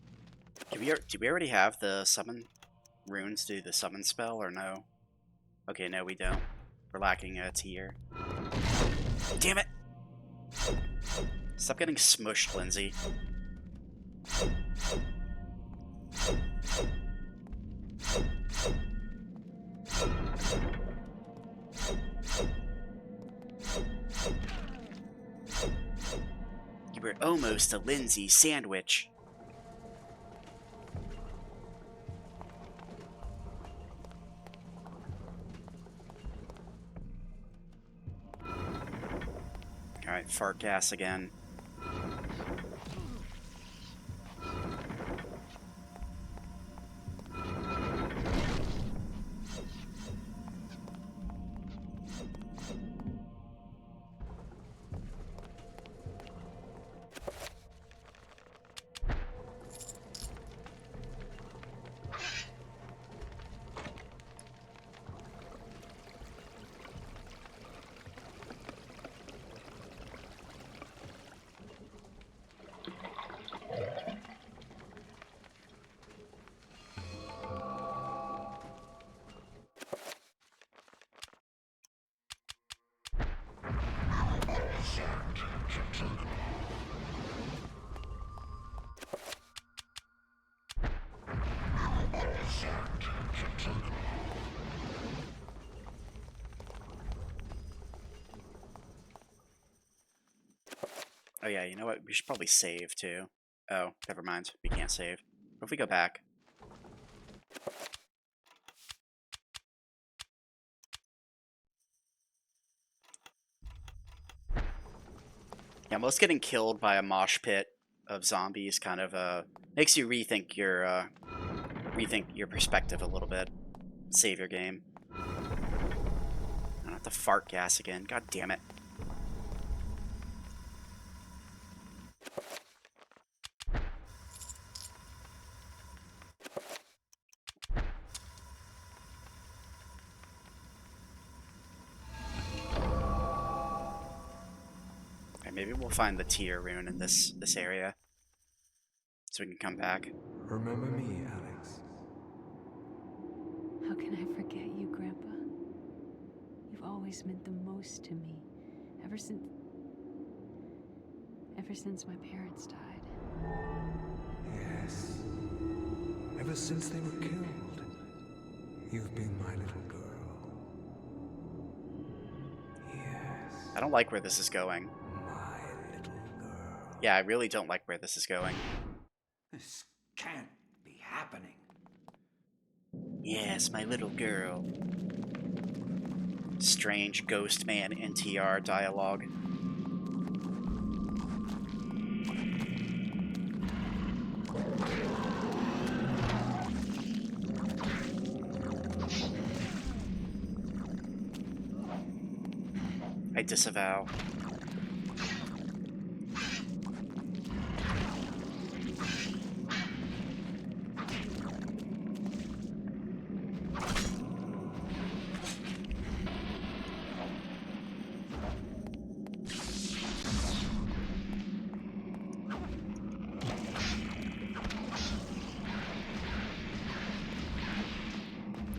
Do we already have the summon runes to do the summon spell, or no? Okay, no, we don't. We're lacking a tier. Damn it! Stop getting smushed, Lindsay. You were almost a Lindsay sandwich. Alright, fart gas again. Oh yeah, you know what? We should probably save too. Oh, never mind. We can't save. What if we go back? Yeah, most getting killed by a mosh pit of zombies kind of makes you rethink your perspective a little bit. Save your game. I don't have to fart gas again. God damn it. Maybe we'll find the tier rune in this area, so we can come back. Remember me, Alex. How can I forget you, Grandpa? You've always meant the most to me, ever since my parents died. Yes. Ever since they were killed, you've been my little girl. Yes. I don't like where this is going. Yeah, I really don't like where this is going. This can't be happening. Yes, my little girl. Strange ghost man NTR dialogue. I disavow.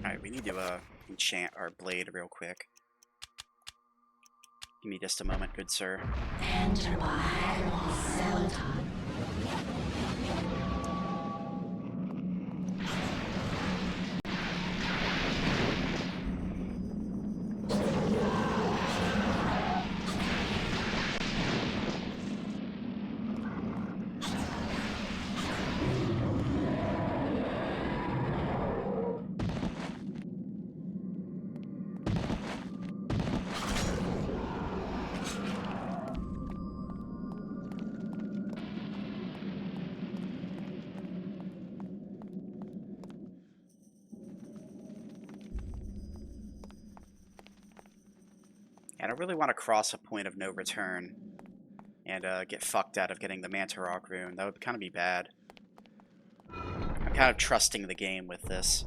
Alright, we need to enchant our blade real quick. Give me just a moment, good sir. Enter by Admiral Celadon. I don't really want to cross a point of no return and get fucked out of getting the Mantarok rune. That would kind of be bad. I'm kind of trusting the game with this.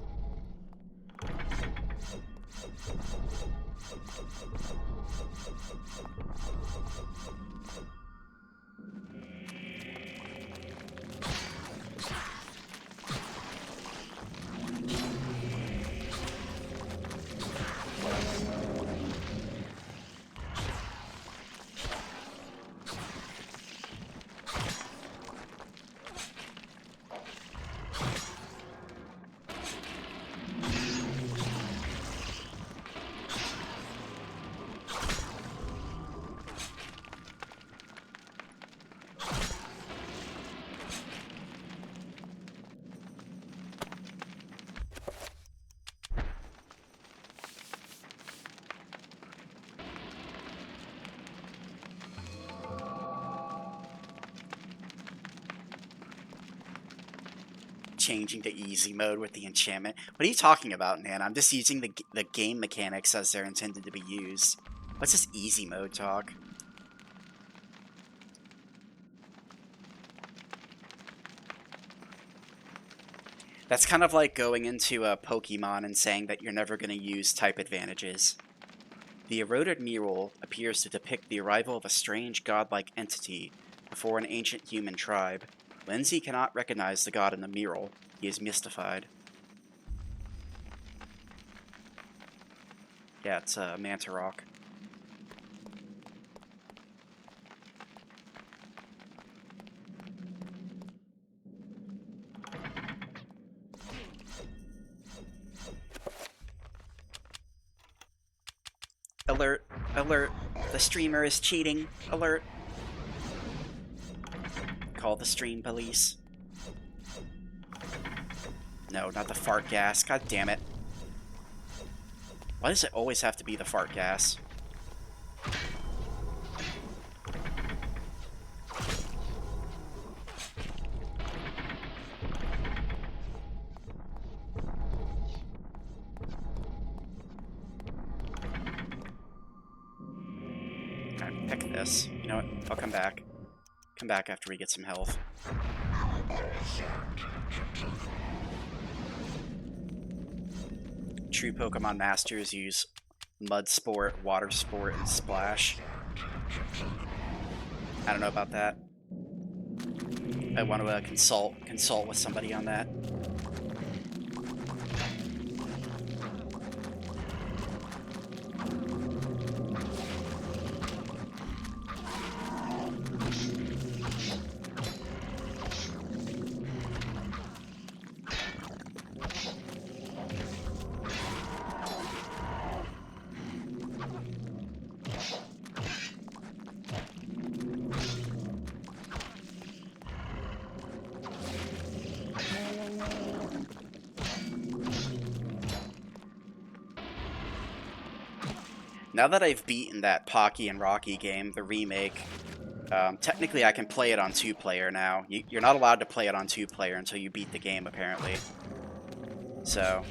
Changing to easy mode with the enchantment. What are you talking about, man? I'm just using the game mechanics as they're intended to be used. What's this easy mode talk? That's kind of like going into a Pokemon and saying that you're never going to use type advantages. The eroded mural appears to depict the arrival of a strange godlike entity before an ancient human tribe. Lindsay cannot recognize the god in the mural. He is mystified. Yeah, it's Mantarok. Alert! Alert! The streamer is cheating! Alert! Call the stream police. No, not the fart gas. God damn it. Why does it always have to be the fart gas? Okay, pick this. You know what? I'll come back. Come back after we get some health. True Pokemon Masters use Mud Sport, Water Sport, and Splash. I don't know about that. I want to consult with somebody on that. Now that I've beaten that Pocky and Rocky game, the remake, technically I can play it on 2-player now. You're not allowed to play it on 2-player until you beat the game, apparently. So,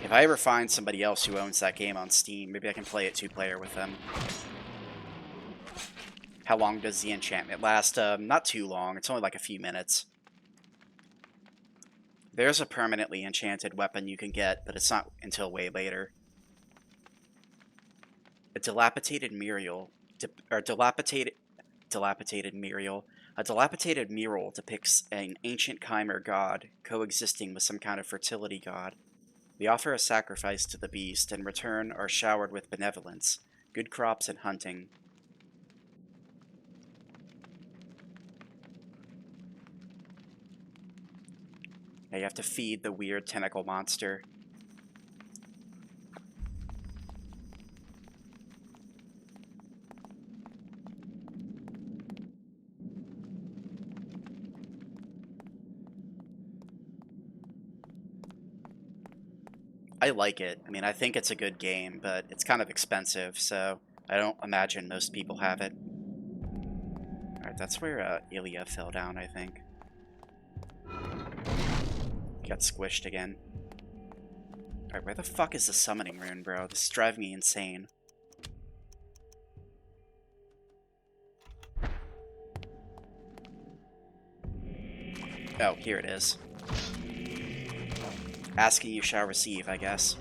if I ever find somebody else who owns that game on Steam, maybe I can play it 2-player with them. How long does the enchantment last? Not too long. It's only like a few minutes. There's a permanently enchanted weapon you can get, but it's not until way later. A dilapidated mural, A dilapidated mural depicts an ancient Chimer god coexisting with some kind of fertility god. They offer a sacrifice to the beast, and in return are showered with benevolence, good crops, and hunting. Now you have to feed the weird tentacle monster. I like it. I mean, I think it's a good game, but it's kind of expensive, so I don't imagine most people have it. Alright, that's where Ilya fell down, I think. Got squished again. Alright, where the fuck is the summoning rune, bro? This is driving me insane. Oh, here it is. Asking you shall receive, I guess.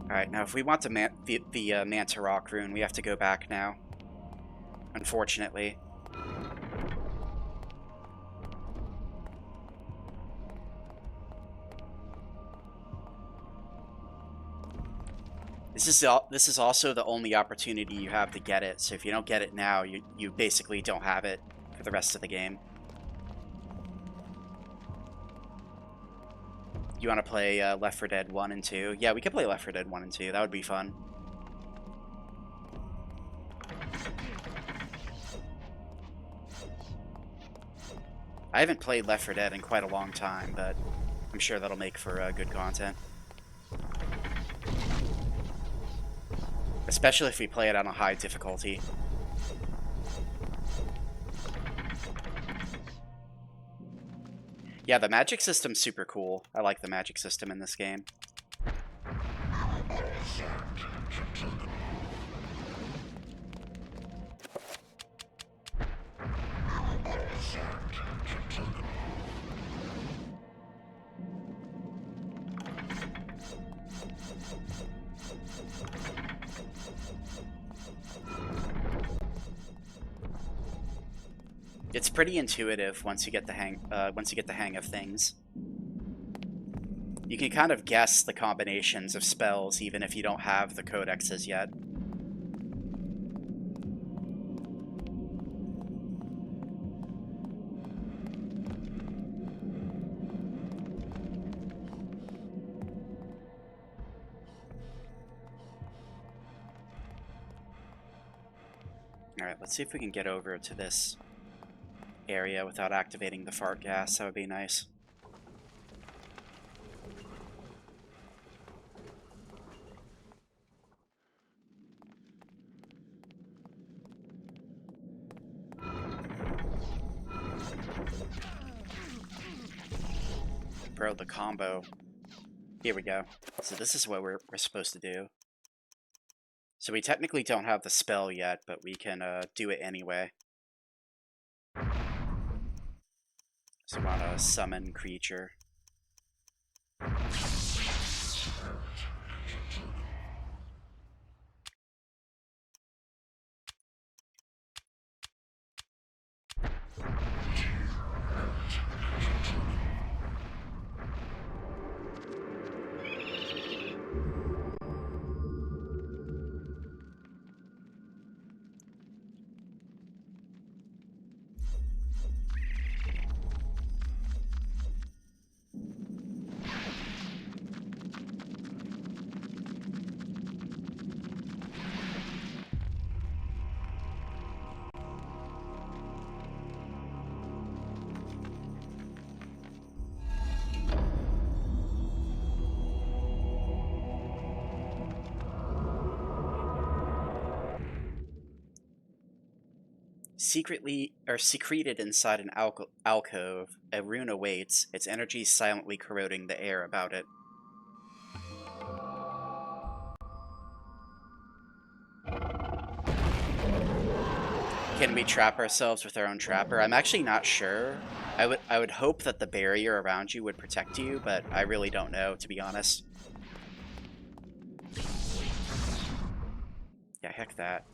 Alright, now if we want the Manta Rock rune, we have to go back now. Unfortunately. This is also the only opportunity you have to get it, so if you don't get it now, you basically don't have it for the rest of the game. You want to play Left 4 Dead 1 and 2? Yeah, we could play Left 4 Dead 1 and 2. That would be fun. I haven't played Left 4 Dead in quite a long time, but I'm sure that'll make for good content. Especially if we play it on a high difficulty. Yeah, the magic system's super cool. I like the magic system in this game. It's pretty intuitive once you get the hang of things. You can kind of guess the combinations of spells even if you don't have the codexes yet. Alright, let's see if we can get over to this area without activating the fart gas. That would be nice. Bro, the combo. Here we go. So this is what we're supposed to do. So we technically don't have the spell yet, but we can do it anyway. So we want to summon creature. Secreted inside an alcove, a rune awaits, its energy silently corroding the air about it. Can we trap ourselves with our own trapper? I'm actually not sure. I would hope that the barrier around you would protect you, but I really don't know, to be honest. Yeah, heck that.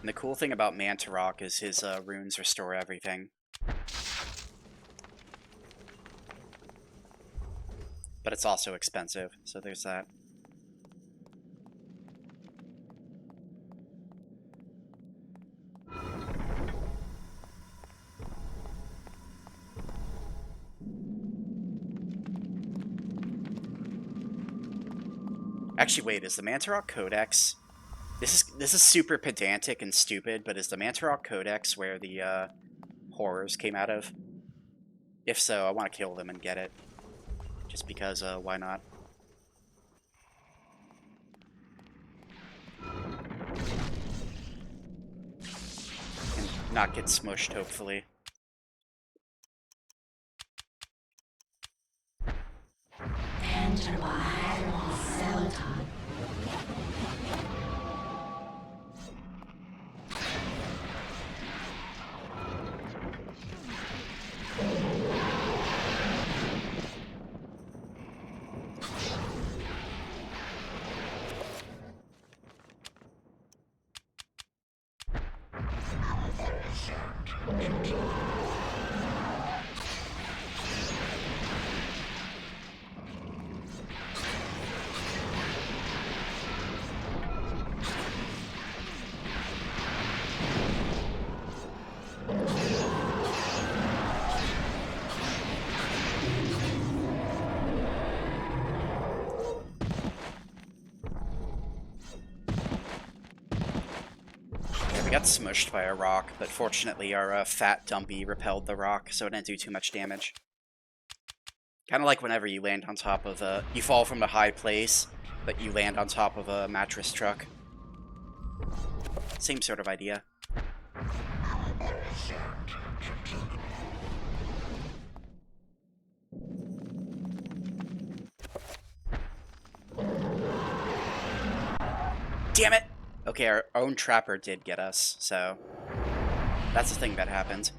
And the cool thing about Manta Rock is his runes restore everything. But it's also expensive, so there's that. Actually, wait, is the Manta Rock Codex... This is super pedantic and stupid, but is the Manta Rock Codex where the horrors came out of. If so, I want to kill them and get it. Just because, why not? And not get smushed, hopefully. Enter by Celadon. We got smushed by a rock, but fortunately our fat dumpy repelled the rock, so it didn't do too much damage. Kind of like whenever you land on top of a... You fall from a high place, but you land on top of a mattress truck. Same sort of idea. Damn it! Okay, our own trapper did get us, so that's the thing that happened.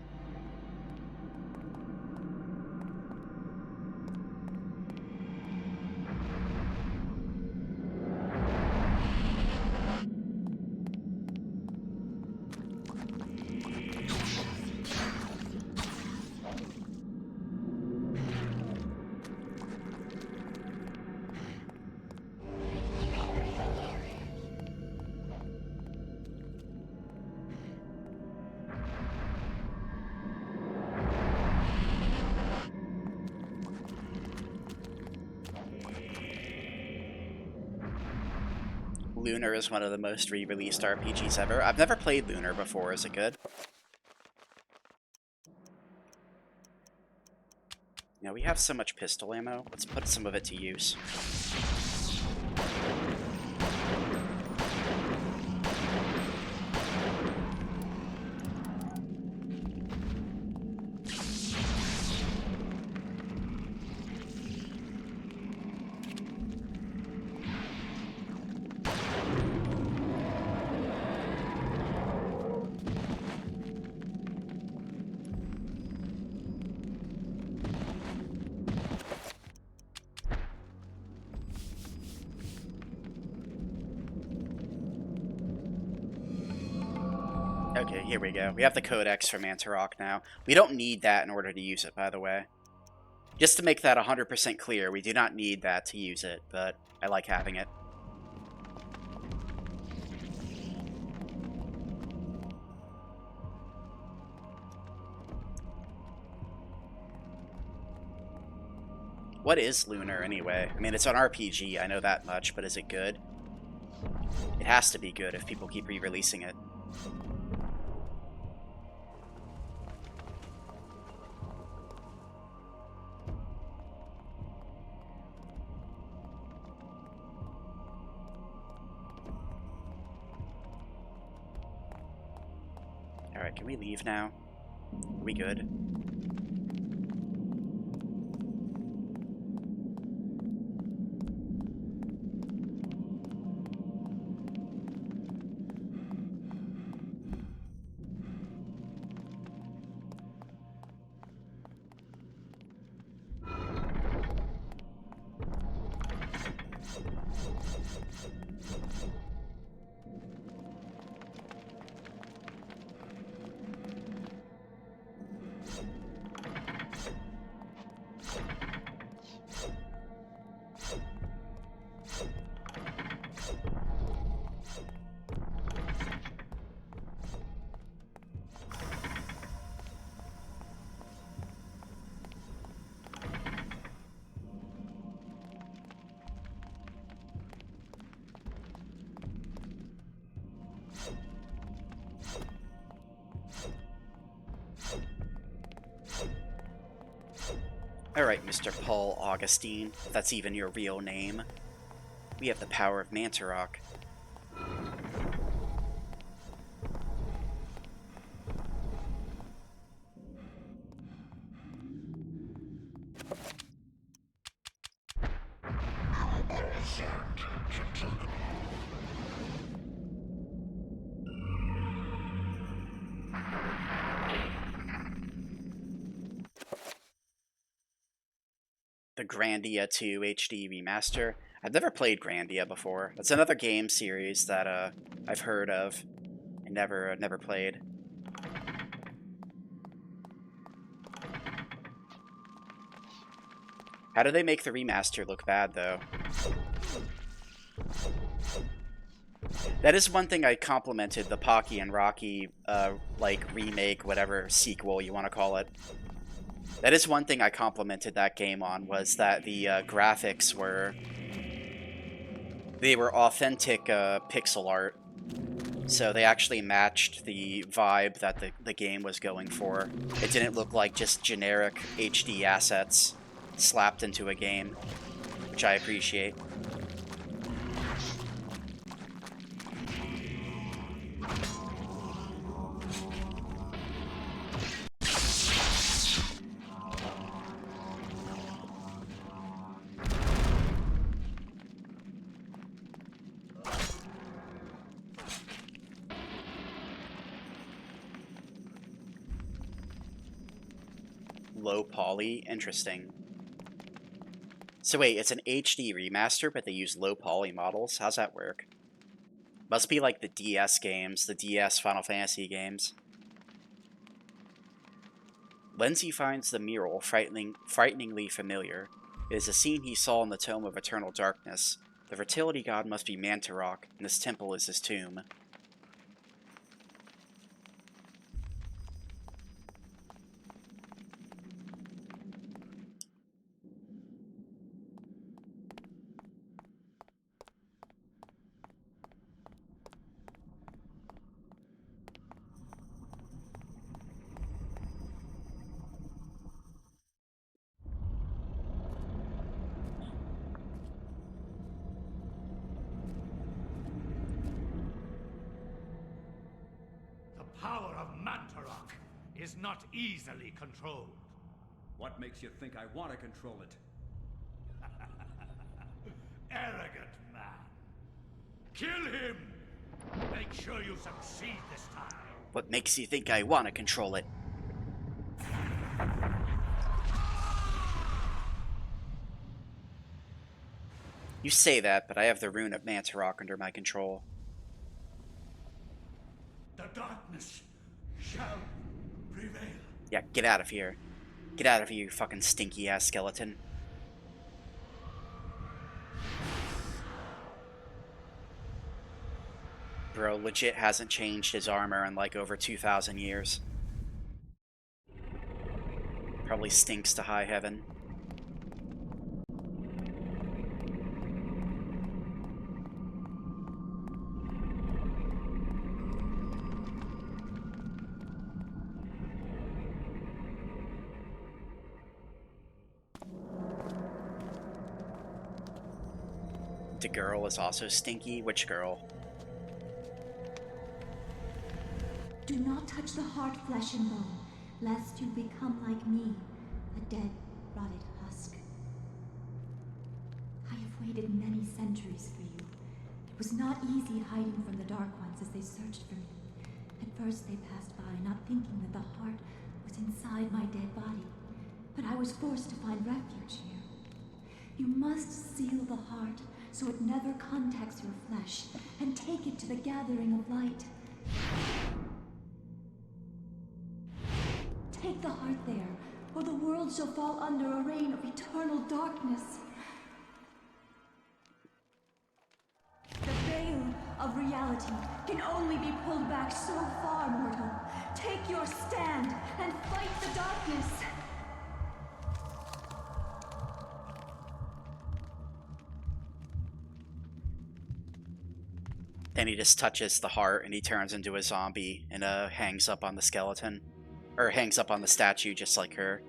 Lunar is one of the most re-released RPGs ever. I've never played Lunar before. Is it good? Now we have so much pistol ammo. Let's put some of it to use. Okay, here we go. We have the Codex from Antarok now. We don't need that in order to use it, by the way. Just to make that 100% clear, we do not need that to use it, but I like having it. What is Lunar, anyway? I mean, it's an RPG, I know that much, but is it good? It has to be good if people keep re-releasing it. Alright, can we leave now? Are we good? Alright, Mr. Paul Augustine, if that's even your real name. We have the power of Mantarok. The Grandia 2 HD Remaster. I've never played Grandia before. That's another game series that I've heard of and never played. How do they make the remaster look bad, though? That is one thing I complimented the Pocky and Rocky, like, remake, whatever, sequel you want to call it. That is one thing I complimented that game on, was that the graphics were... They were authentic pixel art. So they actually matched the vibe that the game was going for. It didn't look like just generic HD assets slapped into a game, which I appreciate. Low poly? Interesting. So wait, it's an HD remaster, but they use low poly models? How's that work? Must be like the DS games, the DS Final Fantasy games. Lindsay finds the mural frighteningly familiar. It is a scene he saw in the Tome of Eternal Darkness. The fertility god must be Mantarok, and this temple is his tomb. The power of Mantarok is not easily controlled. What makes you think I want to control it? Arrogant man. Kill him! Make sure you succeed this time. What makes you think I want to control it? You say that, but I have the rune of Mantarok under my control. The darkness shall prevail. Yeah, get out of here. Get out of here, you fucking stinky-ass skeleton. Bro legit hasn't changed his armor in like over 2,000 years. Probably stinks to high heaven. The girl is also stinky? Which girl? Do not touch the heart, flesh and bone, lest you become like me, a dead, rotted husk. I have waited many centuries for you. It was not easy hiding from the Dark Ones as they searched for me. At first they passed by, not thinking that the heart was inside my dead body. But I was forced to find refuge here. You must seal the heart so it never contacts your flesh, and take it to the gathering of light. Take the heart there, or the world shall fall under a reign of eternal darkness. The veil of reality can only be pulled back so far, mortal. Take your stand and fight the darkness. Then he just touches the heart and he turns into a zombie and hangs up on the skeleton. Or hangs up on the statue just like her.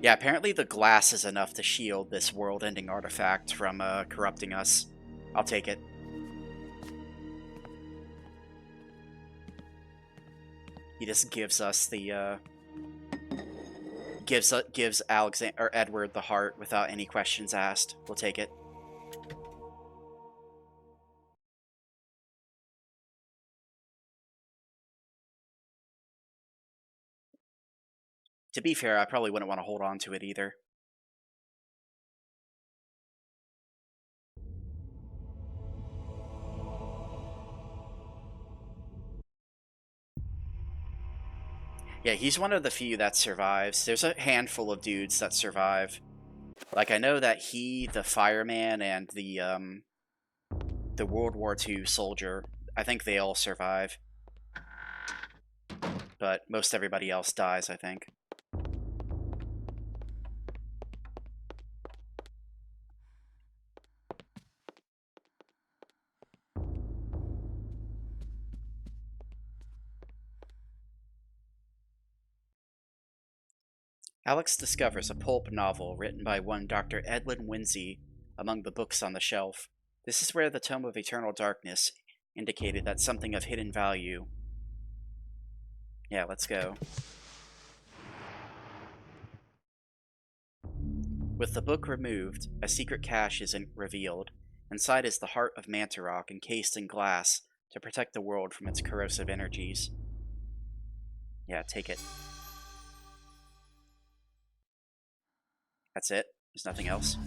Yeah, apparently the glass is enough to shield this world-ending artifact from corrupting us. I'll take it. He just gives us the gives Alexander or Edward the heart without any questions asked. We'll take it. To be fair, I probably wouldn't want to hold on to it either. Yeah, he's one of the few that survives. There's a handful of dudes that survive. Like, I know that he, the fireman, and the World War II soldier, I think they all survive. But most everybody else dies, I think. Alex discovers a pulp novel written by one Dr. Edwin Winsey among the books on the shelf. This is where the Tome of Eternal Darkness indicated that something of hidden value. Yeah, let's go. With the book removed, a secret cache is revealed. Inside is the heart of Mantarok encased in glass to protect the world from its corrosive energies. Yeah, take it. That's it? There's nothing else?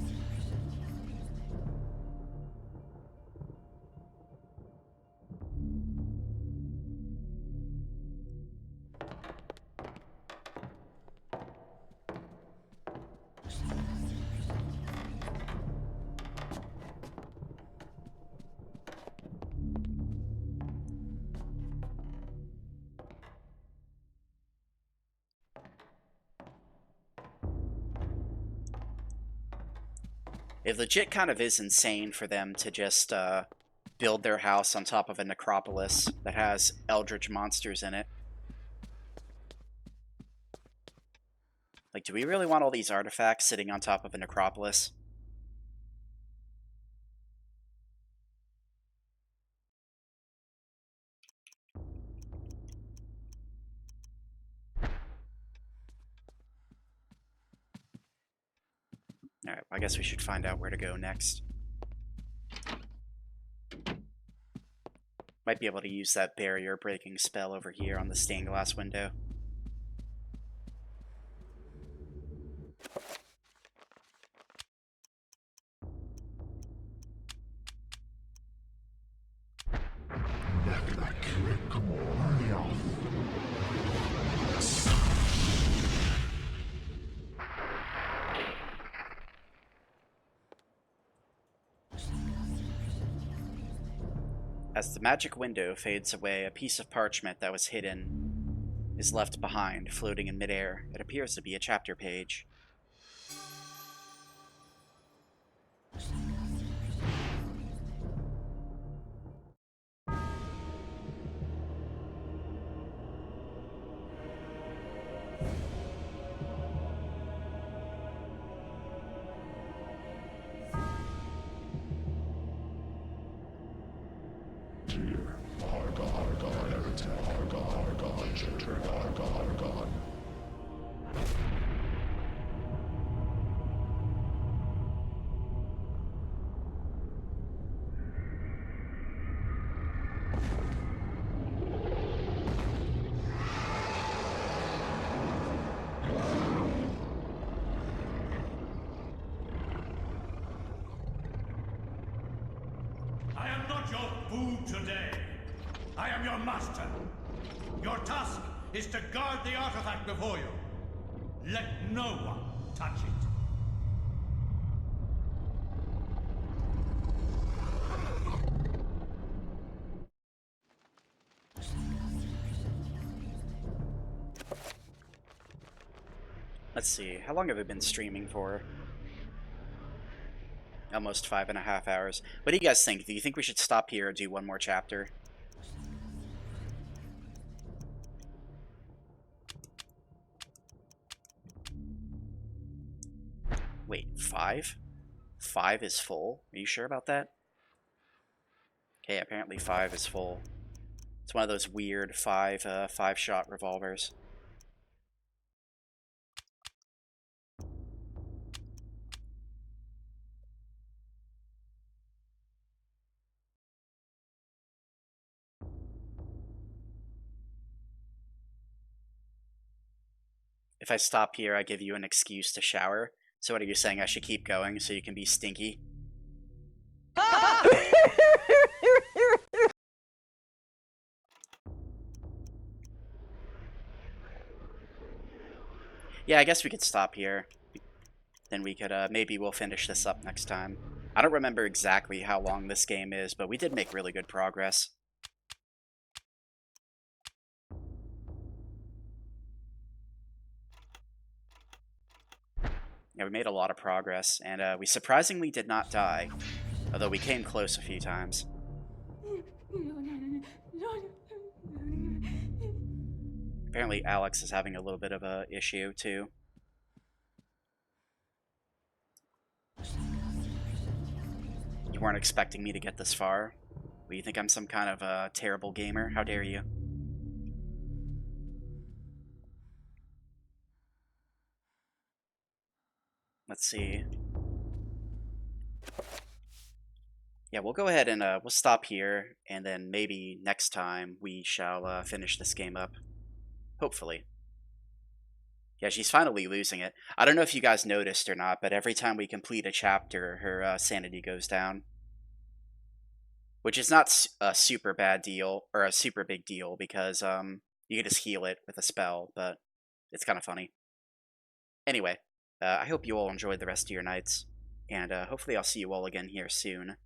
It legit kind of is insane for them to just build their house on top of a necropolis that has eldritch monsters in it. Like, do we really want all these artifacts sitting on top of a necropolis? Alright, I guess we should find out where to go next. Might be able to use that barrier breaking spell over here on the stained glass window. As the magic window fades away, a piece of parchment that was hidden is left behind, floating in midair. It appears to be a chapter page. I am not your food today. I am your master. Your task is to guard the artifact before you. Let no one touch it. Let's see, how long have I been streaming for? Almost 5.5 hours. What do you guys think? Do you think we should stop here or do one more chapter? Wait, 5? 5 is full? Are you sure about that? Okay, apparently 5 is full. It's one of those weird 5-shot revolvers. If I stop here, I give you an excuse to shower. So what are you saying? I should keep going so you can be stinky? Yeah, I guess we could stop here. Then we could, maybe we'll finish this up next time. I don't remember exactly how long this game is, but we did make really good progress. Yeah, we made a lot of progress, and we surprisingly did not die, although we came close a few times. Apparently Alex is having a little bit of a issue, too. You weren't expecting me to get this far? Well, you think I'm some kind of a terrible gamer? How dare you? Let's see. Yeah, we'll go ahead and we'll stop here, and then maybe next time we shall finish this game up. Hopefully. Yeah, she's finally losing it. I don't know if you guys noticed or not, but every time we complete a chapter, her sanity goes down. Which is not a super bad deal, or a super big deal, because you can just heal it with a spell, but it's kind of funny. Anyway, I hope you all enjoyed the rest of your nights, and hopefully I'll see you all again here soon.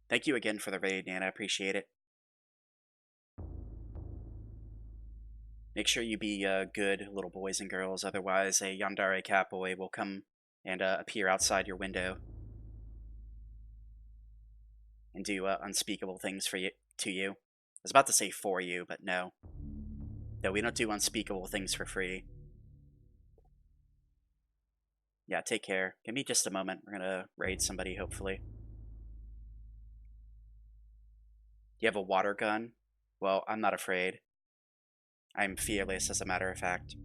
Thank you again for the raid, and I appreciate it. Make sure you be good little boys and girls, otherwise a Yandere Catboy will come and appear outside your window and do unspeakable things for you, to you. I was about to say for you, but no. No, we don't do unspeakable things for free. Yeah, take care. Give me just a moment. We're gonna raid somebody, hopefully. You have a water gun? Well, I'm not afraid. I'm fearless, as a matter of fact.